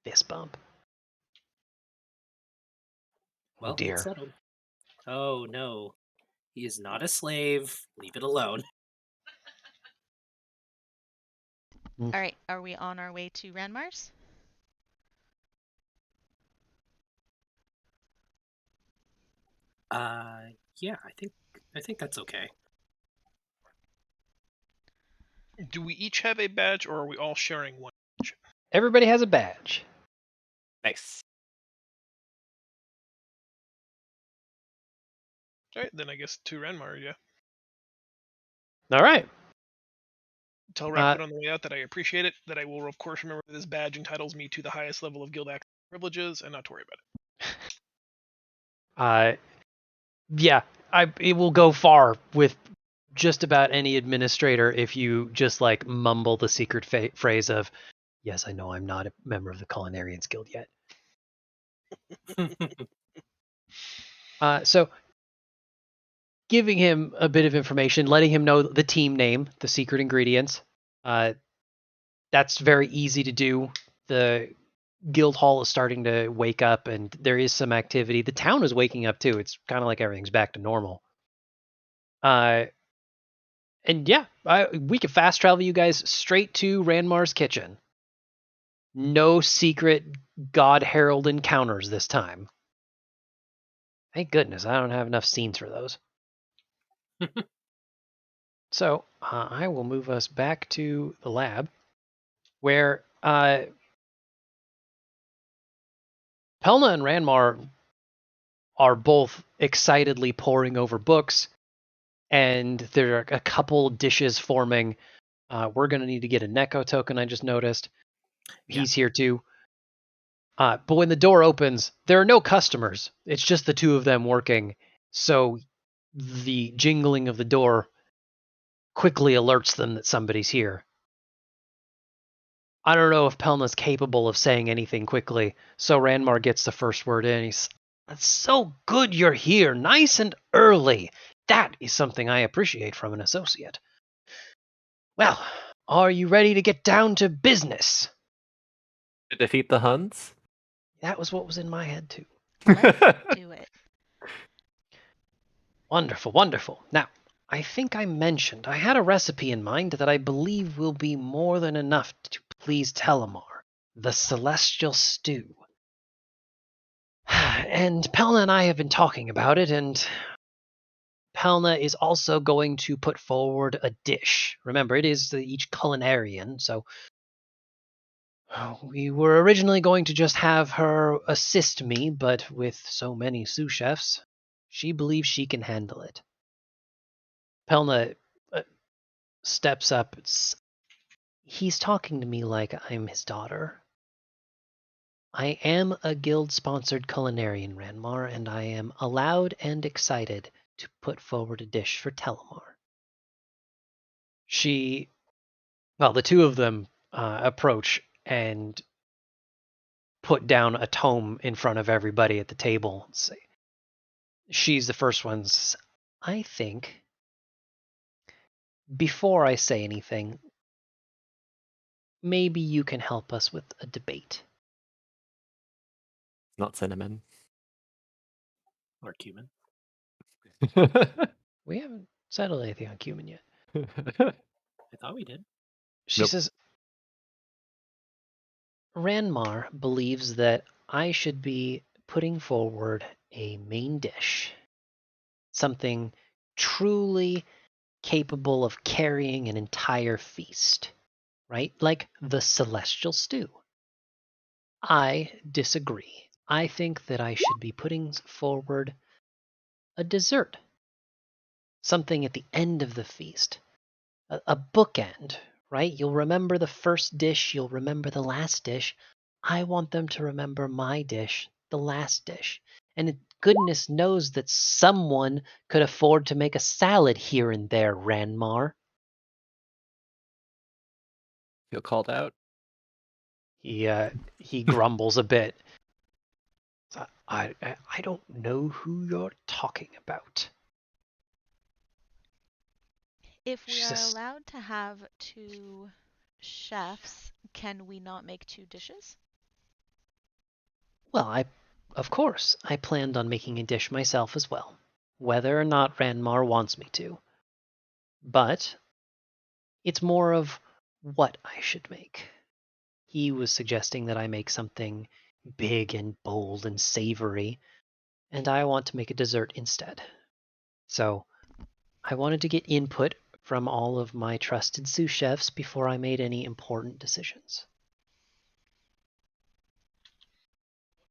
Fist bump. Well, oh dear. It's settled. Oh no. He is not a slave. Leave it alone. All right, are we on our way to Ranmar's? Yeah, I think that's okay. Do we each have a badge, or are we all sharing one badge? Everybody has a badge. Nice. All right, then I guess to Ranmar, yeah. All right. Tell Rapid on the way out that I appreciate it, that I will, of course, remember that this badge entitles me to the highest level of guild access privileges, and not to worry about it. Yeah, it will go far with just about any administrator if you just like mumble the secret phrase of, "Yes, I know I'm not a member of the Culinarians Guild yet." So giving him a bit of information, letting him know the team name, the secret ingredients. That's very easy to do. The guild hall is starting to wake up and there is some activity. The town is waking up too. It's kind of like everything's back to normal. And yeah, we could fast travel you guys straight to Ranmar's kitchen. No secret God Herald encounters this time. Thank goodness, I don't have enough scenes for those. So, I will move us back to the lab, where Pelna and Ranmar are both excitedly poring over books, and there are a couple dishes forming. We're going to need to get a Neko token, I just noticed. He's here too. But when the door opens, there are no customers. It's just the two of them working. So the jingling of the door quickly alerts them that somebody's here. I don't know if Pelna's capable of saying anything quickly, so Ranmar gets the first word in. He's, "That's so good you're here, nice and early. That is something I appreciate from an associate. Well, are you ready to get down to business?" To defeat the Huns? That was what was in my head too. Let's do it. Wonderful, wonderful. Now, I think I mentioned I had a recipe in mind that I believe will be more than enough to please Telemar, the Celestial Stew. And Pelna and I have been talking about it, and Pelna is also going to put forward a dish. Remember, it is each culinarian, so we were originally going to just have her assist me, but with so many sous chefs, she believes she can handle it. Pelna steps up. He's talking to me like I'm his daughter. I am a guild-sponsored culinarian, Ranmar, and I am allowed and excited to put forward a dish for Telemar. The two of them approach and put down a tome in front of everybody at the table. And say, she's the first one. I think, before I say anything, maybe you can help us with a debate. Not cinnamon. Or cumin. We haven't settled anything on cumin yet. I thought we did. She says, Ranmar believes that I should be putting forward a main dish. Something truly capable of carrying an entire feast. right? Like the celestial stew. I disagree. I think that I should be putting forward a dessert. Something at the end of the feast. A bookend, right? You'll remember the first dish, you'll remember the last dish. I want them to remember my dish, the last dish. And goodness knows that someone could afford to make a salad here and there, Ranmar. Feel called out? He grumbles a bit. I don't know who you're talking about. If we are Jesus. allowed to have 2 chefs, can we not make 2 dishes? Well, of course, I planned on making a dish myself as well, whether or not Ranmar wants me to. But it's more of what I should make. He was suggesting that I make something big and bold and savory, and I want to make a dessert instead. So I wanted to get input from all of my trusted sous chefs before I made any important decisions.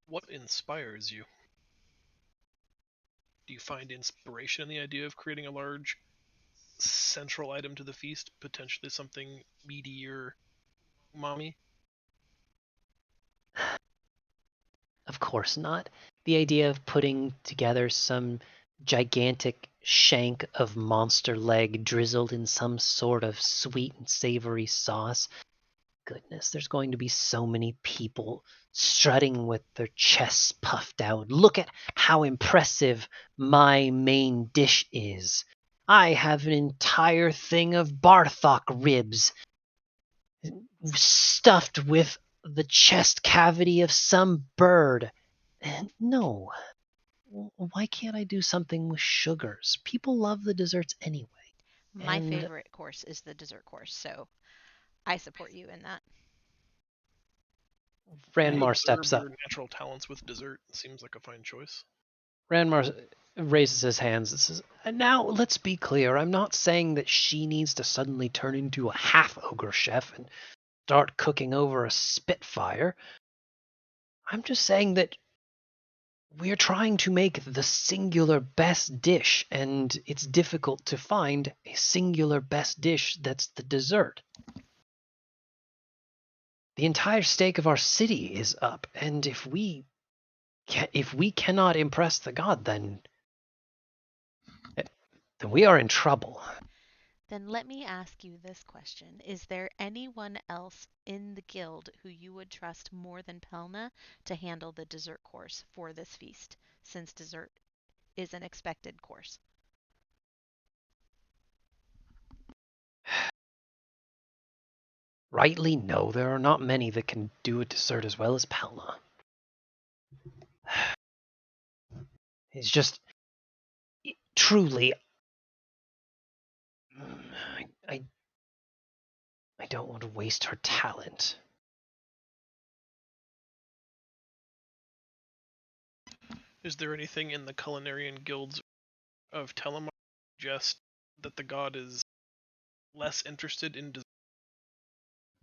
What inspires you? Do you find inspiration in the idea of creating a large central item to the feast, potentially something meaty or umami? Of course not. The idea of putting together some gigantic shank of monster leg drizzled in some sort of sweet and savory sauce. Goodness, there's going to be so many people strutting with their chests puffed out. Look at how impressive my main dish is. I have an entire thing of Barthok ribs stuffed with the chest cavity of some bird. No. Why can't I do something with sugars? People love the desserts anyway. My favorite course is the dessert course, so I support you in that. Ranmar steps up. Natural talents with dessert seems like a fine choice. Ranmar raises his hands and says, now let's be clear. I'm not saying that she needs to suddenly turn into a half-ogre chef and start cooking over a spitfire. I'm just saying that we're trying to make the singular best dish, and it's difficult to find a singular best dish that's the dessert. The entire stake of our city is up, and if we cannot impress the god, then we are in trouble. Then let me ask you this question. Is there anyone else in the guild who you would trust more than Pelna to handle the dessert course for this feast, since dessert is an expected course? Rightly, no. There are not many that can do a dessert as well as Pelna. It's just... truly... I don't want to waste her talent. Is there anything in the culinarian guilds of Telemar suggest that the god is less interested in dessert,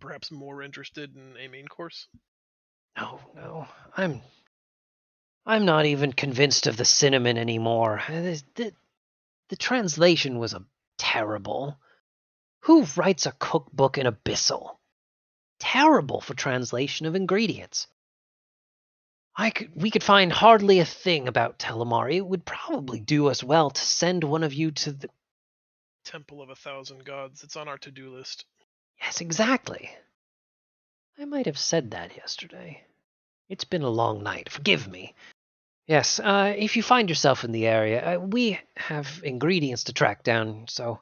perhaps more interested in a main course? No. I'm not even convinced of the cinnamon anymore. The translation was terrible. Who writes a cookbook in Abyssal? Terrible for translation of ingredients. We could find hardly a thing about Telemar. It would probably do us well to send one of you to the Temple of 1,000 Gods. It's on our to-do list. Yes, exactly. I might have said that yesterday. It's been a long night. Forgive me. Yes, if you find yourself in the area, we have ingredients to track down, so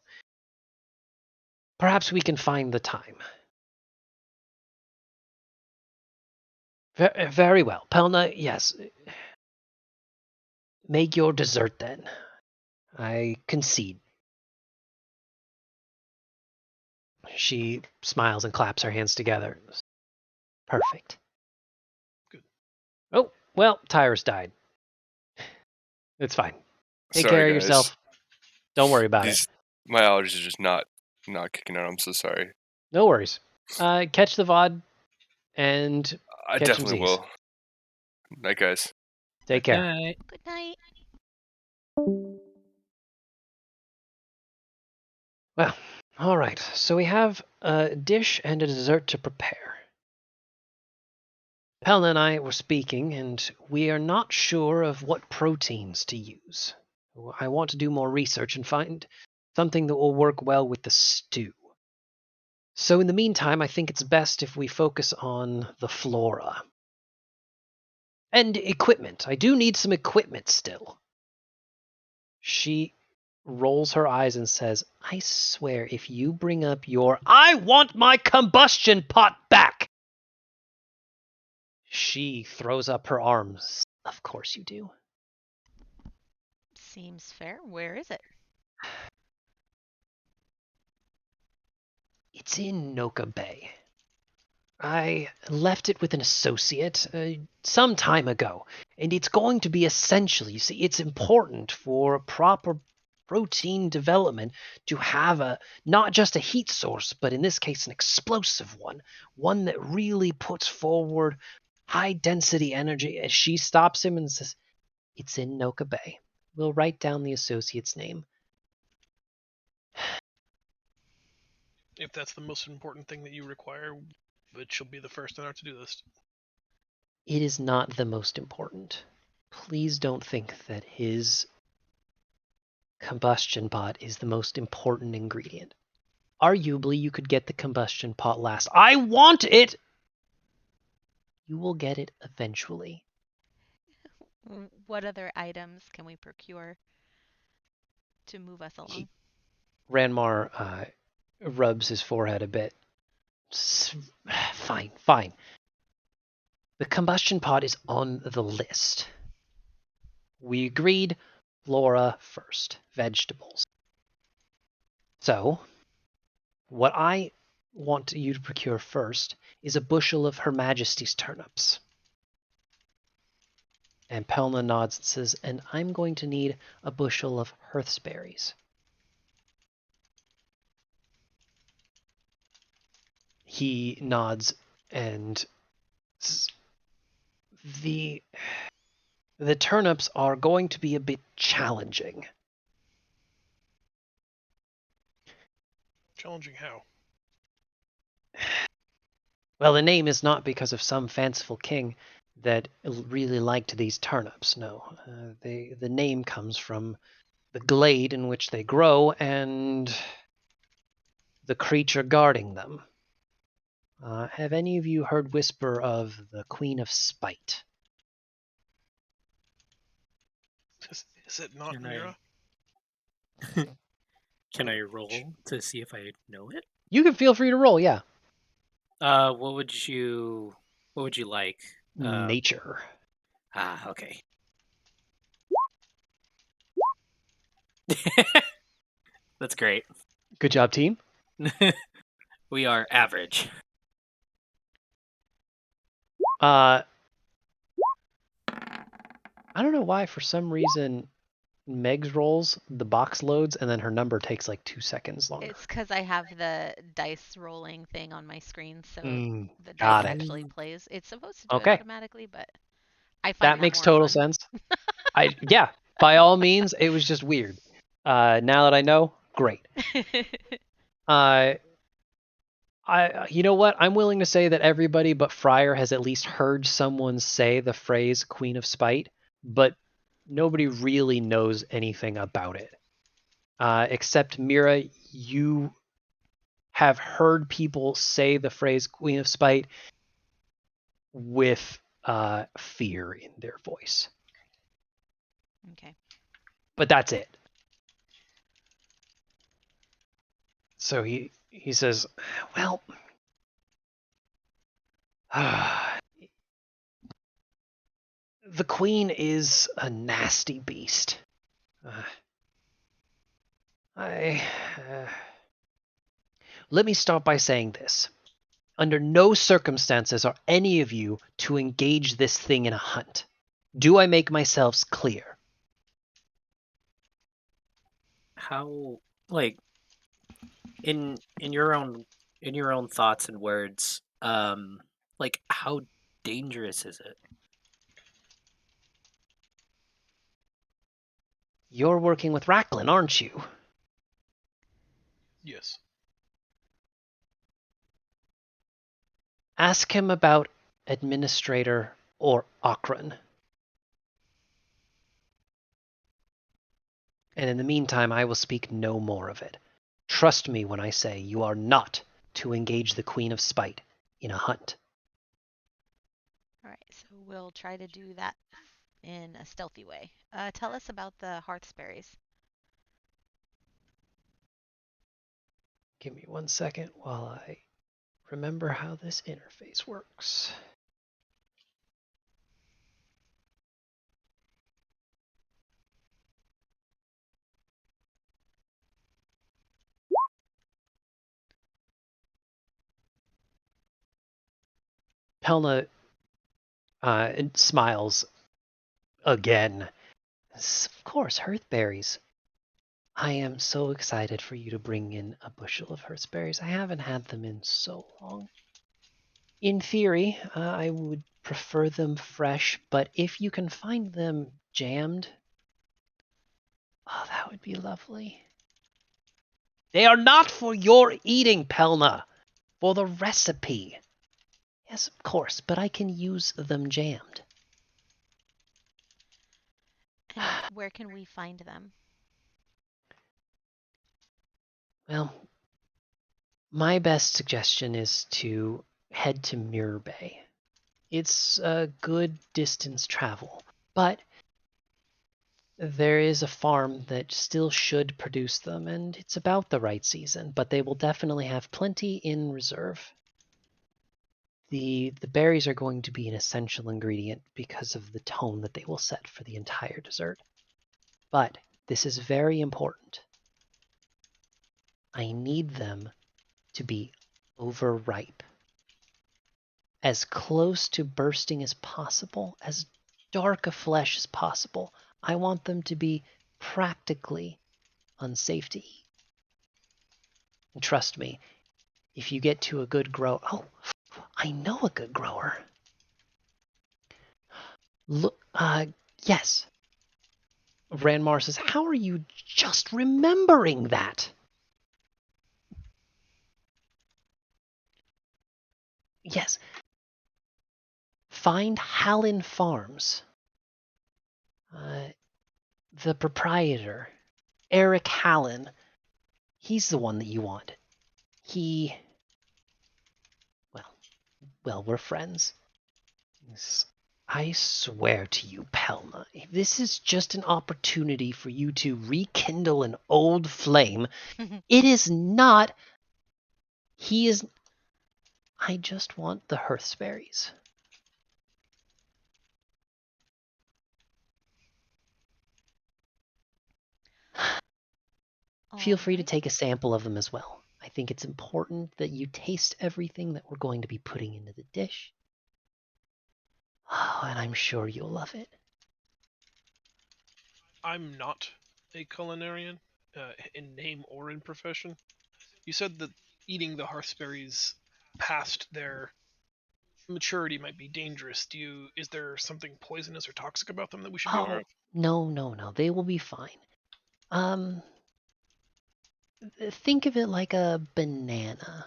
perhaps we can find the time. Very well. Pelna, yes. Make your dessert then. I concede. She smiles and claps her hands together. Perfect. Good. Oh, well, Tyrus died. It's fine. Take Sorry, care of guys. yourself. Don't worry about it. My allergies are just not kicking out. I'm so sorry. No worries. Catch the VOD, and I catch some definitely Z's. will. Night, guys. Take care. Night. Good night. Well, all right. So we have a dish and a dessert to prepare. Pelna and I were speaking, and we are not sure of what proteins to use. I want to do more research and find something that will work well with the stew. So in the meantime, I think it's best if we focus on the flora. And equipment. I do need some equipment still. She rolls her eyes and says, I swear if you bring up your I want my combustion pot back! She throws up her arms. Of course you do. Seems fair. Where is it? It's in Noka Bay. I left it with an associate some time ago, and it's going to be essential. You see, it's important for proper protein development to have not just a heat source, but in this case an explosive one that really puts forward high density energy. As she stops him and says, it's in Noka Bay. We'll write down the associate's name. If that's the most important thing that you require, it shall be the first on our to-do list. It is not the most important. Please don't think that his combustion pot is the most important ingredient. Arguably, you could get the combustion pot last. I want it! You will get it eventually. What other items can we procure to move us along? Ranmar rubs his forehead a bit. Fine. The combustion pot is on the list. We agreed flora first, vegetables. So, what I want you to procure first is a bushel of Her Majesty's turnips. And Pelna nods and says, and I'm going to need a bushel of hearthsberries. He nods and the turnips are going to be a bit challenging. Challenging how? Well, the name is not because of some fanciful king that really liked these turnips, no. The name comes from the glade in which they grow and the creature guarding them. Have any of you heard whisper of the Queen of Spite? Is it not Can Mira? Can I roll to see if I know it? You can feel free to roll, yeah. What would you like? Nature. Okay. That's great. Good job, team. We are average. I don't know why, for some reason, Meg's rolls, the box loads, and then her number takes like 2 seconds longer. It's because I have the dice rolling thing on my screen, so the got dice it. actually plays. It's supposed to do Okay. it automatically, but I find that makes more total fun. sense. Yeah, by all means, it was just weird. Now that I know, great. You know what? I'm willing to say that everybody but Fryer has at least heard someone say the phrase Queen of Spite, but nobody really knows anything about it. Except Mira, you have heard people say the phrase Queen of Spite with fear in their voice. Okay. But that's it. So he says, well, the Queen is a nasty beast. Let me start by saying this. Under no circumstances are any of you to engage this thing in a hunt. Do I make myself clear? How, like, in your own in your own thoughts and words, like how dangerous is it? You're working with Racklin, aren't you? Yes. Ask him about Administrator or Akron. And in the meantime, I will speak no more of it. Trust me when I say you are not to engage the Queen of Spite in a hunt. All right, so we'll try to do that in a stealthy way. Tell us about the Hearthsberries. Give me 1 second while I remember how this interface works. Pelna smiles again. Of course, hearthberries. I am so excited for you to bring in a bushel of hearthberries. I haven't had them in so long. In theory, I would prefer them fresh, but if you can find them jammed, oh, that would be lovely. They are not for your eating, Pelna. For the recipe. Yes, of course, but I can use them jammed. And where can we find them? Well, my best suggestion is to head to Mirror Bay. It's a good distance travel, but there is a farm that still should produce them, and it's about the right season, but they will definitely have plenty in reserve. The berries are going to be an essential ingredient because of the tone that they will set for the entire dessert. But this is very important. I need them to be overripe. As close to bursting as possible, as dark a flesh as possible. I want them to be practically unsafe to eat. And trust me, if you get to a good grower... Oh, I know a good grower. Look, yes. Ranmar says, how are you just remembering that? Yes. Find Hallen Farms. The proprietor, Eric Hallen, he's the one that you want. Well, we're friends. I swear to you, Pelna, if this is just an opportunity for you to rekindle an old flame, it is not. I just want the hearthsberries. Feel free to take a sample of them as well. I think it's important that you taste everything that we're going to be putting into the dish. Oh, and I'm sure you'll love it. I'm not a culinarian, in name or in profession. You said that eating the hearthsberries past their maturity might be dangerous. Is there something poisonous or toxic about them that we should be aware of? No. They will be fine. Think of it like a banana.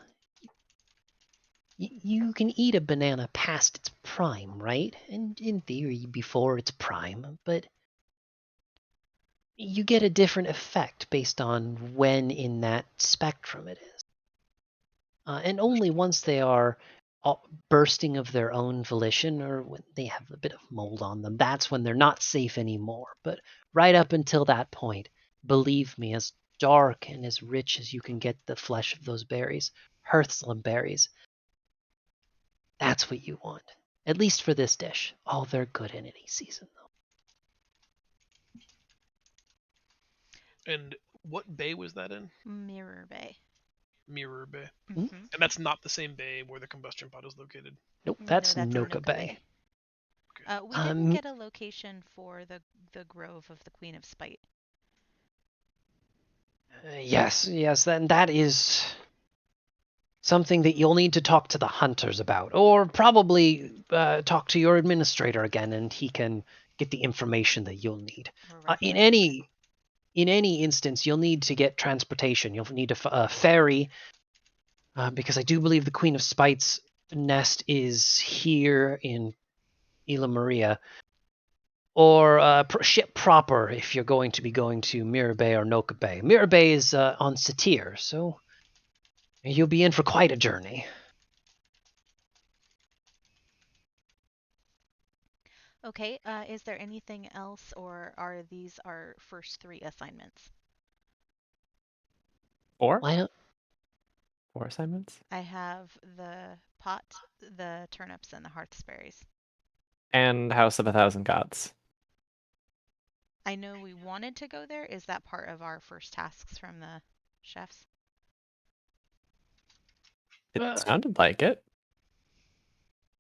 You can eat a banana past its prime, right? And in theory, before its prime, but you get a different effect based on when in that spectrum it is. And only once they are bursting of their own volition, or when they have a bit of mold on them, that's when they're not safe anymore. But right up until that point, believe me, as dark and as rich as you can get the flesh of those berries, Hearthslam berries, that's what you want. At least for this dish. Oh, they're good in any season, though. And what bay was that in? Mirror Bay. Mirror Bay. Mm-hmm. And that's not the same bay where the combustion pod is located? Nope, that's Noka Bay. We didn't get a location for the Grove of the Queen of Spite. Yes, then that is something that you'll need to talk to the hunters about, or probably talk to your administrator again, and he can get the information that you'll need. In any instance, you'll need to get transportation. You'll need a ferry, because I do believe the Queen of Spite's nest is here in Isla Maria, or ship proper if you're going to be going to Mirror Bay or Noka Bay. Mirror Bay is on Satir, so you'll be in for quite a journey. Okay, is there anything else, or are these our first 3 assignments? 4? Why not? 4 assignments? I have the pot, the turnips, and the hearthsberries. And House of 1,000 Gods. I know we wanted to go there. Is that part of our first tasks from the chefs? It sounded like it.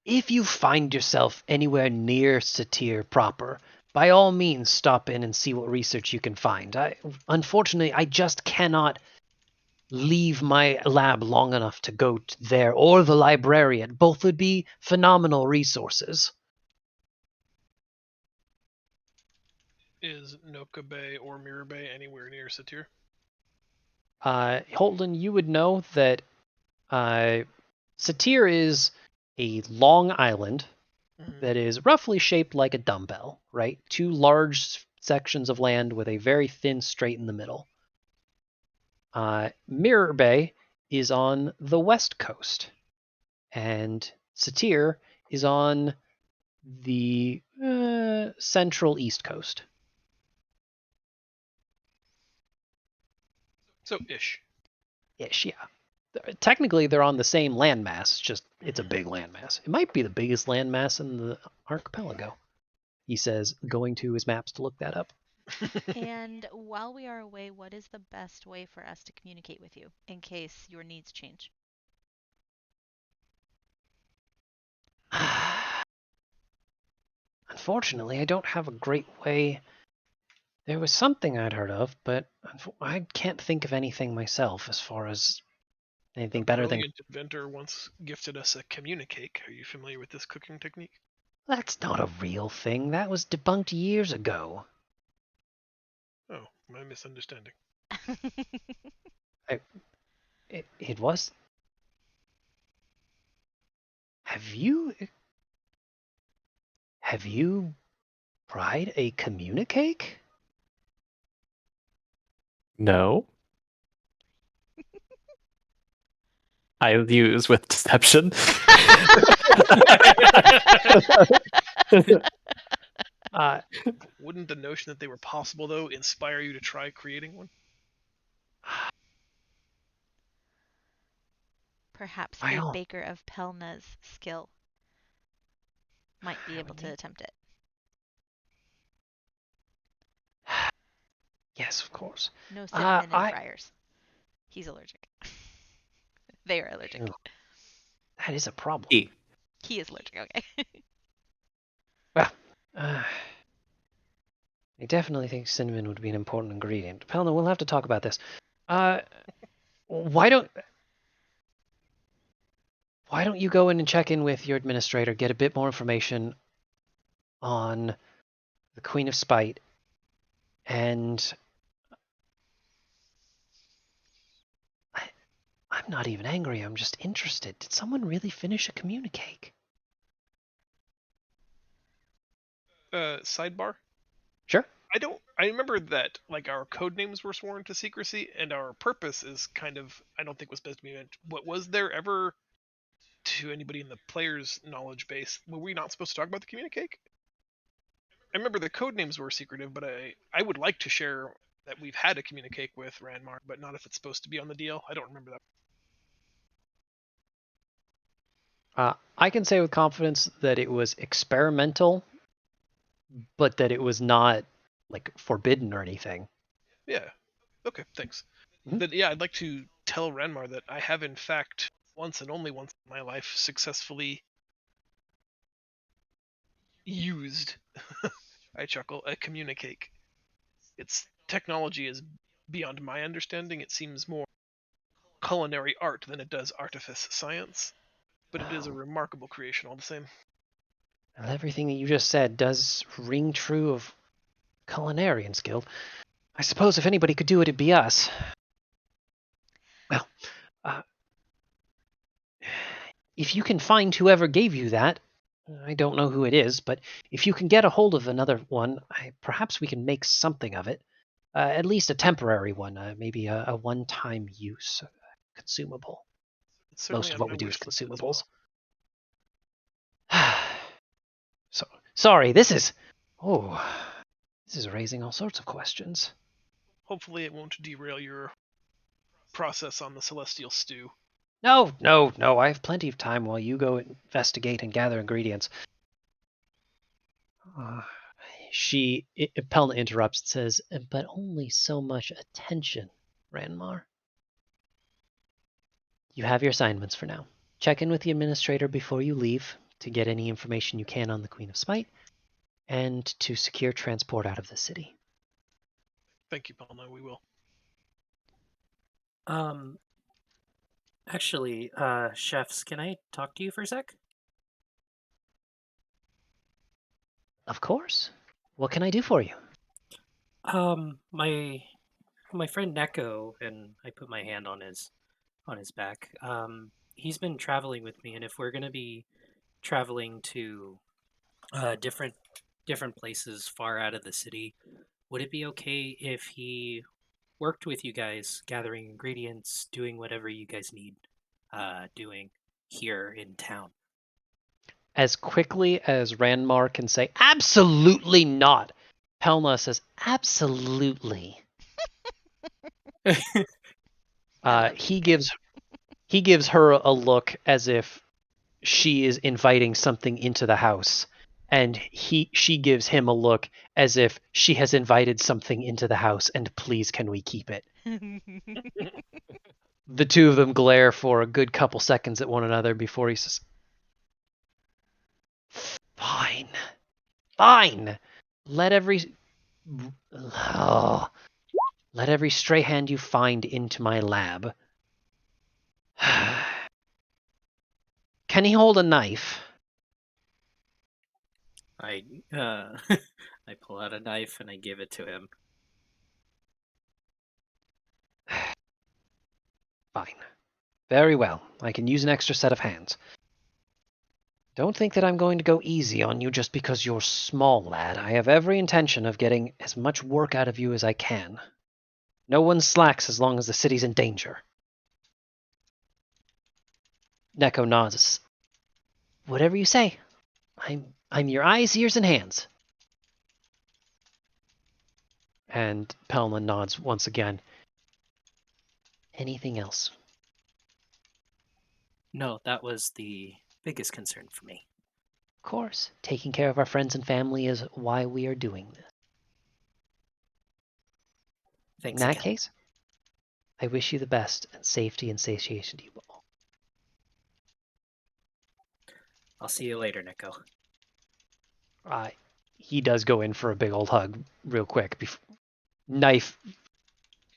If you find yourself anywhere near Satir proper, by all means stop in and see what research you can find. Unfortunately, I just cannot leave my lab long enough to go there, or the librarian. Both would be phenomenal resources. Is Noka Bay or Mirror Bay anywhere near Satir? Holden, you would know that Satir is a long island that is roughly shaped like a dumbbell, right? 2 large sections of land with a very thin strait in the middle. Mirror Bay is on the west coast, and Satir is on the central east coast. So, ish. Ish, yeah. Technically, they're on the same landmass, just it's a big landmass. It might be the biggest landmass in the archipelago, he says, going to his maps to look that up. And while we are away, what is the best way for us to communicate with you in case your needs change? Unfortunately, I don't have a great way. There was something I'd heard of, but I can't think of anything myself as far as anything better than... A brilliant inventor once gifted us a communicake. Are you familiar with this cooking technique? That's not a real thing. That was debunked years ago. Oh, my misunderstanding. It was... Have you tried a communicake? No. I use with deception. Wouldn't the notion that they were possible, though, inspire you to try creating one? Perhaps a baker of Pelna's skill might be able to attempt it. Yes, of course. No cinnamon in fryers. He's allergic. They are allergic. That is a problem. He is allergic, okay. Well, I definitely think cinnamon would be an important ingredient. Pelna, we'll have to talk about this. Why don't you go in and check in with your administrator, get a bit more information on the Queen of Spite, and I'm not even angry, I'm just interested. Did someone really finish a communicake? Sidebar? Sure. I remember that, like, our code names were sworn to secrecy, and our purpose is kind of, I don't think was supposed to be meant. What was there ever, to anybody in the player's knowledge base, were we not supposed to talk about the communicake? I remember the code names were secretive, but I would like to share that we've had a communicake with Ranmar, but not if it's supposed to be on the deal. I don't remember that. I can say with confidence that it was experimental, but that it was not, like, forbidden or anything. Yeah. Okay, thanks. That, I'd like to tell Ranmar that I have, in fact, once and only once in my life, successfully used, I chuckle, a communicake. Its technology is beyond my understanding. It seems more culinary art than it does artifice science, but it is a remarkable creation all the same. Well, everything that you just said does ring true of Culinarians Guild. I suppose if anybody could do it, it'd be us. Well, if you can find whoever gave you that, I don't know who it is, but if you can get a hold of another one, perhaps we can make something of it. At least a temporary one, maybe a one-time use consumable. Most of what we do is consumables. So sorry, this is raising all sorts of questions. Hopefully it won't derail your process on the Celestial Stew. No, I have plenty of time while you go investigate and gather ingredients. Pelna interrupts and says, but only so much attention, Ranmar. You have your assignments for now. Check in with the administrator before you leave to get any information you can on the Queen of Spite, and to secure transport out of the city. Thank you, Pelna, we will. Actually, chefs, can I talk to you for a sec? Of course. What can I do for you? My friend Neko, and I put my hand on his back. He's been traveling with me, and if we're gonna be traveling to different places far out of the city, would it be okay if he worked with you guys, gathering ingredients, doing whatever you guys need doing here in town? As quickly as Ranmar can say, absolutely not, Pelna says, absolutely. He gives her a look as if she is inviting something into the house, and she gives him a look as if she has invited something into the house, and please can we keep it? The two of them glare for a good couple seconds at one another before he says, Fine. Let every stray hand you find into my lab. Can he hold a knife? I pull out a knife and I give it to him. Fine. Very well. I can use an extra set of hands. Don't think that I'm going to go easy on you just because you're small, lad. I have every intention of getting as much work out of you as I can. No one slacks as long as the city's in danger. Neko nods. Whatever you say. I'm your eyes, ears, and hands. And Pelna nods once again. Anything else? No, that was the biggest concern for me. Of course. Taking care of our friends and family is why we are doing this. Thanks In that again. case, I wish you the best and safety and satiation to you all. I'll see you later, Neko. He does go in for a big old hug real quick. Knife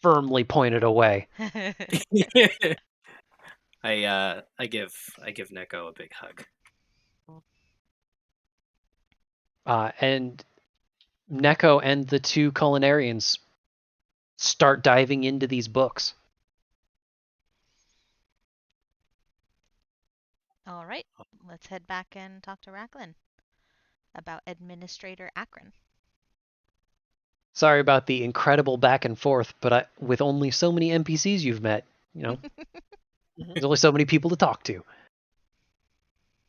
firmly pointed away. I give Neko a big hug. And Neko and the two culinarians start diving into these books. All right, let's head back and talk to Racklin about Administrator Akron. Sorry about the incredible back and forth, but with only so many NPCs you've met, there's only so many people to talk to.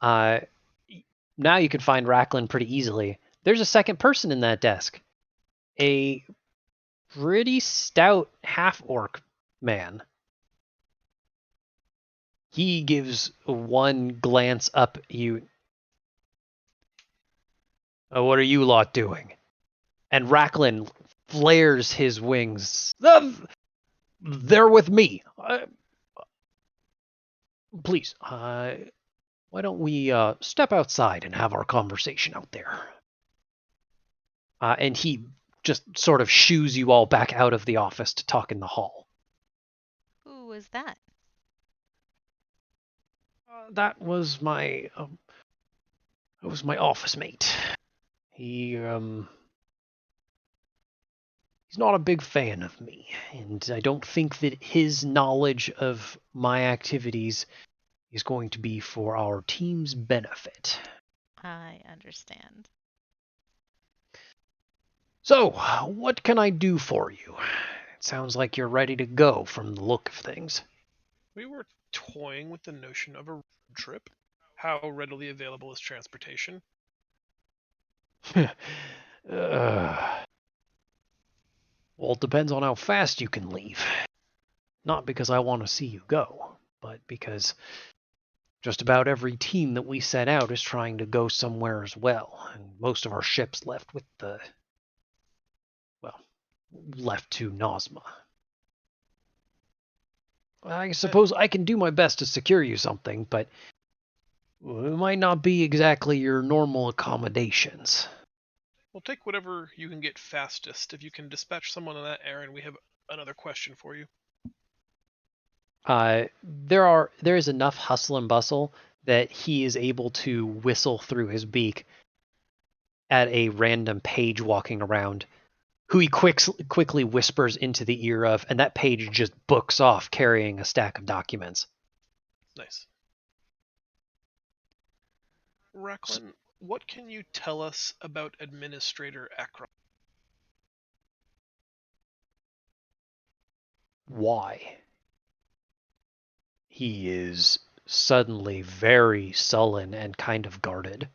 Now you can find Racklin pretty easily. There's a second person in that desk. A pretty stout half-orc man. He gives one glance up at you. What are you lot doing? And Racklin flares his wings. They're with me. Please, why don't we step outside and have our conversation out there? And he just sort of shoos you all back out of the office to talk in the hall. Who was that? That was my office mate. He's not a big fan of me, and I don't think that his knowledge of my activities is going to be for our team's benefit. I understand. So, what can I do for you? It sounds like you're ready to go from the look of things. We were toying with the notion of a road trip. How readily available is transportation? Well, it depends on how fast you can leave. Not because I want to see you go, but because just about every team that we set out is trying to go somewhere as well, and most of our ships left to Nazma. I suppose I can do my best to secure you something, but it might not be exactly your normal accommodations. We'll take whatever you can get fastest. If you can dispatch someone on that errand, we have another question for you. There is enough hustle and bustle that he is able to whistle through his beak at a random page walking around, who he quickly whispers into the ear of, and that page just books off carrying a stack of documents. Nice. Racklin, what can you tell us about Administrator Akron? Why? He is suddenly very sullen and kind of guarded.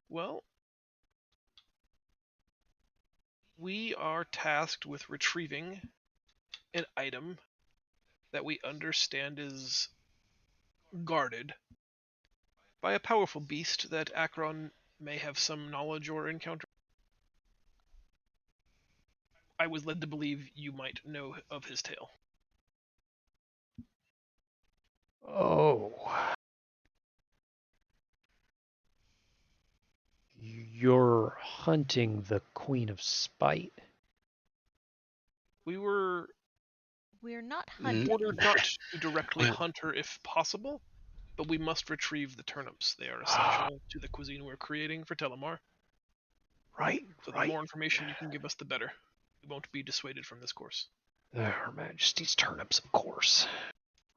Well, we are tasked with retrieving an item that we understand is guarded by a powerful beast that Akron may have some knowledge or encounter. I was led to believe you might know of his tale. Oh. You're hunting the Queen of Spite? We're not hunting. ordered not to directly hunt her if possible, but we must retrieve the turnips. They are essential to the cuisine we're creating for Telemar. Right, so the more information you can give us, the better. We won't be dissuaded from this course. Her Majesty's turnips, of course.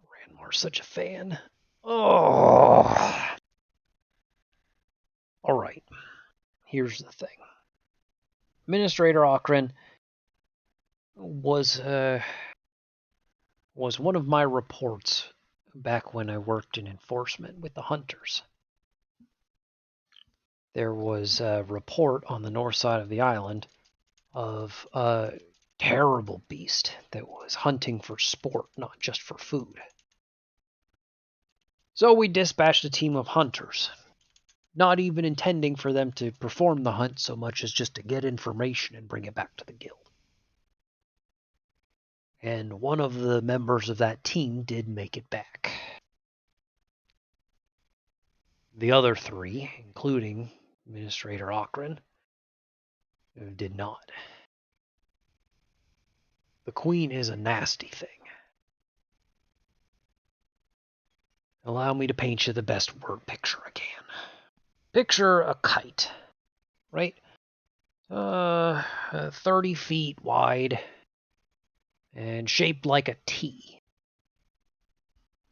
Ranmar's such a fan. Oh. All right. Here's the thing. Administrator Akron was one of my reports back when I worked in enforcement with the Hunters. There was a report on the north side of the island of a terrible beast that was hunting for sport, not just for food. So we dispatched a team of hunters, not even intending for them to perform the hunt so much as just to get information and bring it back to the guild. And one of the members of that team did make it back. The other three, including Administrator Akron, did not. The Queen is a nasty thing. Allow me to paint you the best word picture I can. Picture a kite, right? 30 feet wide and shaped like a T.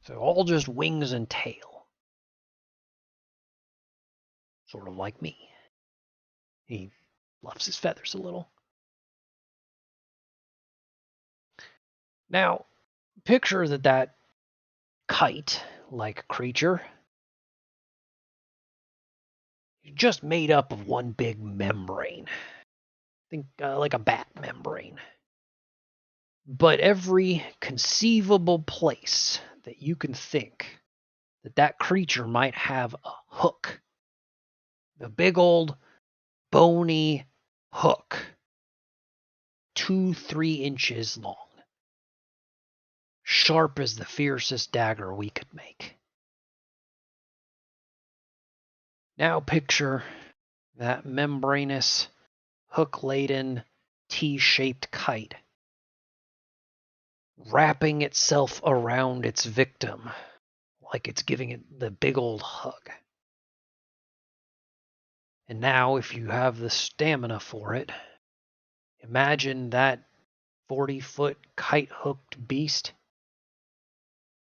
So all just wings and tail. Sort of like me. He fluffs his feathers a little. Now, picture that kite-like creature just made up of one big membrane. Think like a bat membrane. But every conceivable place that you can think that creature might have a hook. The big old bony hook. 2-3 inches long. Sharp as the fiercest dagger we could make. Now picture that membranous, hook-laden, T-shaped kite wrapping itself around its victim like it's giving it the big old hug. And now, if you have the stamina for it, imagine that 40-foot kite-hooked beast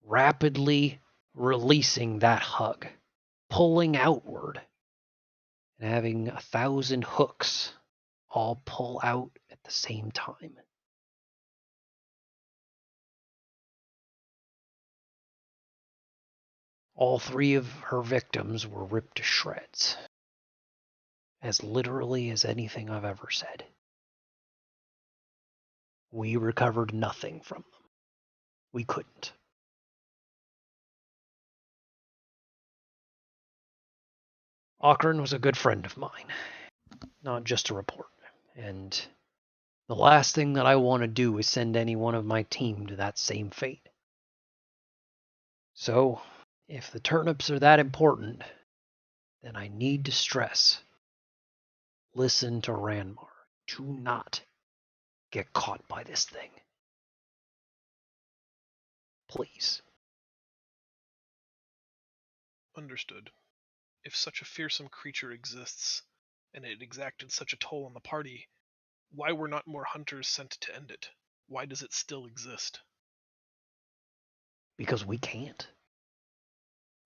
rapidly releasing that hug, pulling outward, and having 1,000 hooks all pull out at the same time. All 3 of her victims were ripped to shreds, as literally as anything I've ever said. We recovered nothing from them. We couldn't. Auckern was a good friend of mine, not just a reporter. And the last thing that I want to do is send any one of my team to that same fate. So, if the turnips are that important, then I need to stress, listen to Ranmar. Do not get caught by this thing. Please. Understood. If such a fearsome creature exists, and it exacted such a toll on the party, why were not more hunters sent to end it? Why does it still exist? Because we can't.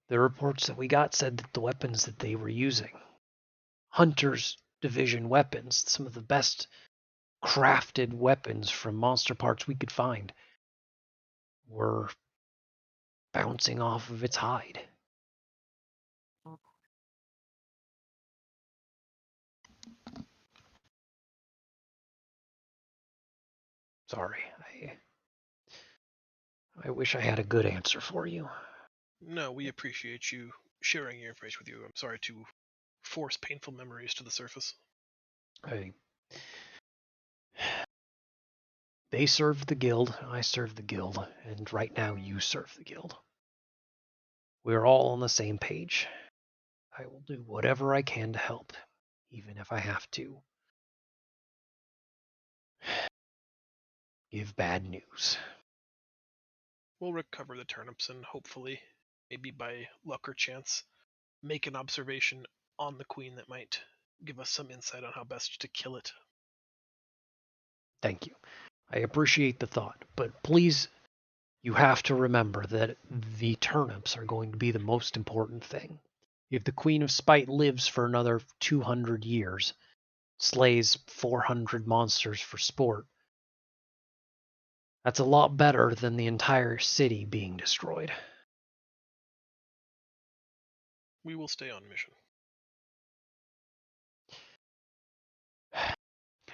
The reports that we got said that the weapons that they were using, Hunter's Division weapons, some of the best crafted weapons from monster parts we could find, were bouncing off of its hide. Sorry, I wish I had a good answer for you. No, we appreciate you sharing your information with you. I'm sorry to force painful memories to the surface. They served the guild, I served the guild, and right now you serve the guild. We're all on the same page. I will do whatever I can to help, even if I have to give bad news. We'll recover the turnips and hopefully, maybe by luck or chance, make an observation on the queen that might give us some insight on how best to kill it. Thank you. I appreciate the thought, but please, you have to remember that the turnips are going to be the most important thing. If the Queen of Spite lives for another 200 years, slays 400 monsters for sport, that's a lot better than the entire city being destroyed. We will stay on mission.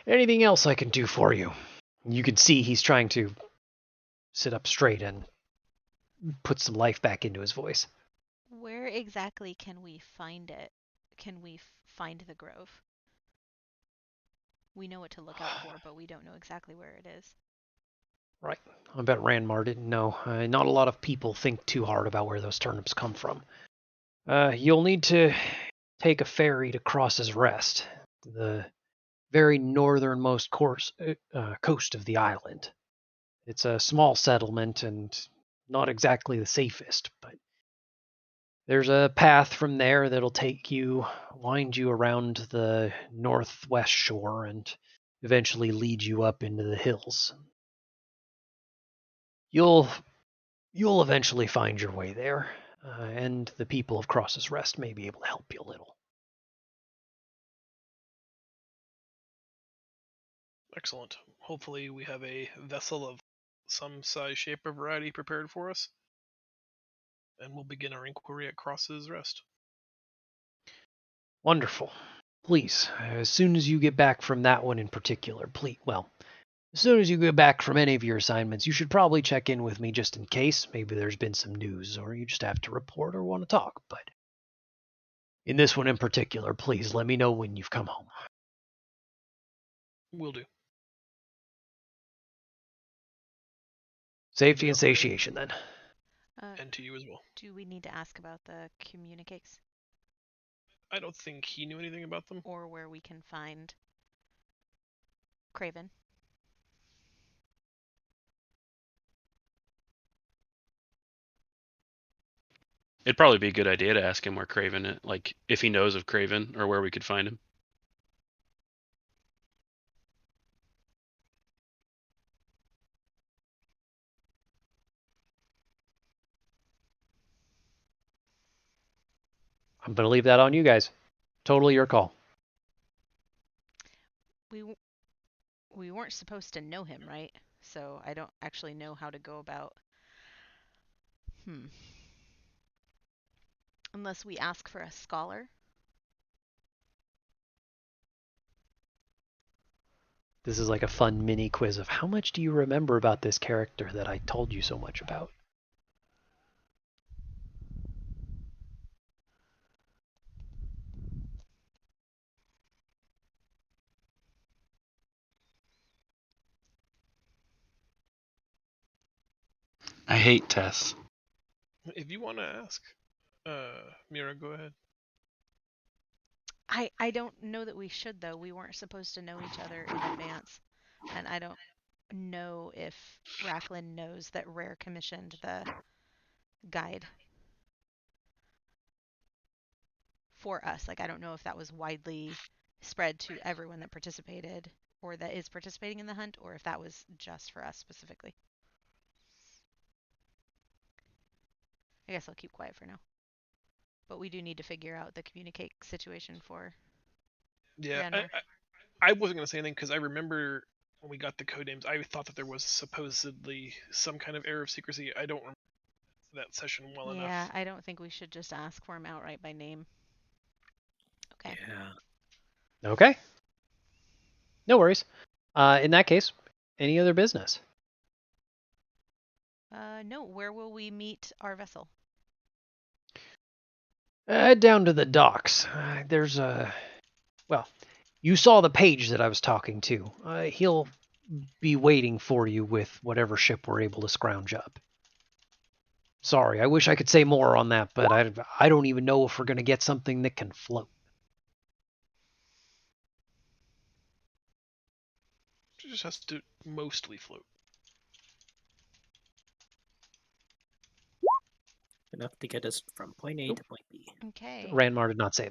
Anything else I can do for you? You can see he's trying to sit up straight and put some life back into his voice. Where exactly can we find it? Can we find the grove? We know what to look out for, but we don't know exactly where it is. Right. I bet Ranmar didn't know. Not a lot of people think too hard about where those turnips come from. You'll need to take a ferry to Cross's Rest, the very northernmost coast of the island. It's a small settlement and not exactly the safest, but there's a path from there that'll take you, wind you around the northwest shore, and eventually lead you up into the hills. You'll eventually find your way there, and the people of Cross's Rest may be able to help you a little. Excellent. Hopefully we have a vessel of some size, shape, or variety prepared for us, and we'll begin our inquiry at Cross's Rest. Wonderful. Please, as soon as you get back from that one in particular, as soon as you get back from any of your assignments, you should probably check in with me just in case. Maybe there's been some news, or you just have to report or want to talk. But in this one in particular, please let me know when you've come home. Will do. Safety and satiation, then. And to you as well. Do we need to ask about the communiques? I don't think he knew anything about them. Or where we can find Craven. It'd probably be a good idea to ask him where Craven, like if he knows of Craven or where we could find him. I'm going to leave that on you guys. Totally your call. We weren't supposed to know him, right? So I don't actually know how to go about. Unless we ask for a scholar. This is like a fun mini quiz of how much do you remember about this character that I told you so much about? I hate tests. If you want to ask, Mira, go ahead. I don't know that we should, though. We weren't supposed to know each other in advance. And I don't know if Racklin knows that Rare commissioned the guide for us. Like, I don't know if that was widely spread to everyone that participated or that is participating in the hunt, or if that was just for us specifically. I guess I'll keep quiet for now. But we do need to figure out the communicate situation for. Yeah, I wasn't going to say anything because I remember when we got the code names, I thought that there was supposedly some kind of air of secrecy. I don't remember that session well enough. Yeah, I don't think we should just ask for him outright by name. Okay. Yeah. Okay. No worries. In that case, any other business? No. Where will we meet our vessel? Down to the docks. There's a... Well, you saw the page that I was talking to. He'll be waiting for you with whatever ship we're able to scrounge up. Sorry, I wish I could say more on that, but I don't even know if we're going to get something that can float. It just has to mostly float. Enough to get us from point A to point B. Okay. Ranmar did not say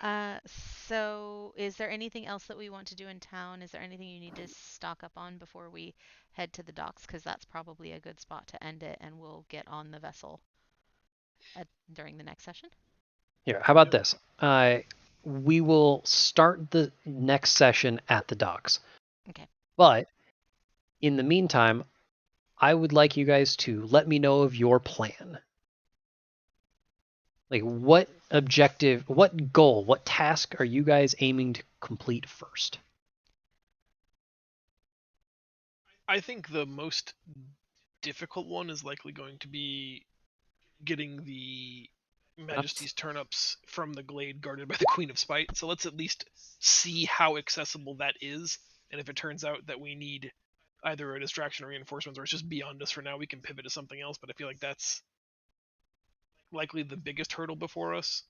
that. So is there anything else that we want to do in town? Is there anything you need to stock up on before we head to the docks? Because that's probably a good spot to end it, and we'll get on the vessel during the next session. Here, how about this? We will start the next session at the docks. Okay. But in the meantime, I would like you guys to let me know of your plan. Like, what objective, what goal, what task are you guys aiming to complete first? I think the most difficult one is likely going to be getting the Majesty's turnips from the glade guarded by the Queen of Spite. So let's at least see how accessible that is. And if it turns out that we need either a distraction or reinforcements, or it's just beyond us for now, we can pivot to something else. But I feel like that's likely the biggest hurdle before us.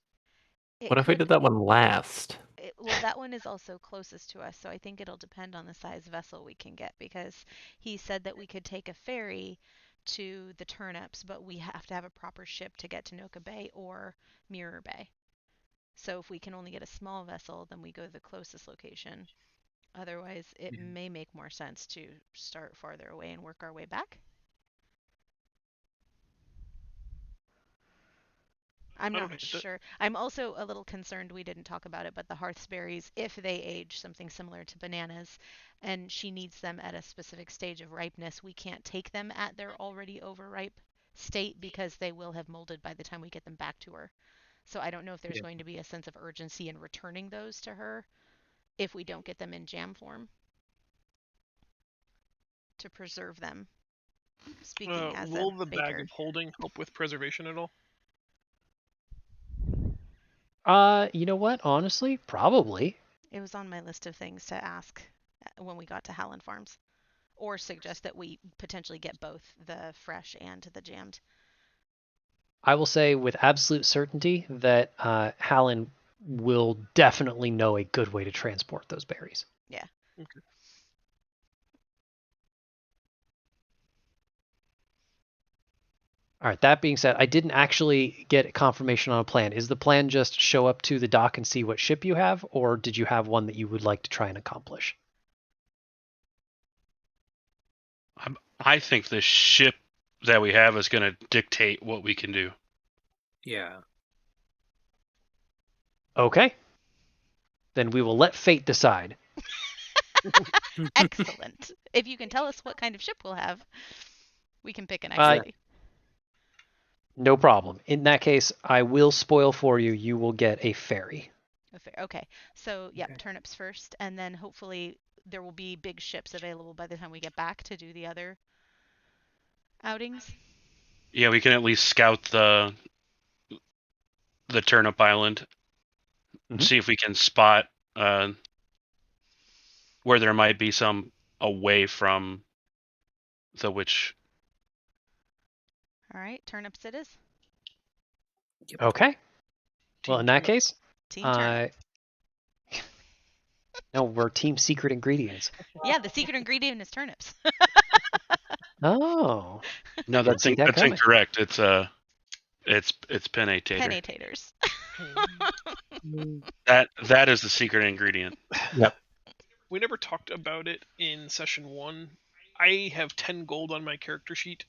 What if we did that one last? Well, that one is also closest to us, so I think it'll depend on the size vessel we can get, because he said that we could take a ferry to the turnips, but we have to have a proper ship to get to Noka Bay or Mirror Bay. So if we can only get a small vessel, then we go to the closest location. Otherwise, it may make more sense to start farther away and work our way back. I'm not sure. I'm also a little concerned, we didn't talk about it, but the hearthberries, if they age something similar to bananas, and she needs them at a specific stage of ripeness, we can't take them at their already overripe state because they will have molded by the time we get them back to her. So I don't know if there's going to be a sense of urgency in returning those to her if we don't get them in jam form to preserve them. Speaking as will a the baker. bag of holding help with preservation at all? You know what? Honestly, probably. It was on my list of things to ask when we got to Howland Farms, or suggest that we potentially get both the fresh and the jammed. I will say with absolute certainty that Hallen will definitely know a good way to transport those berries. Yeah. Okay. All right, that being said, I didn't actually get confirmation on a plan. Is the plan just show up to the dock and see what ship you have, or did you have one that you would like to try and accomplish? I think the ship that we have is going to dictate what we can do. Yeah. Okay. Then we will let fate decide. Excellent. If you can tell us what kind of ship we'll have, we can pick an next. No problem. In that case, I will spoil for you. You will get a ferry. Okay. So, yeah, turnips first, and then hopefully there will be big ships available by the time we get back to do the other outings. Yeah, we can at least scout the Turnip Island, see if we can spot where there might be some away from the witch. All right, turnips it is. Yep. Okay. Well, in that case, Team Turnip. No, we're Team Secret Ingredients. Yeah, the secret ingredient is turnips. Oh. No, that's incorrect. It's penne-tater. Penne-taters. that is the secret ingredient. Yep. We never talked about it in session 1. I have 10 gold on my character sheet.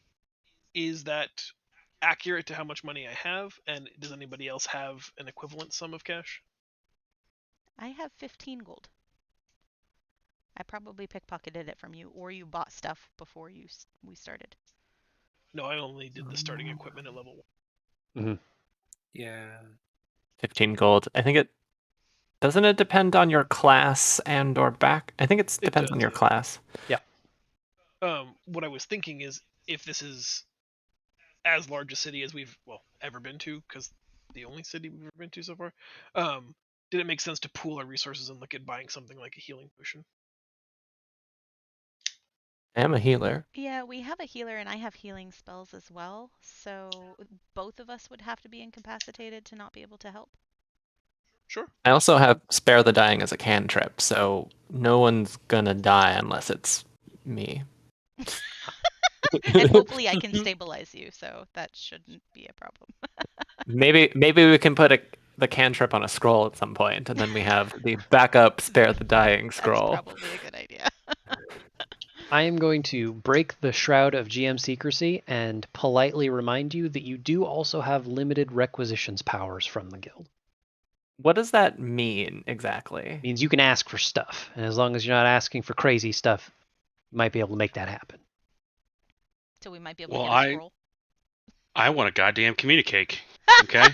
Is that accurate to how much money I have? And does anybody else have an equivalent sum of cash? I have 15 gold. I probably pickpocketed it from you, or you bought stuff before we started. No, I only did the starting equipment at level 1. Mm-hmm. Yeah. 15 gold. I think it... Doesn't it depend on your class and or back? I think it depends on your class. Yeah. What I was thinking is, if this is as large a city as we've ever been to, because the only city we've ever been to so far, did it make sense to pool our resources and look at buying something like a healing potion? I am a healer. Yeah, we have a healer and I have healing spells as well, so both of us would have to be incapacitated to not be able to help. Sure. I also have Spare the Dying as a cantrip, so no one's gonna die unless it's me. And hopefully I can stabilize you, so that shouldn't be a problem. Maybe we can put the cantrip on a scroll at some point, and then we have the backup Spare the Dying scroll. That's probably a good idea. I am going to break the shroud of GM secrecy and politely remind you that you do also have limited requisitions powers from the guild. What does that mean exactly? It means you can ask for stuff, and as long as you're not asking for crazy stuff, you might be able to make that happen. So we might be able to get a scroll. I want a goddamn communicate. Okay,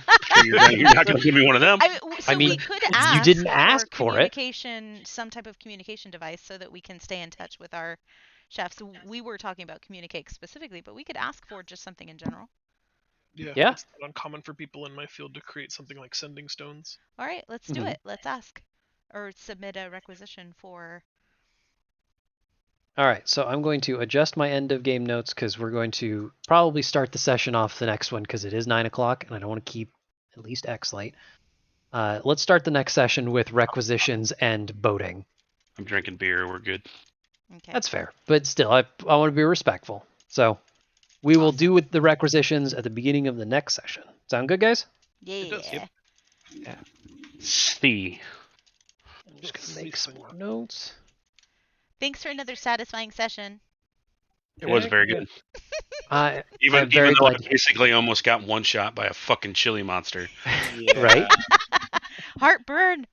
you're not going to give me one of them. I mean, we could ask you didn't ask for it. Some type of communication device, so that we can stay in touch with our chefs. We were talking about communicate specifically, but we could ask for just something in general. Yeah. It's not uncommon for people in my field to create something like sending stones. All right, let's do it. Let's ask, or submit a requisition for. All right, so I'm going to adjust my end of game notes because we're going to probably start the session off the next one because it is 9 o'clock and I don't want to keep at least X late. Let's start the next session with requisitions and boating. I'm drinking beer. We're good. Okay. That's fair, but still, I want to be respectful. So we will do with the requisitions at the beginning of the next session. Sound good, guys? Yeah. Yeah. C. I'm just going to make some more notes. Thanks for another satisfying session. It was very good. Even though I basically almost got one shot by a fucking chili monster. Yeah. Right? Heartburn!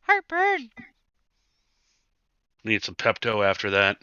Need some Pepto after that.